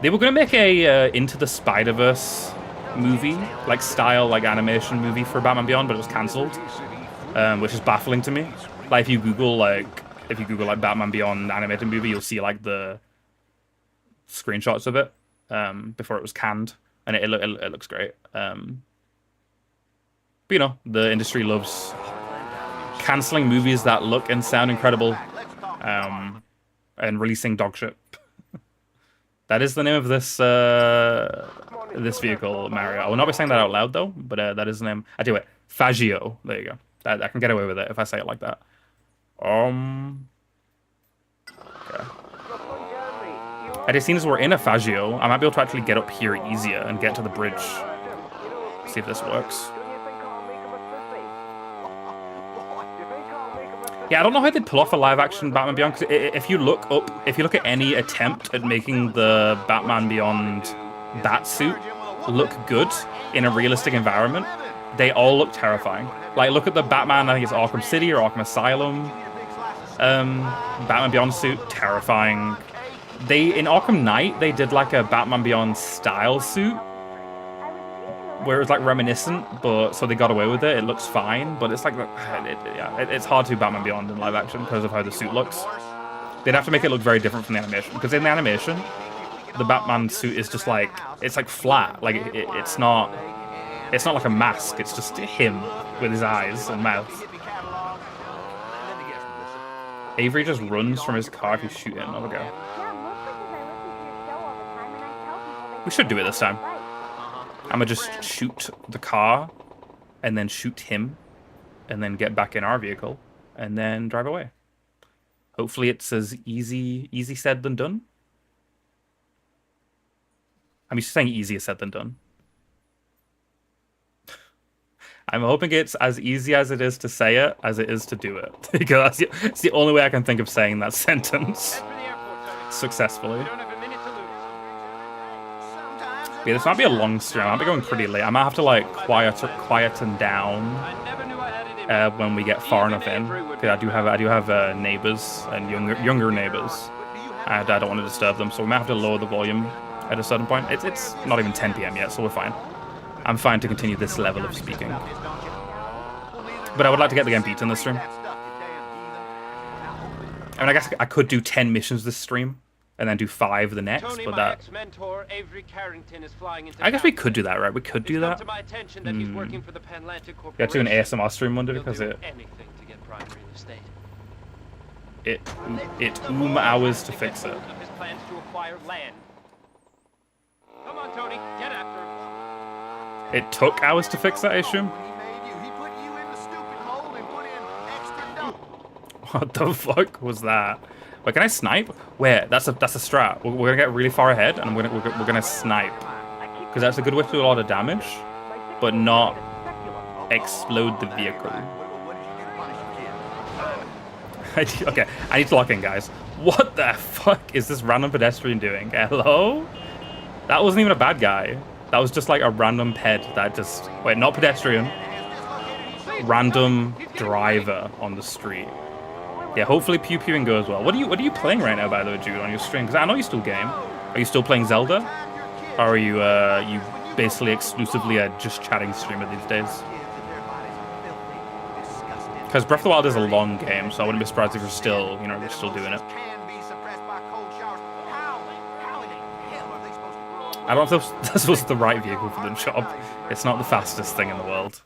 They were gonna make a Into the Spider-Verse movie, like style, like animation movie for Batman Beyond, but it was cancelled, which is baffling to me. Like if you Google Batman Beyond animated movie, you'll see like the screenshots of it before it was canned, and it looks great. But you know, the industry loves canceling movies that look and sound incredible, and releasing dog shit. That is the name of this this vehicle, Mario. I will not be saying that out loud though, but that is the name. I do it. Faggio. There you go. I can get away with it if I say it like that. Okay. I just seen as we're in a Faggio, I might be able to actually get up here easier and get to the bridge. See if this works. Yeah, I don't know how they'd pull off a live-action Batman Beyond, because if you look at any attempt at making the Batman Beyond Batsuit look good in a realistic environment, they all look terrifying. Like, look at the Batman, I think it's Arkham City or Arkham Asylum, Batman Beyond suit, terrifying. In Arkham Knight, they did like a Batman Beyond style suit, where it was like reminiscent, but so they got away with it. It looks fine, but it's like, it's hard to do Batman Beyond in live action because of how the suit looks. They'd have to make it look very different from the animation, because in the animation, the Batman suit is just like, it's like flat. Like it's not like a mask. It's just him with his eyes and mouth. Avery just runs from his car if you shoot him. There we go. We should do it this time. I'm gonna just shoot the car, and then shoot him, and then get back in our vehicle, and then drive away. Hopefully it's as easy said than done. I'm used to saying easier said than done. I'm hoping it's as easy as it is to say it as it is to do it. Because it's the only way I can think of saying that sentence successfully. Yeah, this might be a long stream. I might be going pretty late. I might have to like quieten down when we get far enough in. Because I do have neighbors and younger neighbors. I don't want to disturb them, so we might have to lower the volume at a certain point. It's not even 10 p.m. yet, so we're fine. I'm fine to continue this level of speaking. But I would like to get the game beat in this stream. I mean, I guess I could do 10 missions this stream, and then do 5 the next, Tony, but my that... ex-mentor, Avery Carrington, is flying into I guess we town. could do that, right? We could do that. To my attention that he's working for the Panlantic You have to do an ASMR stream one day He'll because do it anything to get prime real estate. hours to fix it. Of his plans to acquire land. Come on, Tony, get after him. It took hours to fix that, I assume? What the fuck was that? Wait, can I snipe? Where? That's a strat. We're gonna get really far ahead, and we're gonna snipe, because that's a good way to do a lot of damage, but not explode the vehicle. Okay, I need to lock in, guys. What the fuck is this random pedestrian doing? Hello? That wasn't even a bad guy. That was just like a random ped that just... Wait, not pedestrian. Random driver on the street. Yeah, hopefully pew-pewing goes well. What are you playing right now, by the way, Jude, on your stream? Because I know you still game. Are you still playing Zelda? Or are you basically exclusively a just chatting streamer these days? Because Breath of the Wild is a long game, so I wouldn't be surprised if you're still, you're still doing it. I don't know if this was the right vehicle for the job. It's not the fastest thing in the world.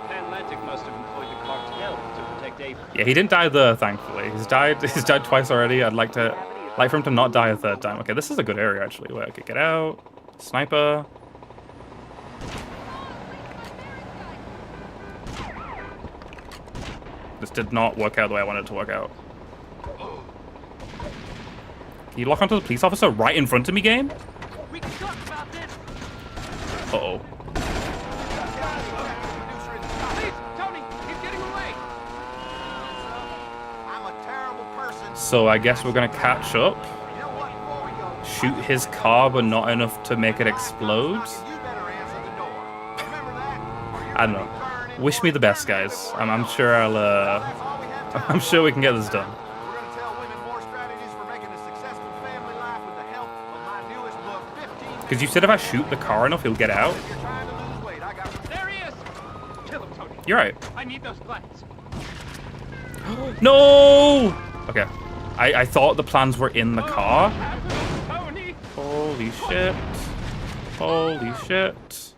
Panlantic must have employed the cartel to protect Avery. Yeah, he didn't die there, thankfully. He's died twice already. I'd like for him to not die a third time. Okay, this is a good area actually. Where I could get out. Sniper. This did not work out the way I wanted it to work out. Can you lock onto the police officer right in front of me, game? Uh-oh. Tony, he's getting away. So I guess we're gonna catch up. Shoot his car, but not enough to make it explode. I don't know. Wish me the best, guys. I'm sure I'm sure we can get this done. Because you said if I shoot the car enough, he'll get out. If you're trying to lose weight, I got him. There he is! Kill him, Tony. You're right. I need those glands. No! Okay. I thought the plans were in the car. Tony! Holy shit. Holy shit.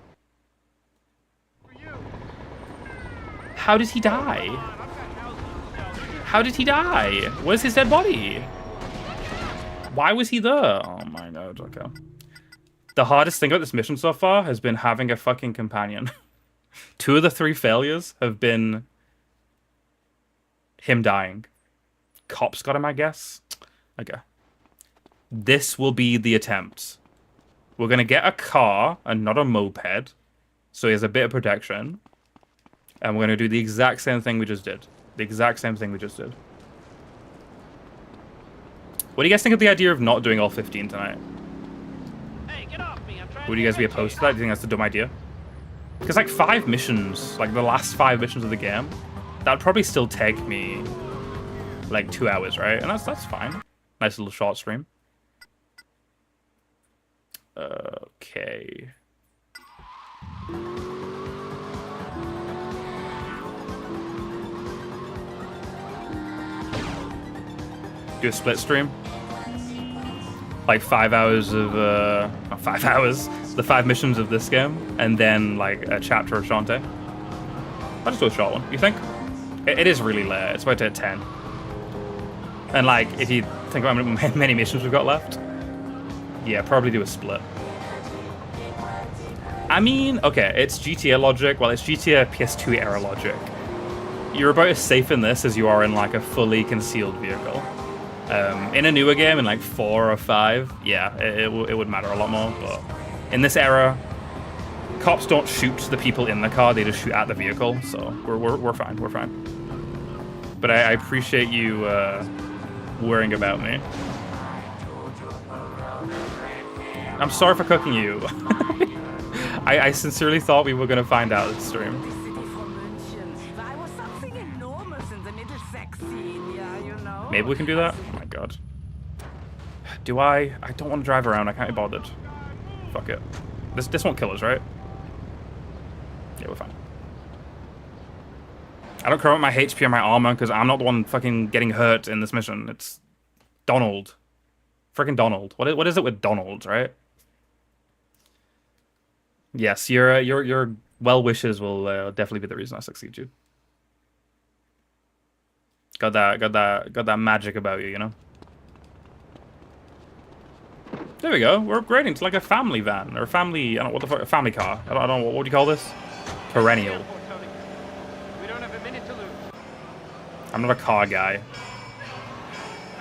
How did he die? How did he die? Where's his dead body? Why was he there? Oh my god, okay. The hardest thing about this mission so far has been having a fucking companion. 2 of the 3 failures have been him dying. Cops got him, I guess. Okay. This will be the attempt. We're gonna get a car and not a moped, so he has a bit of protection. And we're gonna do the exact same thing we just did. The exact same thing we just did. What do you guys think of the idea of not doing all 15 tonight? Hey, get off me. I'm trying Would you guys be opposed to that? Do you think that's a dumb idea? Because like 5 missions, like the last 5 missions of the game, that'd probably still take me like 2 hours, right? And that's fine. Nice little short stream. Okay. Do a split stream. Like 5 hours of, not 5 hours, the 5 missions of this game, and then like a chapter of Shantae. I'll just do a short one, you think? It is really late, it's about to hit 10. And like, if you think about how many missions we've got left, yeah, probably do a split. I mean, okay, it's GTA logic, well, it's GTA PS2 era logic. You're about as safe in this as you are in like a fully concealed vehicle. In a newer game, in like 4 or 5, yeah, it would matter a lot more. But in this era, cops don't shoot the people in the car; they just shoot at the vehicle. So we're fine. We're fine. But I appreciate you worrying about me. I'm sorry for cooking you. I sincerely thought we were gonna find out this stream. Maybe we can do that? Oh my god. Do I don't want to drive around. I can't be bothered. Fuck it. This won't kill us, right? Yeah, we're fine. I don't care about my HP or my armor because I'm not the one fucking getting hurt in this mission. It's Donald. Freaking Donald. What is it with Donald, right? Yes, your well wishes will definitely be the reason I succeed you. Got that magic about you, you know? There we go. We're upgrading. It's like a family van or a family. I don't know what the fuck. A family car. I don't know what do you call this? Perennial. We don't have a minute to lose. I'm not a car guy.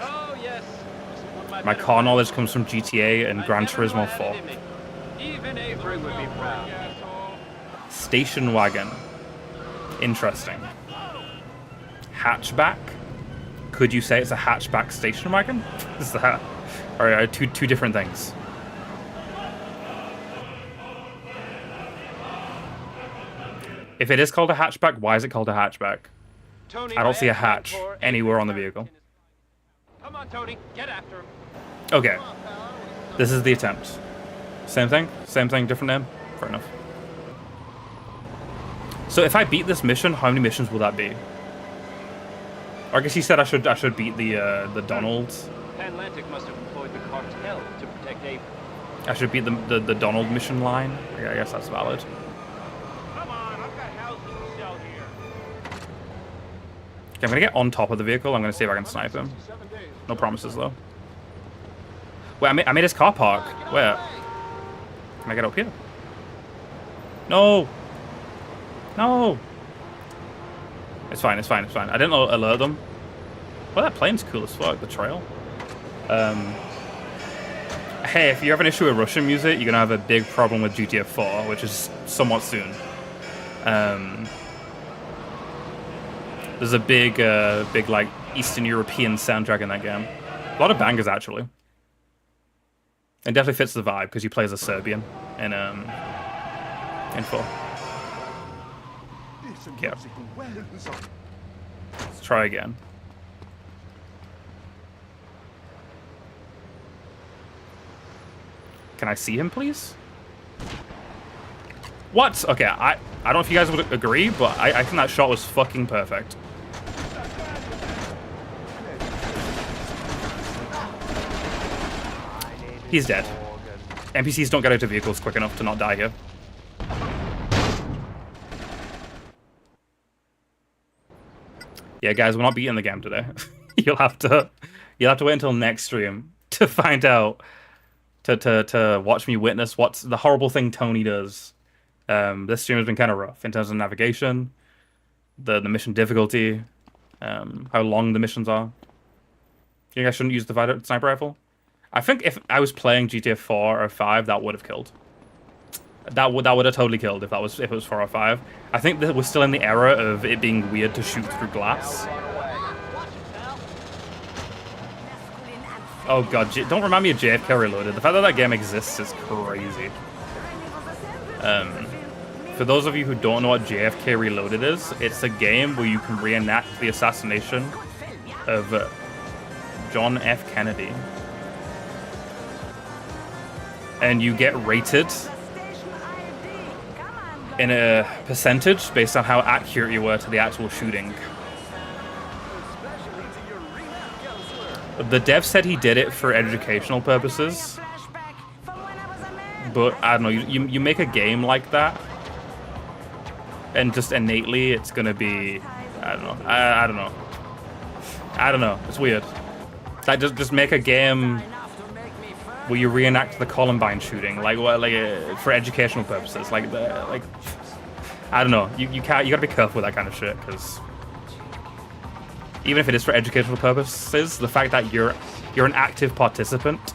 Oh yes. My car knowledge comes from GTA and Gran Turismo 4. Even Avery would be proud. Station wagon. Interesting. Hatchback? Could you say it's a hatchback station wagon? Is that are two different things? If it is called a hatchback, why is it called a hatchback? Tony, I don't see a hatch anywhere on the vehicle. Come on, Tony, get after him. Okay. This is the attempt. Same thing? Same thing, different name? Fair enough. So if I beat this mission, how many missions will that be? Or I guess you said I should beat the Donald. Atlantic must have employed the cartel to protect Avery. I should beat the Donald mission line. Yeah, I guess that's valid. Come on, I've got houses to sell here. Okay, I'm gonna get on top of the vehicle. I'm gonna see if I can snipe him. No promises though. Wait, I made his car park. Where? Can I get up here? No. No. It's fine, it's fine, it's fine. I didn't alert them. Well, that plane's cool as fuck, the trail. Hey, if you have an issue with Russian music, you're gonna have a big problem with GTA 4, which is somewhat soon. There's a big like Eastern European soundtrack in that game. A lot of bangers actually. It definitely fits the vibe because you play as a Serbian in 4. Yeah. Let's try again. Can I see him, please? What? Okay, I don't know if you guys would agree, but I think that shot was fucking perfect. He's dead. NPCs don't get out of vehicles quick enough to not die here. Yeah, guys, we're not beating the game today. You'll have to wait until next stream to find out, to watch me witness what's the horrible thing Tony does. This stream has been kind of rough in terms of navigation, the mission difficulty, how long the missions are. You think I shouldn't use the sniper rifle? I think if I was playing GTA 4 or 5, that would have killed. That would have totally killed if it was 4 or 5. I think that we're still in the era of it being weird to shoot through glass. Oh god, don't remind me of JFK Reloaded. The fact that game exists is crazy. For those of you who don't know what JFK Reloaded is, it's a game where you can reenact the assassination of John F. Kennedy. And you get rated in a percentage based on how accurate you were to the actual shooting. The dev said he did it for educational purposes, but I don't know, you make a game like that, and just innately it's gonna be, I don't know, I don't know, it's weird. Like, just make a game where you reenact the Columbine shooting, for educational purposes, I don't know. You gotta be careful with that kind of shit, because even if it is for educational purposes, the fact that you're an active participant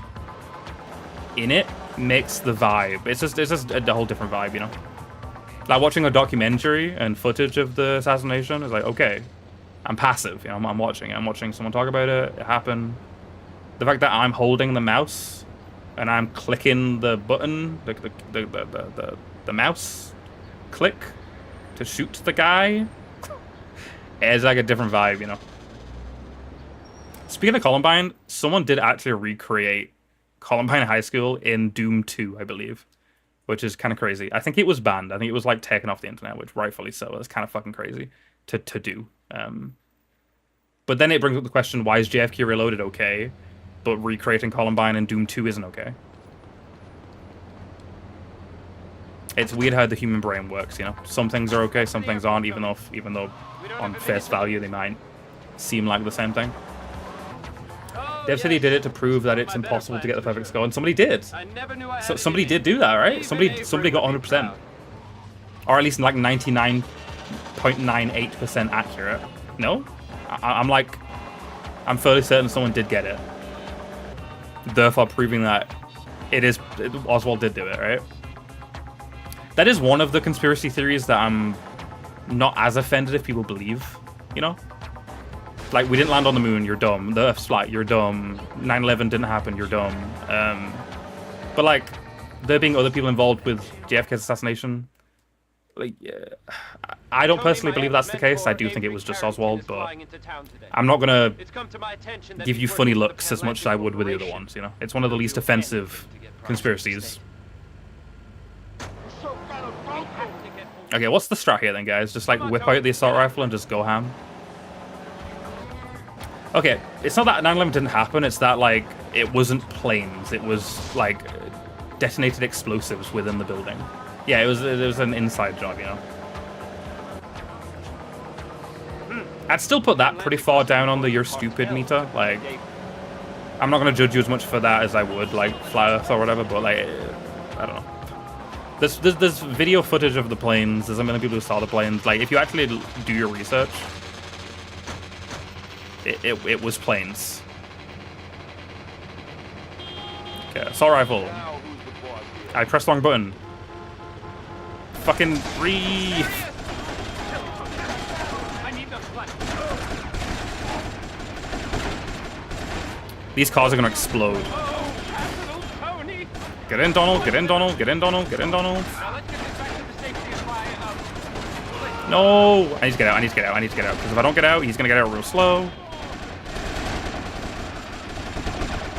in it makes the vibe. It's just a whole different vibe, you know. Like watching a documentary and footage of the assassination is like, okay, I'm passive, you know. I'm watching someone talk about it. It happened. The fact that I'm holding the mouse and I'm clicking the button, the mouse click to shoot the guy, is like a different vibe, you know. Speaking of Columbine, someone did actually recreate Columbine High School in Doom 2, I believe, which is kind of crazy. I think it was banned. I think it was like taken off the internet, which rightfully so. It's kind of fucking crazy to do. But then it brings up the question, why is JFK Reloaded okay, but recreating Columbine in Doom 2 isn't okay? It's weird how the human brain works, you know. Some things are okay, some things aren't, even though on face value they might seem like the same thing. Dev said he did it to prove that it's impossible to get the perfect score, and somebody did. So somebody did do that, right? Somebody got 100%, or at least like 99.98% accurate. No, I'm fairly certain someone did get it. Therefore, proving that Oswald did do it, right? That is one of the conspiracy theories that I'm not as offended if people believe, you know? Like, we didn't land on the moon, you're dumb. The Earth's flat, you're dumb. 9/11 didn't happen, you're dumb. But, like, there being other people involved with JFK's assassination, like, I don't personally believe that's the case. I do think it was just Oswald, but I'm not going to give you funny looks as much as I would with the other ones, you know? It's one of the least offensive conspiracies. Okay, what's the strat here then, guys? Just, like, whip out the assault rifle and just go ham? Okay, it's not that 9/11 didn't happen, it's that, like, it wasn't planes. It was, like, detonated explosives within the building. Yeah, it was an inside job, you know? I'd still put that pretty far down on the you're stupid meter. Like, I'm not going to judge you as much for that as I would, like, Flat Earth or whatever, but, like, I don't know. There's video footage of the planes. There's a million people who saw the planes. Like, if you actually do your research, it was planes. Okay, assault rifle. I pressed the wrong button. Fucking breathe. These cars are gonna explode. Get in, Donald. Get in, Donald. Get in, Donald. Get in, Donald. No! I need to get out. I need to get out. I need to get out. Because if I don't get out, he's gonna get out real slow.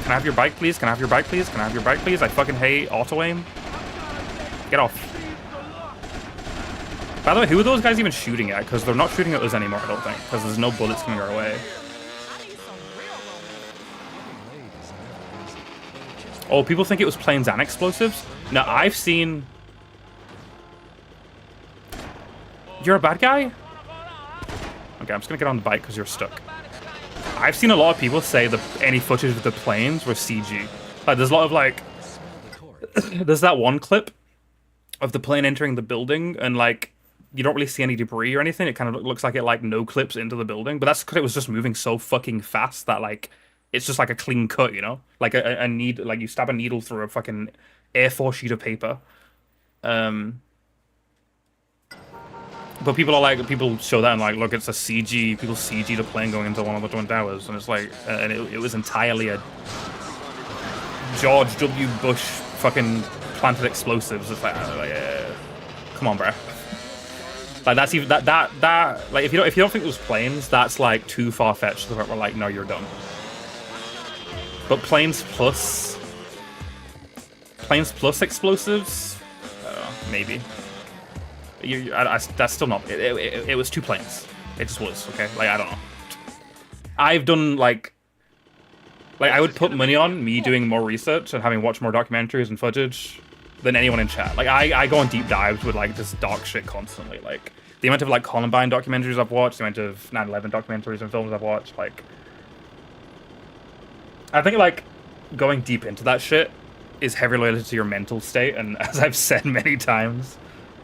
Can I have your bike, please? Can I have your bike, please? Can I have your bike, please? I fucking hate auto aim. Get off. By the way, who are those guys even shooting at? Because they're not shooting at us anymore, I don't think. Because there's no bullets coming our way. Oh, people think it was planes and explosives? No, I've seen... You're a bad guy? Okay, I'm just gonna get on the bike because you're stuck. I've seen a lot of people say that any footage of the planes were CG. Like, there's a lot of, like... there's that one clip of the plane entering the building, and, like, you don't really see any debris or anything. It kind of looks like it, like, no-clips into the building. But that's because it was just moving so fucking fast that, like... It's just like a clean cut, you know? Like a need, like you stab a needle through a fucking A4 sheet of paper. But people are like, people show that and like, look, it's a CG, people CG the plane going into one of the Twin Towers. And it's like, and it was entirely a George W. Bush fucking planted explosives. It's like come on, bro. Like that's even, that, like if you don't think it was planes, that's like too far-fetched to the point where like, no, you're done. But planes plus explosives, maybe. That's still not. It was 2 planes. It just was, okay. Like I don't know. I've done like I would put money on me doing more research and having watched more documentaries and footage than anyone in chat. Like I go on deep dives with like just dark shit constantly. Like the amount of like Columbine documentaries I've watched, the amount of 9/11 documentaries and films I've watched, like. I think, like, going deep into that shit is heavily related to your mental state, and as I've said many times,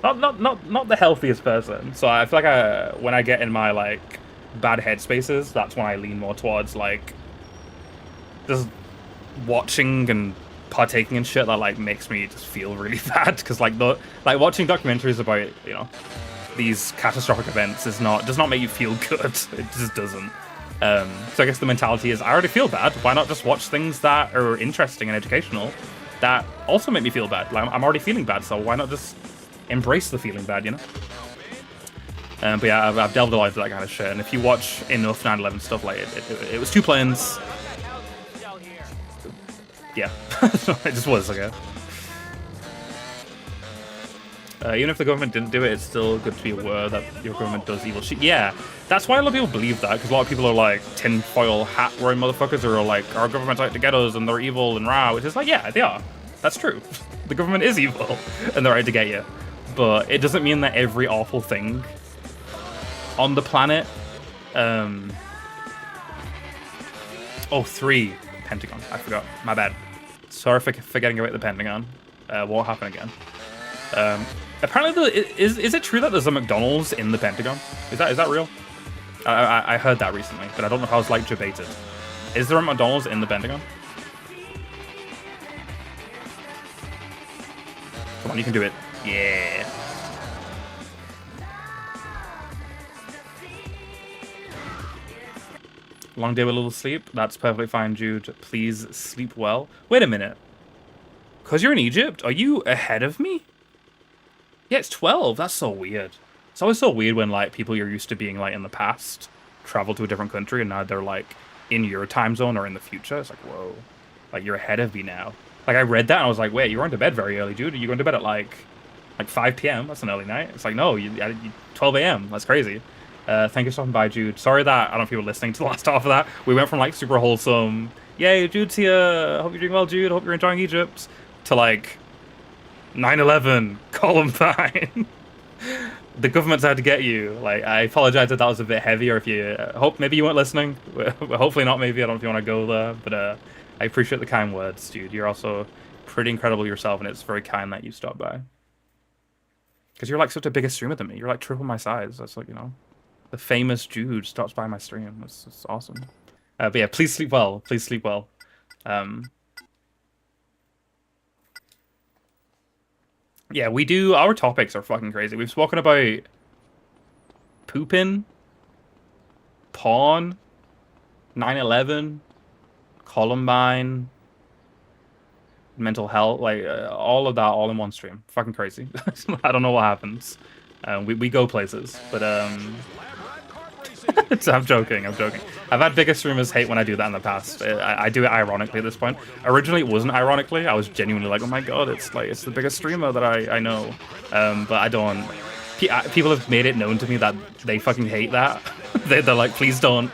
not the healthiest person. So I feel like when I get in my, like, bad headspaces, that's when I lean more towards, like, just watching and partaking in shit that, like, makes me just feel really bad. Because, like, watching documentaries about, you know, these catastrophic events does not make you feel good. It just doesn't. So I guess the mentality is, I already feel bad. Why not just watch things that are interesting and educational that also make me feel bad? Like, I'm already feeling bad, so why not just embrace the feeling bad, you know? But yeah, I've delved a lot into that kind of shit. And if you watch enough 9/11 stuff, like it was 2 planes. Yeah, it just was, okay. Even if the government didn't do it, it's still good to be aware that your government does evil shit. Yeah, that's why a lot of people believe that, because a lot of people are like tinfoil hat wearing motherfuckers who are like, our government's out to get us and they're evil and rah, which is like, yeah, they are. That's true. The government is evil and they're out to get you. But it doesn't mean that every awful thing on the planet... Oh, 3. Pentagon. I forgot. My bad. Sorry for forgetting about the Pentagon. What happened again? Apparently, is it true that there's a McDonald's in the Pentagon? Is that real? I heard that recently, but I don't know if I was like debated. Is there a McDonald's in the Pentagon? Come on, you can do it. Yeah. Long day with little sleep. That's perfectly fine, Jude. Please sleep well. Wait a minute. Because you're in Egypt, are you ahead of me? Yeah, it's 12. That's so weird. It's always so weird when, like, people you're used to being, like, in the past travel to a different country and now they're, like, in your time zone or in the future. It's like, whoa. Like, you're ahead of me now. Like, I read that and I was like, wait, you were going to bed very early, dude. You going to bed at, like 5 p.m.? That's an early night. It's like, no, 12 a.m. That's crazy. Thank you for stopping by, Jude. Sorry that I don't know if you were listening to the last half of that. We went from, like, super wholesome, yay, Jude's here. Hope you're doing well, Jude. Hope you're enjoying Egypt. To, like... 9/11, Columbine. The government's out to get you. Like, I apologize if that was a bit heavier. If you hope maybe you weren't listening. Hopefully not. Maybe I don't know if you want to go there, but I appreciate the kind words, dude. You're also pretty incredible yourself, and it's very kind that you stopped by. Because you're like such a bigger streamer than me. You're like triple my size. That's like, you know, the famous Jude stops by my stream. It's awesome. But yeah, please sleep well. Please sleep well. Yeah, we do. Our topics are fucking crazy. We've spoken about pooping, pawn, 9/11, Columbine, mental health, like all of that all in one stream. Fucking crazy. I don't know what happens. We go places, but I'm joking. I'm joking. I've had bigger streamers hate when I do that in the past. I do it ironically at this point. Originally, it wasn't ironically. I was genuinely like, oh my god, it's the biggest streamer that I know. But I don't. People have made it known to me that they fucking hate that. They're like, please don't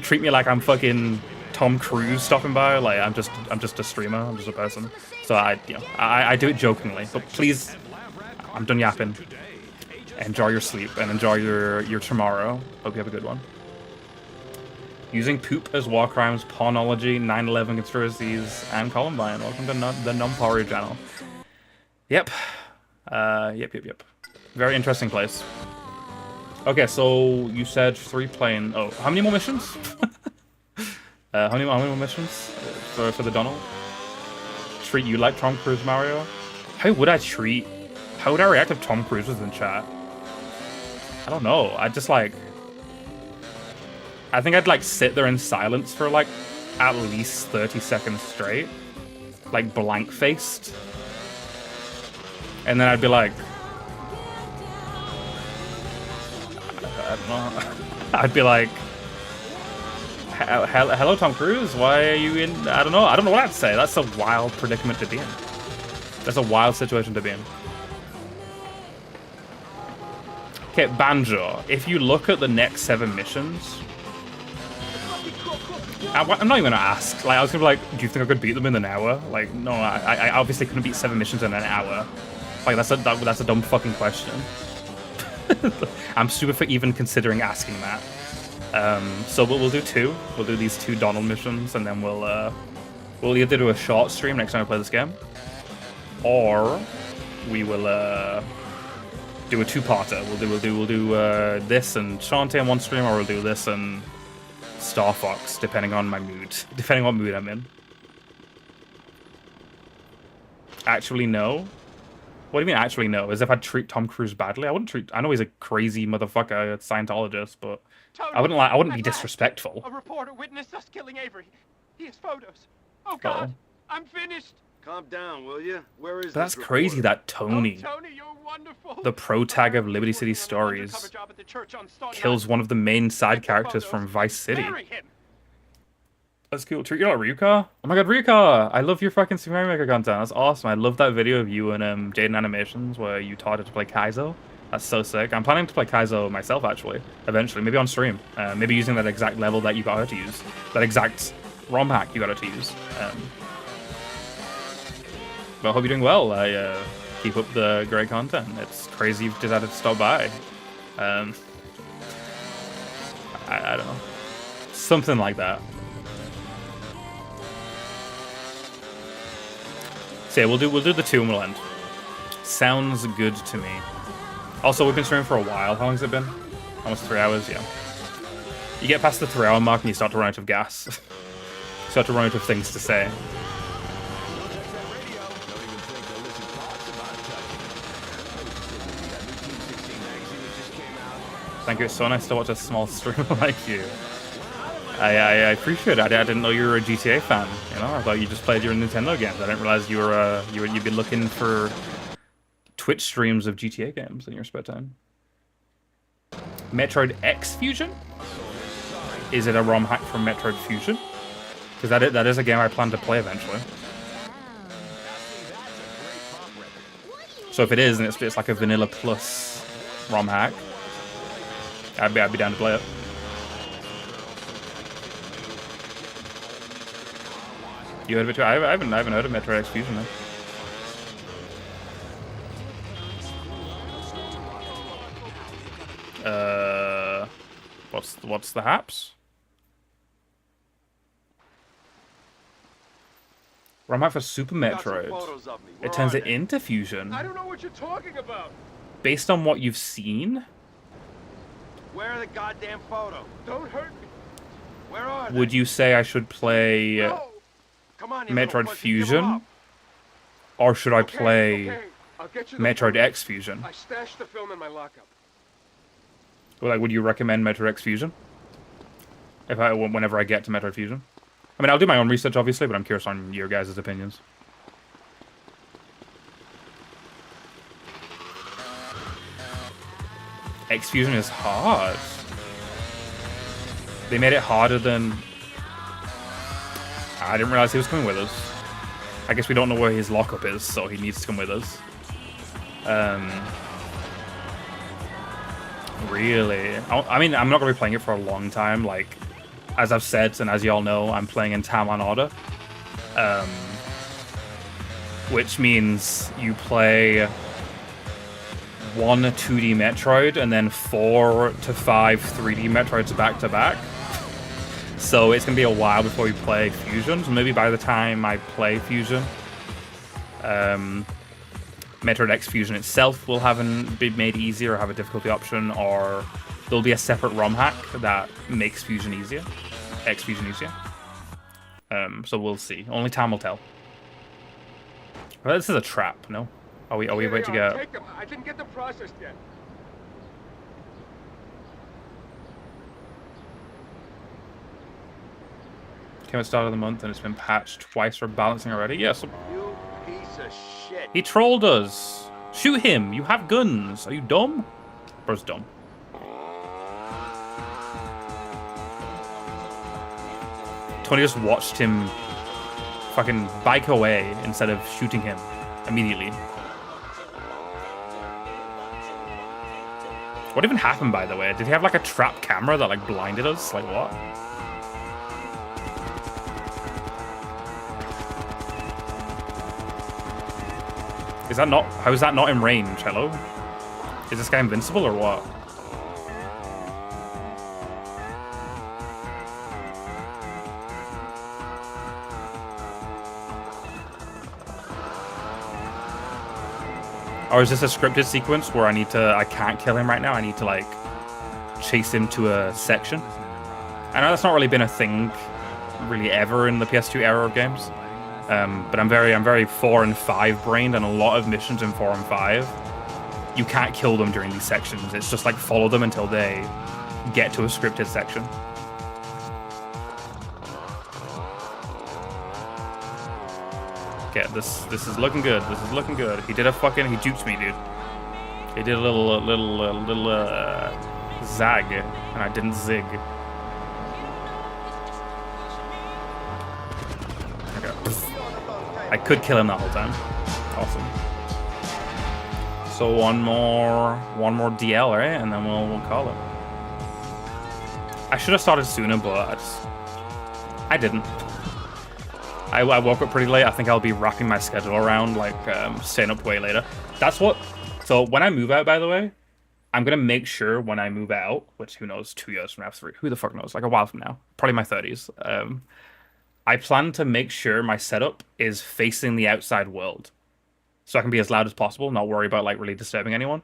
treat me like I'm fucking Tom Cruise stopping by. Like I'm just a streamer. I'm just a person. So I do it jokingly. But please, I'm done yapping. Enjoy your sleep and enjoy your tomorrow. Hope you have a good one. Using poop as war crimes, pornology, 9/11 conspiracies, and Columbine. Welcome to the Numpari channel. Yep. Yep. Very interesting place. Okay, so you said 3 plane. Oh, how many more missions? How many more missions for the Donald? Treat you like Tom Cruise, Mario? How would I react if Tom Cruise was in chat? I don't know. I think I'd like sit there in silence for like at least 30 seconds straight. Like blank faced. And then I'd be like, I don't know. I'd be like, hello Tom Cruise, why are you in? I don't know what I'd say. That's a wild predicament to be in. That's a wild situation to be in. Okay, Banjo, if you look at the next 7 missions, I'm not even gonna ask. Like, I was gonna be like, do you think I could beat them in an hour? Like, no, I obviously couldn't beat 7 missions in an hour. Like, that's a dumb fucking question. I'm super for even considering asking that. So we'll do 2. We'll do these 2 Donald missions, and then we'll either do a short stream next time we play this game, or we will do a 2-parter. We'll do this and Shantae in one stream, or we'll do this and Star Fox, depending on my mood. Depending on what mood I'm in. Actually, no. What do you mean, actually, no? As if I'd treat Tom Cruise badly? I wouldn't treat... I know he's a crazy motherfucker, a Scientologist, but Tony, I wouldn't be disrespectful. A reporter witnessed us killing Avery. He has photos. Oh, God. I'm finished. Calm down, will you? Where is That's this crazy that Tony, oh, Tony, you're wonderful. the pro tag of Liberty City Stories, kills one of the main side characters from Vice City. That's cool. Treat you like Ryuka? Oh my god, Ryuka! I love your fucking Super Mario Maker content. That's awesome. I love that video of you and Jaden Animations where you taught her to play Kaizo. That's so sick. I'm planning to play Kaizo myself, actually, eventually. Maybe on stream. Maybe using that exact level that you got her to use. That exact ROM hack you got her to use. But I hope you're doing well. I keep up the great content. It's crazy you've decided to stop by. I don't know. Something like that. So yeah, we'll do the 2 and we'll end. Sounds good to me. Also, we've been streaming for a while. How long has it been? Almost 3 hours, yeah. You get past the 3-hour mark and you start to run out of gas. Start to run out of things to say. Thank you, it's so nice to watch a small streamer like you. I appreciate it. I didn't know you were a GTA fan. You know, I thought you just played your Nintendo games. I didn't realize you'd been looking for Twitch streams of GTA games in your spare time. Metroid X Fusion? Is it a ROM hack from Metroid Fusion? Because that is a game I plan to play eventually. So if it is, and it's like a vanilla plus ROM hack, I'd be down to play it. You heard of it too? I haven't heard of Metroid X Fusion though. What's the haps? ROM hack for Super Metroid. It turns it into Fusion. I don't know what you're talking about. Based on what you've seen? Where are the goddamn photos? Don't hurt me. Where are they? Would you say I should play Come on, you Metroid Fusion? Or should I play I'll get you the Metroid photos. X Fusion? I stashed the film in my lockup. Well, like, would you recommend Metroid X Fusion? Whenever I get to Metroid Fusion? I mean, I'll do my own research, obviously, but I'm curious on your guys' opinions. X Fusion is hard. They made it harder than... I didn't realize he was coming with us. I guess we don't know where his lockup is, so he needs to come with us. Really? I mean, I'm not going to be playing it for a long time. Like, as I've said, and as y'all know, I'm playing in timeline order. Which means you play 1 2D Metroid and then 4 to 5 3D Metroids back to back. So it's going to be a while before we play Fusion. So maybe by the time I play Fusion, Metroid X Fusion itself will be made easier or have a difficulty option, or there'll be a separate ROM hack that makes Fusion easier. X Fusion easier. So we'll see. Only time will tell. Well, this is a trap, no? Are we about to get... Take them. I didn't get them processed yet. Came at the start of the month and it's been patched twice for balancing already. Yes. Yeah, so... You piece of shit. He trolled us. Shoot him. You have guns. Are you dumb? Bro's dumb. Tony just watched him fucking bike away instead of shooting him immediately. What even happened, by the way? Did he have like a trap camera that like blinded us? Like what? Is that not... How is that not in range? Hello? Is this guy invincible or what? Or is this a scripted sequence where I can't kill him right now? I need to like chase him to a section. I know that's not really been a thing really ever in the PS2 era of games. But I'm very 4 and 5 brained, and a lot of missions in 4 and 5, you can't kill them during these sections. It's just like follow them until they get to a scripted section. Okay, this is looking good. This is looking good. He did a fucking... He duped me, dude. He did a little zag, and I didn't zig. I could kill him that whole time. Awesome. So one more DL, right? And then we'll call it. I should have started sooner, but I didn't. I woke up pretty late. I think I'll be wrapping my schedule around like staying up way later. That's what. So when I move out, by the way, I'm gonna make sure when I move out, which who knows, 2 years from now, 3, who the fuck knows, like a while from now, probably my 30s. I plan to make sure my setup is facing the outside world, so I can be as loud as possible, not worry about like really disturbing anyone.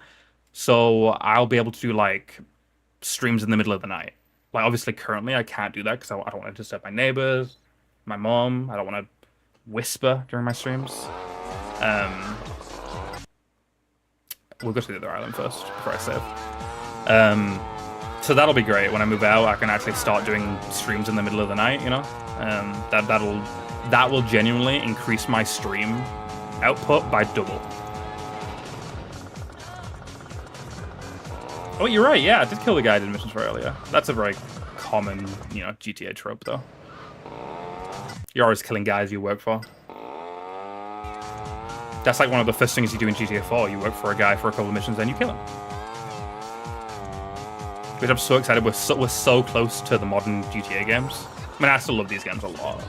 So I'll be able to do like streams in the middle of the night. Like obviously currently I can't do that because I don't want to disturb my neighbors, my mom. I don't want to whisper during my streams. We'll go to the other island first before I save. So that'll be great. When I move out, I can actually start doing streams in the middle of the night, you know? That will genuinely increase my stream output by double. Oh, you're right. Yeah, I did kill the guy I did missions for earlier. That's a very common, you know, GTA trope, though. You're always killing guys you work for. That's like one of the first things you do in GTA 4. You work for a guy for a couple of missions, then you kill him. Which I'm so excited. We're so close to the modern GTA games. I mean, I still love these games a lot.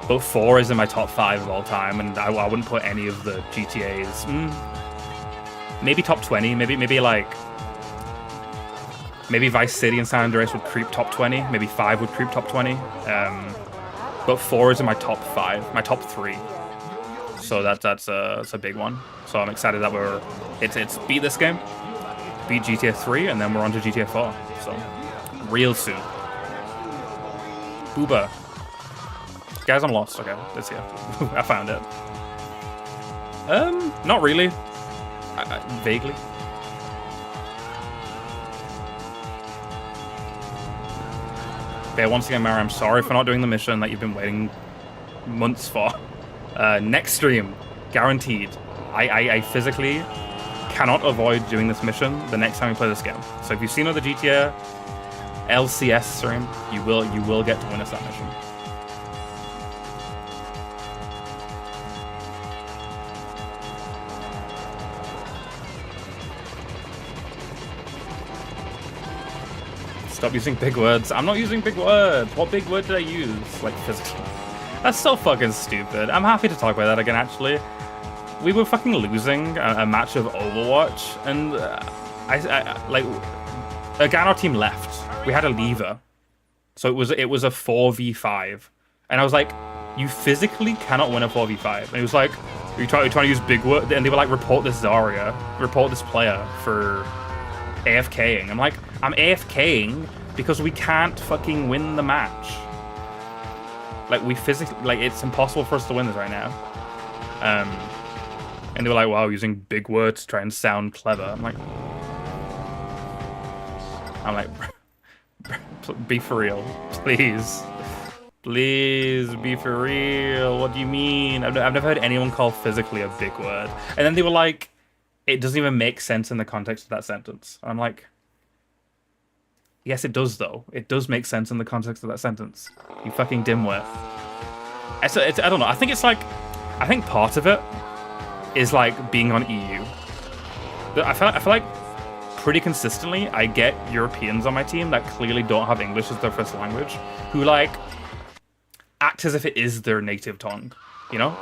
But 4 is in my top 5 of all time, and I wouldn't put any of the GTAs. Maybe top 20. Maybe like... Maybe Vice City and San Andreas would creep top 20. Maybe 5 would creep top 20. But 4 is in my top 5. My top 3. So that's a big one. So I'm excited that it's beat this game, beat GTA 3, and then we're on to GTA 4. So real soon. Booba. Guys, I'm lost. Okay, it's here. I found it. Not really. Vaguely. Okay, once again, Mara, I'm sorry for not doing the mission that you've been waiting months for. Next stream, guaranteed. I physically cannot avoid doing this mission the next time we play this game. So if you've seen other GTA, LCS stream, you will get to witness that mission. Stop using big words. I'm not using big words. What big word did I use? Like physically. That's so fucking stupid. I'm happy to talk about that again, actually. We were fucking losing a match of Overwatch, and a Ganar team left. We had a lever. So it was a 4v5. And I was like, you physically cannot win a 4v5. And he was like, are you trying to use big word? And they were like, report this Zarya. Report this player for AFKing. I'm like, I'm AFKing because we can't fucking win the match. Like, we physically, like, it's impossible for us to win this right now. And they were like, wow, using big words to try and sound clever. I'm like, be for real, please. Please be for real. What do you mean? I've never heard anyone call physically a big word. And then they were like, it doesn't even make sense in the context of that sentence. I'm like, yes, it does, though. It does make sense in the context of that sentence. You fucking dimwit. I don't know. I think part of it is like being on EU. I feel like pretty consistently I get Europeans on my team that clearly don't have English as their first language, who like act as if it is their native tongue, you know?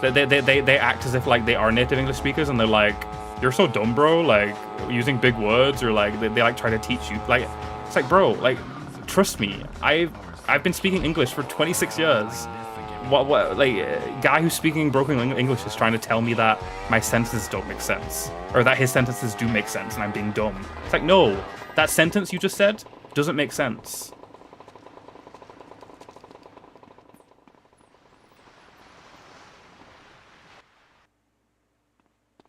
They act as if like they are native English speakers, and they're like, you're so dumb, bro, like using big words, or like they like try to teach you. Like, it's like, bro, like, trust me, I've been speaking English for 26 years. What like a guy who's speaking broken English is trying to tell me that my sentences don't make sense, or that his sentences do make sense and I'm being dumb. It's like, no, that sentence you just said doesn't make sense.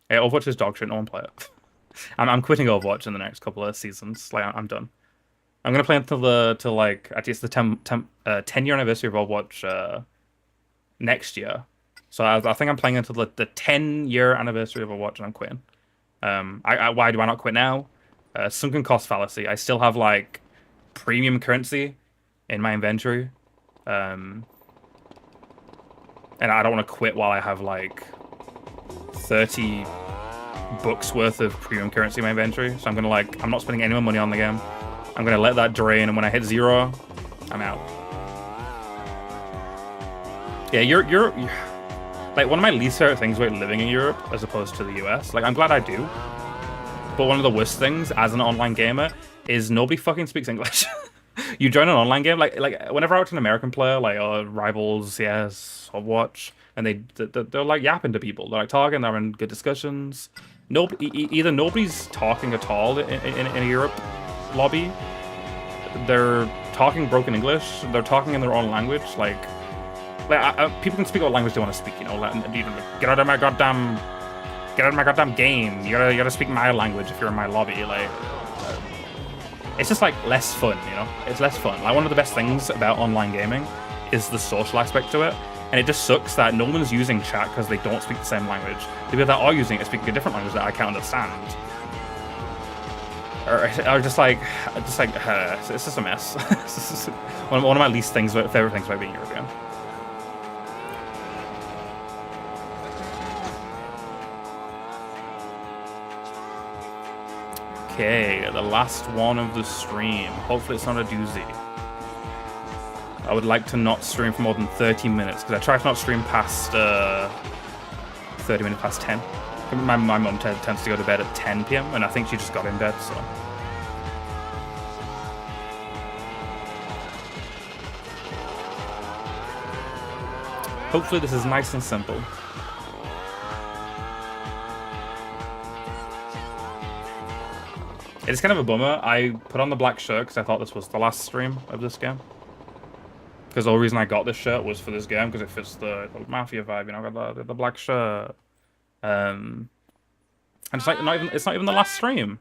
Hey, Overwatch is dog shit, no one play it. I'm quitting Overwatch in the next couple of seasons. Like, I'm done. I'm gonna play until actually it's the 10-year anniversary of Overwatch next year. So I think I'm playing until the 10-year anniversary of Overwatch, and I'm quitting. Why do I not quit now? Sunken cost fallacy. I still have like premium currency in my inventory, and I don't want to quit while I have like 30 bucks worth of premium currency in my inventory. So I'm not spending any more money on the game. I'm gonna let that drain, and when I hit 0, I'm out. Yeah, you're like, one of my least favorite things about living in Europe as opposed to the US. Like, I'm glad I do, but one of the worst things as an online gamer is nobody fucking speaks English. You join an online game, like whenever I watch an American player, like Rivals, yes, Overwatch, and they're like yapping to people. They're like talking, they're having good discussions. Either nobody's talking at all in a Europe lobby, they're talking broken English, they're talking in their own language. Like people can speak what language they want to speak, you know. Get out of my goddamn game. You gotta speak my language if you're in my lobby. Like, it's just like less fun, you know. It's less fun. Like, one of the best things about online gaming is the social aspect to it, and it just sucks that no one's using chat because they don't speak the same language. The people that are using it are speaking a different language that I can't understand. Or just like it's just a mess. This is one of my favorite things about being European. Okay, the last one of the stream. Hopefully it's not a doozy. I would like to not stream for more than 30 minutes, because I try to not stream past 30 minutes past 10. My mum tends to go to bed at 10 p.m, and I think she just got in bed, so... Hopefully this is nice and simple. It's kind of a bummer. I put on the black shirt because I thought this was the last stream of this game. Because the whole reason I got this shirt was for this game, because it fits the Mafia vibe, you know, I got the black shirt. And it's like it's not even the last stream.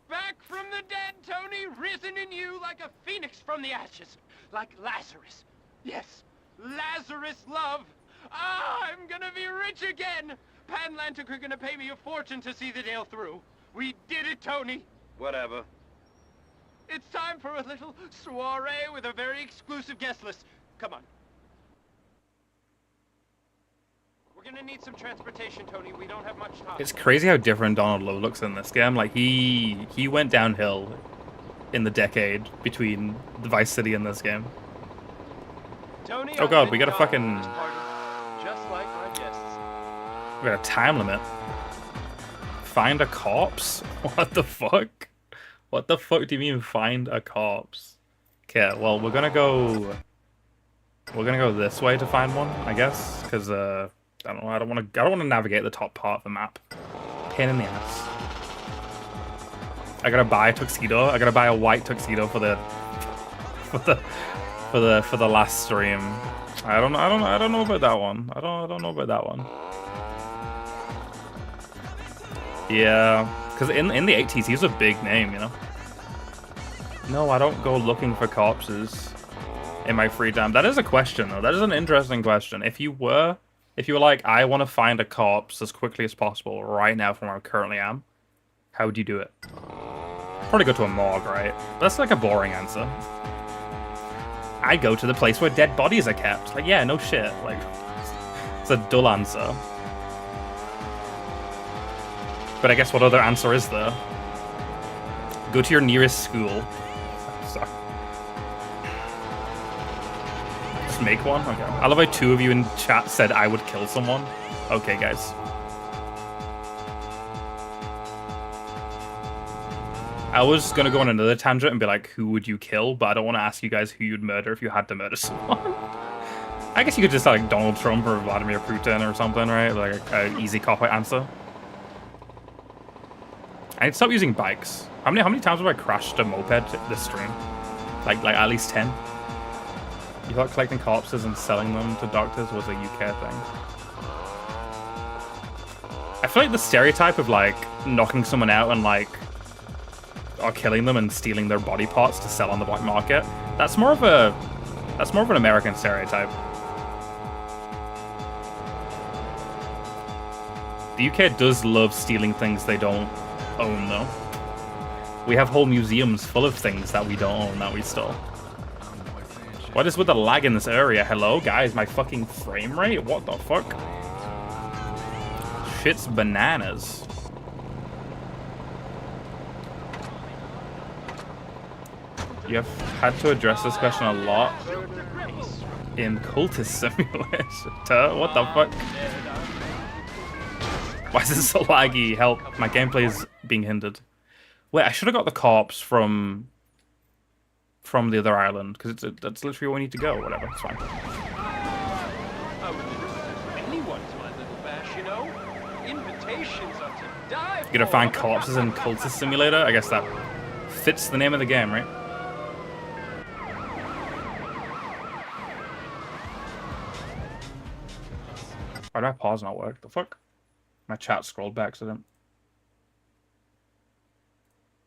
Back from the dead, Tony, risen in you like a phoenix from the ashes. Like Lazarus. Yes, Lazarus love. I'm gonna be rich again. Panlantic are gonna pay me a fortune to see the deal through. We did it, Tony. Whatever. It's time for a little soiree with a very exclusive guest list. Come on. We're gonna need some transportation, Tony. We don't have much time. It's crazy how different Donald Lowe looks in this game. Like, he went downhill in the decade between the Vice City and this game. Tony, Oh god, we got a fucking... just like my guests. We got a time limit. Find a corpse? What the fuck? What the fuck do you mean find a corpse? Okay, well, we're gonna go this way to find one, I guess, because I don't know, I don't want to navigate the top part of the map. Pain in the ass. I gotta buy a tuxedo. I gotta buy a white tuxedo for the last stream. I don't know about that one. I don't know about that one. Yeah, because in the 80s he was a big name, you know. No, I don't go looking for corpses in my free time. That is a question though. That is an interesting question. If you were like, I want to find a corpse as quickly as possible right now from where I currently am, how would you do it? Probably go to a morgue, right? That's like a boring answer. I go to the place where dead bodies are kept. Like, yeah, no shit. Like, it's a dull answer. But I guess what other answer is there? Go to your nearest school. Sorry. Just make one? Okay. I love how 2 of you in chat said I would kill someone. Okay, guys. I was gonna go on another tangent and be like, who would you kill? But I don't want to ask you guys who you'd murder if you had to murder someone. I guess you could just like Donald Trump or Vladimir Putin or something, right? Like an easy cop-out answer. I need to stop using bikes. How many times have I crashed a moped this stream? Like at least 10. You thought collecting corpses and selling them to doctors was a UK thing? I feel like the stereotype of like knocking someone out and like or killing them and stealing their body parts to sell on the black market, that's more of an American stereotype. The UK does love stealing things they don't own though. We have whole museums full of things that we don't own that we stole. What is with the lag in this area? Hello guys, my fucking frame rate? What the fuck? Shit's bananas. You have had to address this question a lot in Cultist Simulator. What the fuck? Why is it so laggy? Help, my gameplay is being hindered. Wait, I should have got the corpse from the other island, because that's literally where we need to go, whatever, it's fine. You gotta find corpses in Cultist Simulator? I guess that fits the name of the game, right? Why did my pause not work? The fuck? My chat scrolled by accident.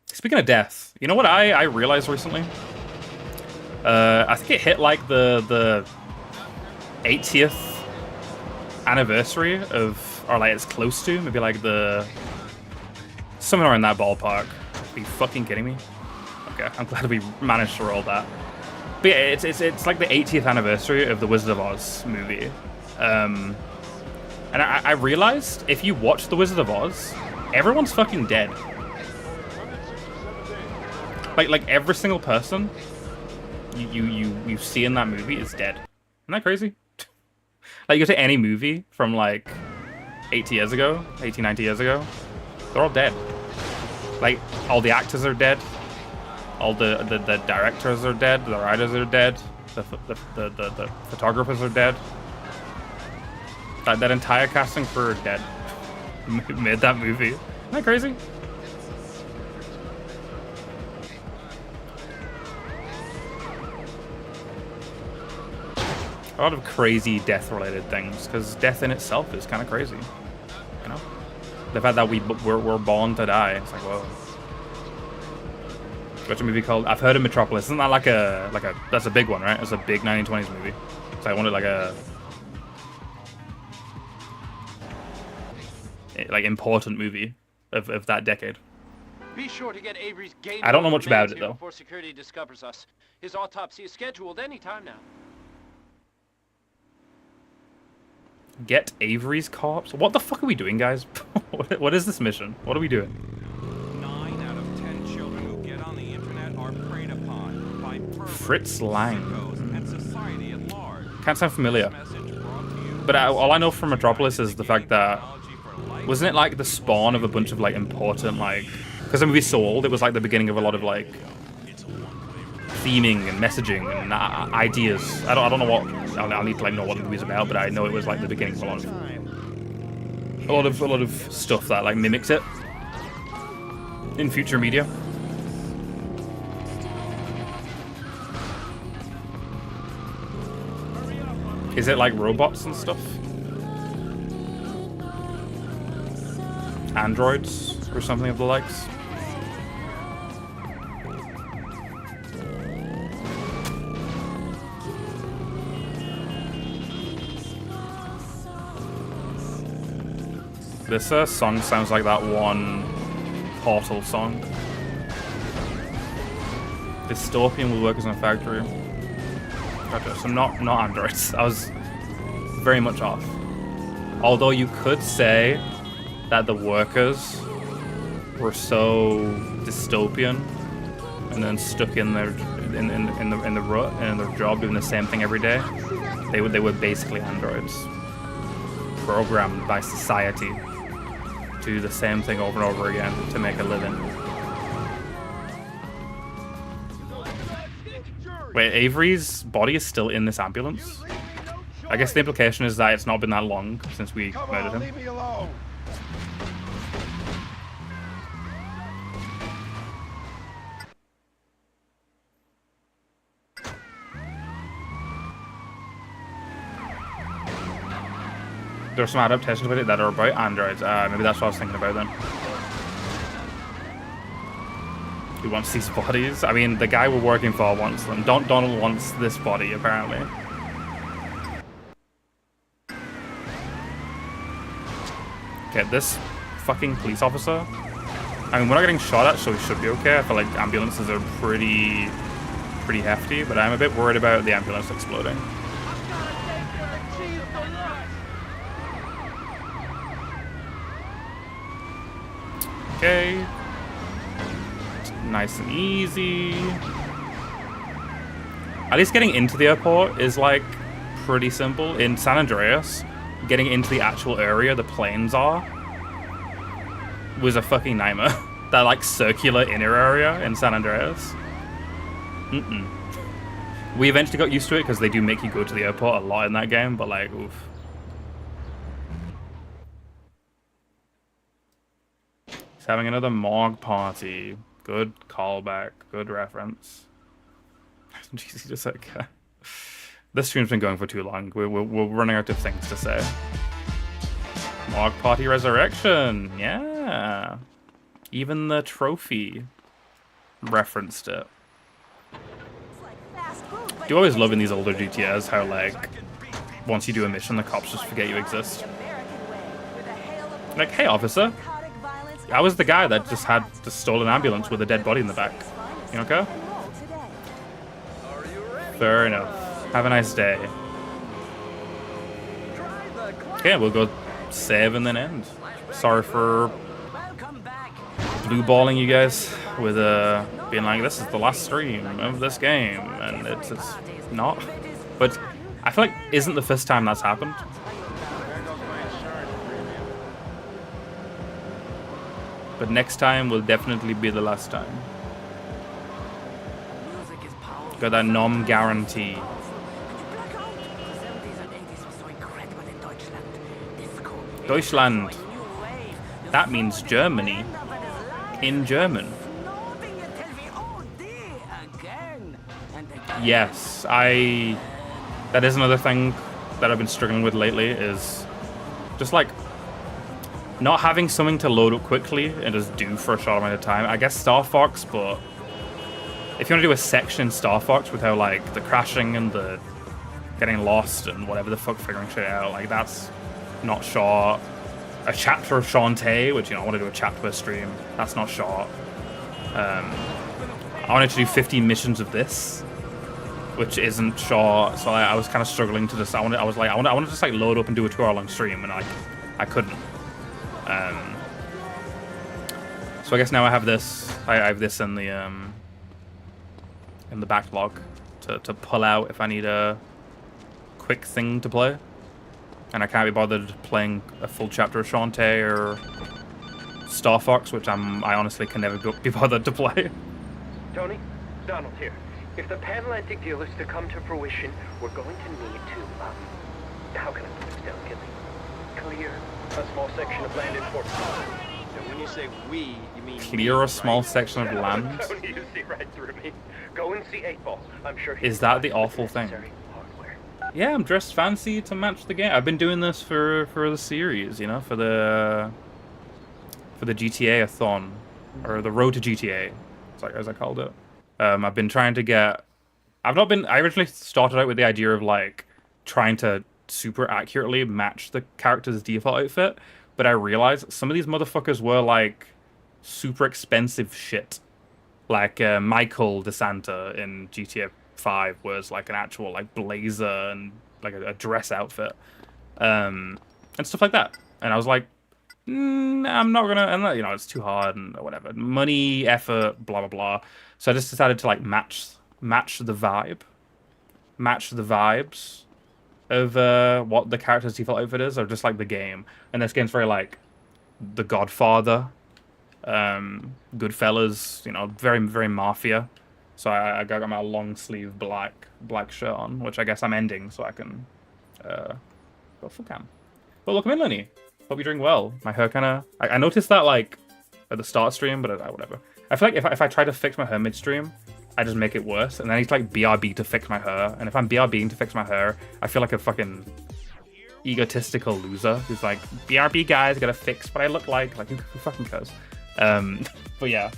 Speaking of death, you know what I realized recently? I think it hit like the 80th anniversary of, or like it's close to, maybe like the, somewhere in that ballpark. Are you fucking kidding me? Okay, I'm glad we managed to roll that. But yeah, it's like the 80th anniversary of the Wizard of Oz movie. And I realized if you watch the Wizard of Oz, everyone's fucking dead. Like every single person you see in that movie is dead. Isn't that crazy? Like you go to any movie from like 80 years ago, 80, 90 years ago, they're all dead. Like all the actors are dead, all the directors are dead, the writers are dead, the photographers are dead. That entire casting crew are dead. Made that movie. Isn't that crazy? A lot of crazy death-related things, because death in itself is kind of crazy. You know, the fact that we're born to die. It's like, whoa. What's a movie called? I've heard of Metropolis. Isn't that like a that's a big one, right? It's a big 1920s movie. So I wanted like a important movie of that decade. Be sure to get Avery's game. I don't know much about remains it, here though. Before security discovers us. His autopsy is scheduled any time now. Get Avery's corpse? What the fuck are we doing, guys? What is this mission? What are we doing? 9 out of 10 children who get on the internet are preyed upon by perverts, Fritz Lang. sickos, and society at large. Can't sound familiar. This message brought to you But all I know from Metropolis is the fact that... Wasn't it like the spawn of a bunch of like important like... Because the movie's so old, it was like the beginning of a lot of like... theming and messaging and ideas. I don't know what... I'll need to like know what the movie's about, but I know it was like the beginning of a lot of stuff that like mimics it in future media. Is it like robots and stuff? Androids or something of the likes? This song sounds like that one Portal song. Dystopian will work as a factory. Gotcha. So not androids. I was very much off. Although you could say that the workers were so dystopian and then stuck in their in the rut and in their job doing the same thing every day. They were basically androids, programmed by society to do the same thing over and over again to make a living. Wait, Avery's body is still in this ambulance? I guess the implication is that it's not been that long since we murdered him. Leave me alone. There's some adaptations with it that are about androids. Maybe that's what I was thinking about then. Who wants these bodies? I mean, the guy we're working for wants them. Donald wants this body, apparently. Okay, this fucking police officer. I mean, we're not getting shot at, so we should be okay. I feel like ambulances are pretty hefty, but I'm a bit worried about the ambulance exploding. Okay. Nice and easy. At least getting into the airport is like pretty simple. In San Andreas, getting into the actual area the planes are was a fucking nightmare. That like circular inner area in San Andreas. We eventually got used to it because they do make you go to the airport a lot in that game, but like, oof. He's having another morgue party. Good callback. Good reference. Jesus, just like... This stream's been going for too long. We're running out of things to say. Morgue party resurrection. Yeah. Even the trophy referenced it. Do you always love in these older GTAs how, like, once you do a mission, the cops just forget you exist? Like, hey, officer. I was the guy that just had the stolen ambulance with a dead body in the back. You okay? Fair enough. Have a nice day. Okay, we'll go save and then end. Sorry for blue balling you guys with being like, this is the last stream of this game, and it's not. But I feel like isn't the first time that's happened. But next time will definitely be the last time. Got that nom guarantee. Deutschland. That means Germany. In German. Yes, that is another thing that I've been struggling with lately is just like not having something to load up quickly and just do for a short amount of time. I guess Star Fox, but if you want to do a section in Star Fox without like the crashing and the getting lost and whatever the fuck figuring shit out, like that's not short. A chapter of Shantae, which, you know, I want to do a chapter per stream, that's not short. I wanted to do 15 missions of this, which isn't short, so I was kind of struggling to just. I wanted to just like load up and do a 2-hour-long stream, and I couldn't. So I guess now I have this. I have this in the backlog to pull out if I need a quick thing to play, and I can't be bothered playing a full chapter of Shantae or Star Fox, which I honestly can never be bothered to play. Tony, Donald here. If the Panatlantic deal is to come to fruition, we're going to need to, how can I put this delicately? Clear a small section of land in Fort Scott. And when you say we, you mean Clear a small section of land? Tony, you see right through me. Go and see 8-Ball. I'm sure Is that the awful thing? Yeah, I'm dressed fancy to match the game. I've been doing this for the series, you know, for the GTA-a-thon, or the Road to GTA, as I called it. I've been trying to get. I originally started out with the idea of like trying to super accurately match the character's default outfit, but I realized some of these motherfuckers were like super expensive shit. Like Michael DeSanta in GTA 5 was like an actual like blazer and like a dress outfit, and stuff like that. And I was like, I'm not gonna, and you know, it's too hard and whatever, money, effort, blah blah blah. So I just decided to like match the vibes of what the character's default outfit is, or just like the game. And this game's very like The Godfather, Goodfellas, you know, very very mafia. So I got my long sleeve black shirt on, which I guess I'm ending so I can go full cam. But welcome in, Lenny. Hope you're doing well. My hair kind of... I noticed that, like, at the start stream, but whatever. I feel like if I try to fix my hair mid-stream, I just make it worse. And then I need to, like, BRB to fix my hair. And if I'm BRBing to fix my hair, I feel like a fucking egotistical loser who's like, BRB, guys, gotta fix what I look like. Like, who fucking cares? But yeah.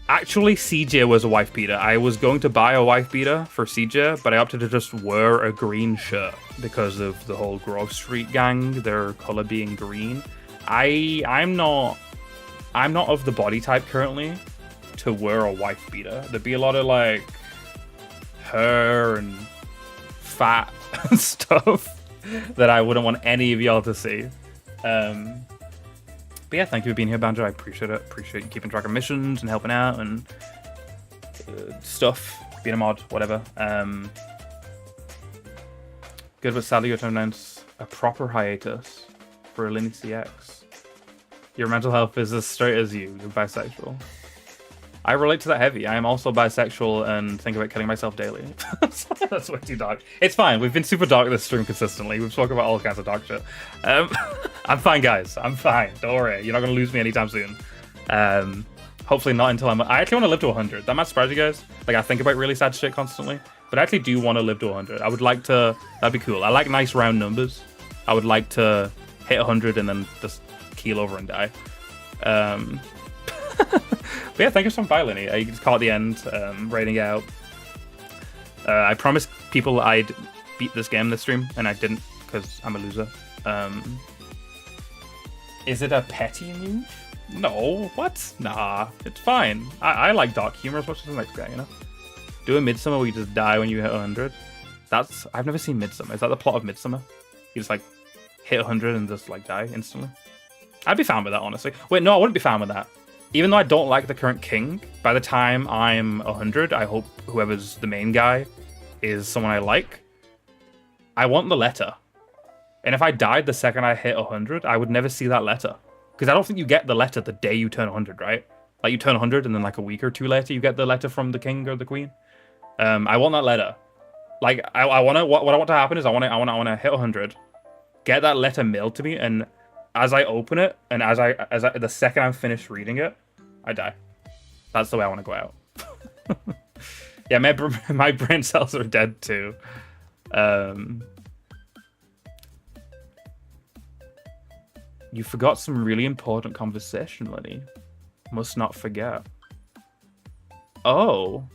Actually, CJ was a wife beater. I was going to buy a wife beater for CJ, but I opted to just wear a green shirt because of the whole Grove Street gang, their color being green. I'm not of the body type currently to wear a wife beater. There'd be a lot of like hair and fat and stuff that I wouldn't want any of y'all to see. But yeah, thank you for being here, Banjo. I appreciate it. Appreciate you keeping track of missions and helping out and stuff. Being a mod, whatever. Good, but sadly you have to announce a proper hiatus for Linny CX. Your mental health is as straight as you. You're bisexual. I relate to that heavy. I am also bisexual and think about killing myself daily. That's way too dark. It's fine. We've been super dark this stream consistently. We've spoken about all kinds of dark shit. I'm fine, guys. I'm fine. Don't worry. You're not going to lose me anytime soon. Hopefully not until I actually want to live to 100. That might surprise you guys. Like, I think about really sad shit constantly. But I actually do want to live to 100. I would like to... That'd be cool. I like nice round numbers. I would like to hit 100 and then just keel over and die. But yeah, thank you so much, Lenny. You just caught the end, rating out. I promised people I'd beat this game this stream, and I didn't, because I'm a loser. Is it a petty move? No, what? Nah, it's fine. I like dark humor as much as the next guy, you know? Do a Midsummer where you just die when you hit 100. I've never seen Midsummer. Is that the plot of Midsummer? You just, like, hit 100 and just, like, die instantly? I'd be fine with that, honestly. Wait, no, I wouldn't be fine with that. Even though I don't like the current king, by the time I'm 100, I hope whoever's the main guy is someone I like. I want the letter. And if I died the second I hit 100, I would never see that letter. Because I don't think you get the letter the day you turn 100, right? Like, you turn 100 and then like a week or two later, you get the letter from the king or the queen. I want that letter. Like, I want to... What I want to happen is I want to hit 100, get that letter mailed to me, and as I open it, and as I the second I'm finished reading it, I die. That's the way I want to go out. Yeah, my brain cells are dead too. You forgot some really important conversation, Lenny. Must not forget. Oh,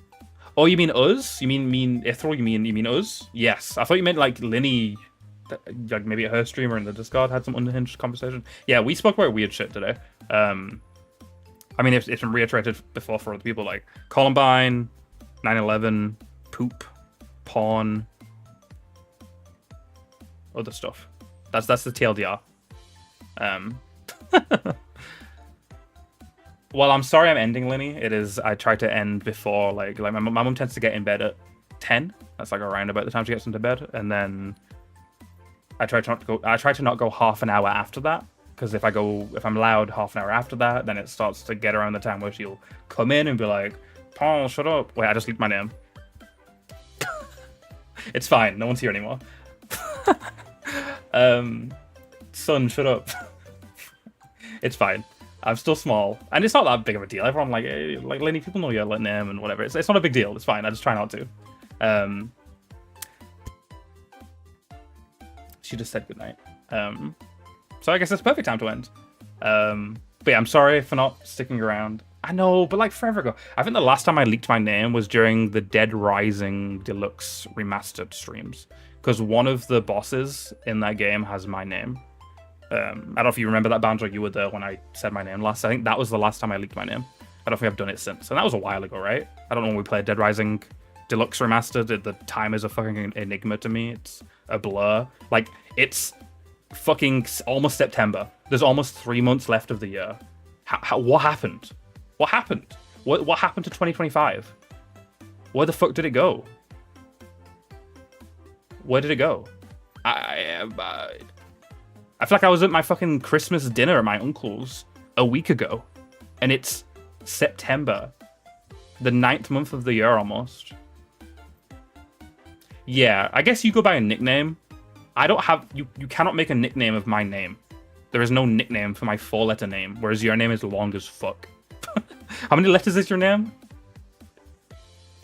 you mean us? You mean Ithral? You mean us? Yes. I thought you meant like Linny like maybe at her stream or in the Discord had some unhinged conversation. Yeah, we spoke about weird shit today. I mean, it's been reiterated before for other people, like Columbine, 9/11, poop, porn, other stuff. That's the TLDR. Well, I'm sorry I'm ending, Linny. It is, I try to end before, like my mom tends to get in bed at 10. That's like around about the time she gets into bed. And then I try to not go half an hour after that. Because if I'm loud half an hour after that, then it starts to get around the time where she'll come in and be like, Paul, shut up. Wait, I just leaked my name. It's fine. No one's here anymore. Son, shut up. It's fine. I'm still small, and it's not that big of a deal. Everyone like Lenny, people know your name and whatever. It's not a big deal. It's fine. I just try not to. She just said goodnight. So I guess it's a perfect time to end. But yeah, I'm sorry for not sticking around. I know, but like forever ago. I think the last time I leaked my name was during the Dead Rising Deluxe Remastered streams, because one of the bosses in that game has my name. I don't know if you remember that, Banjo. You were there when I said my name last. I think that was the last time I leaked my name. I don't think I've done it since. And that was a while ago, right? I don't know when we played Dead Rising Deluxe Remastered. The time is a fucking enigma to me. It's a blur. Like, it's fucking almost September. There's almost 3 months left of the year. What happened? What happened? What happened to 2025? Where the fuck did it go? Where did it go? I feel like I was at my fucking Christmas dinner at my uncle's a week ago, and it's September, the 9th month of the year almost. Yeah, I guess you go by a nickname. I don't have, you cannot make a nickname of my name. There is no nickname for my 4-letter name, whereas your name is long as fuck. How many letters is your name?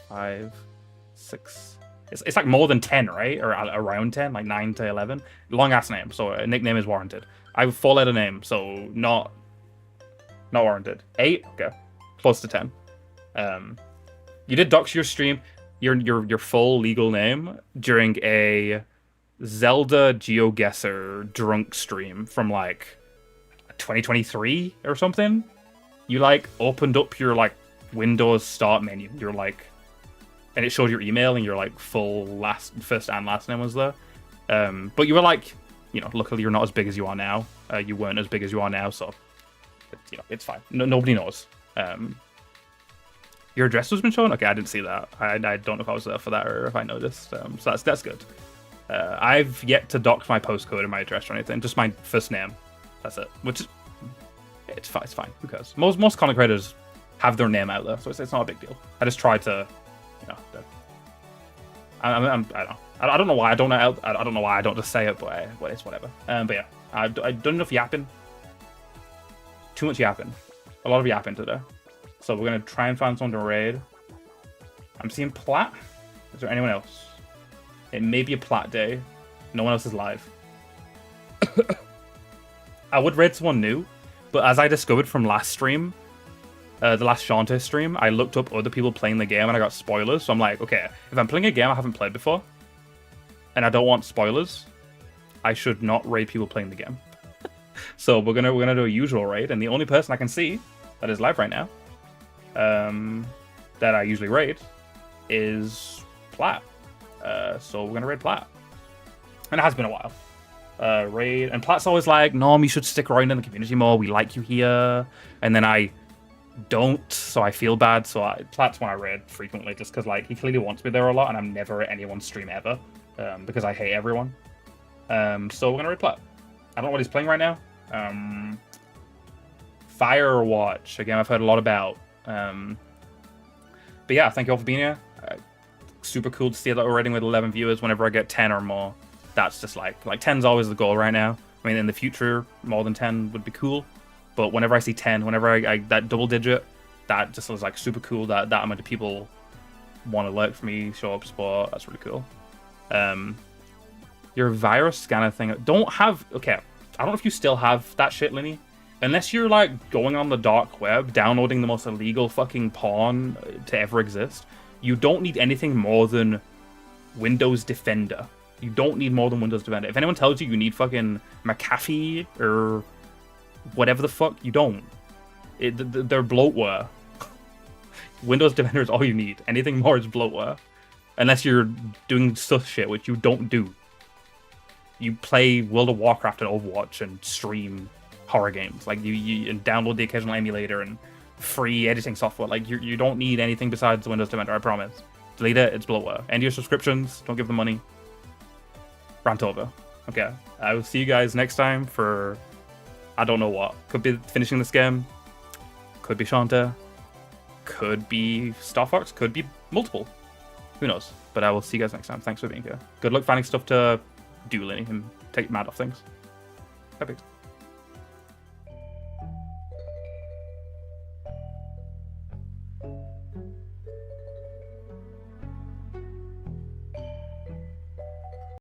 5, 6. It's like more than 10, right? Or around 10, like 9 to 11. Long ass name, so a nickname is warranted. I have a 4-letter name, so not warranted. 8, okay, close to 10. You did dox your stream, your full legal name during a Zelda GeoGuessr drunk stream from like 2023 or something. You like opened up your like Windows start menu. You're like. And it showed your email and your like full first and last name was there. But you were like, you know, luckily you're not as big as you are now. You weren't as big as you are now, so you know, it's fine. Nobody knows. Your address has been shown? Okay, I didn't see that. I don't know if I was there for that or if I noticed. So that's good. I've yet to dox my postcode or my address or anything. Just my first name. That's it. Which is, it's fine. Who cares? Most content creators have their name out there, so it's not a big deal. I just try to. You know, I don't know why I don't know. I don't know why I don't just say it, but it's whatever. But yeah, I've done enough yapping. Too much yapping. A lot of yapping today. So we're gonna try and find someone to raid. I'm seeing Plat. Is there anyone else? It may be a Plat day. No one else is live. I would raid someone new, but as I discovered from last stream. The last Shantae stream, I looked up other people playing the game and I got spoilers. So I'm like, okay, if I'm playing a game I haven't played before, and I don't want spoilers, I should not raid people playing the game. So we're gonna do a usual raid, and the only person I can see that is live right now, that I usually raid, is Plat. So we're gonna raid Plat, and it has been a while. Raid, and Plat's always like, Norm, you should stick around in the community more. We like you here, and then I. Don't, so I feel bad. So Plat's one I raid frequently just because like he clearly wants me there a lot, and I'm never at anyone's stream ever because I hate everyone. So we're gonna raid Plat. I don't know what he's playing right now. Firewatch, a game I've heard a lot about. But yeah, thank you all for being here. Super cool to see that we're raiding with 11 viewers. Whenever I get 10 or more, that's just like 10's always the goal right now. I mean, in the future, more than 10 would be cool. But whenever I see 10, whenever I that double digit, that just was like super cool. That amount of people want to lurk for me, show up, support. That's really cool. Your virus scanner thing. Don't have. Okay, I don't know if you still have that shit, Linny. Unless you're like going on the dark web, downloading the most illegal fucking porn to ever exist. You don't need anything more than Windows Defender You don't need more than Windows Defender. If anyone tells you need fucking McAfee or whatever the fuck, you don't. They're bloatware. Windows Defender is all you need. Anything more is bloatware. Unless you're doing sus shit, which you don't do. You play World of Warcraft and Overwatch and stream horror games. Like, you and download the occasional emulator and free editing software. Like, you don't need anything besides Windows Defender, I promise. Delete it, it's bloatware. End your subscriptions, don't give them money. Rant over. Okay, I will see you guys next time for... I don't know what. Could be finishing this game. Could be Shanta. Could be Star Fox. Could be multiple. Who knows? But I will see you guys next time. Thanks for being here. Good luck finding stuff to do, Lenny, and take mad off things. Bye, peace.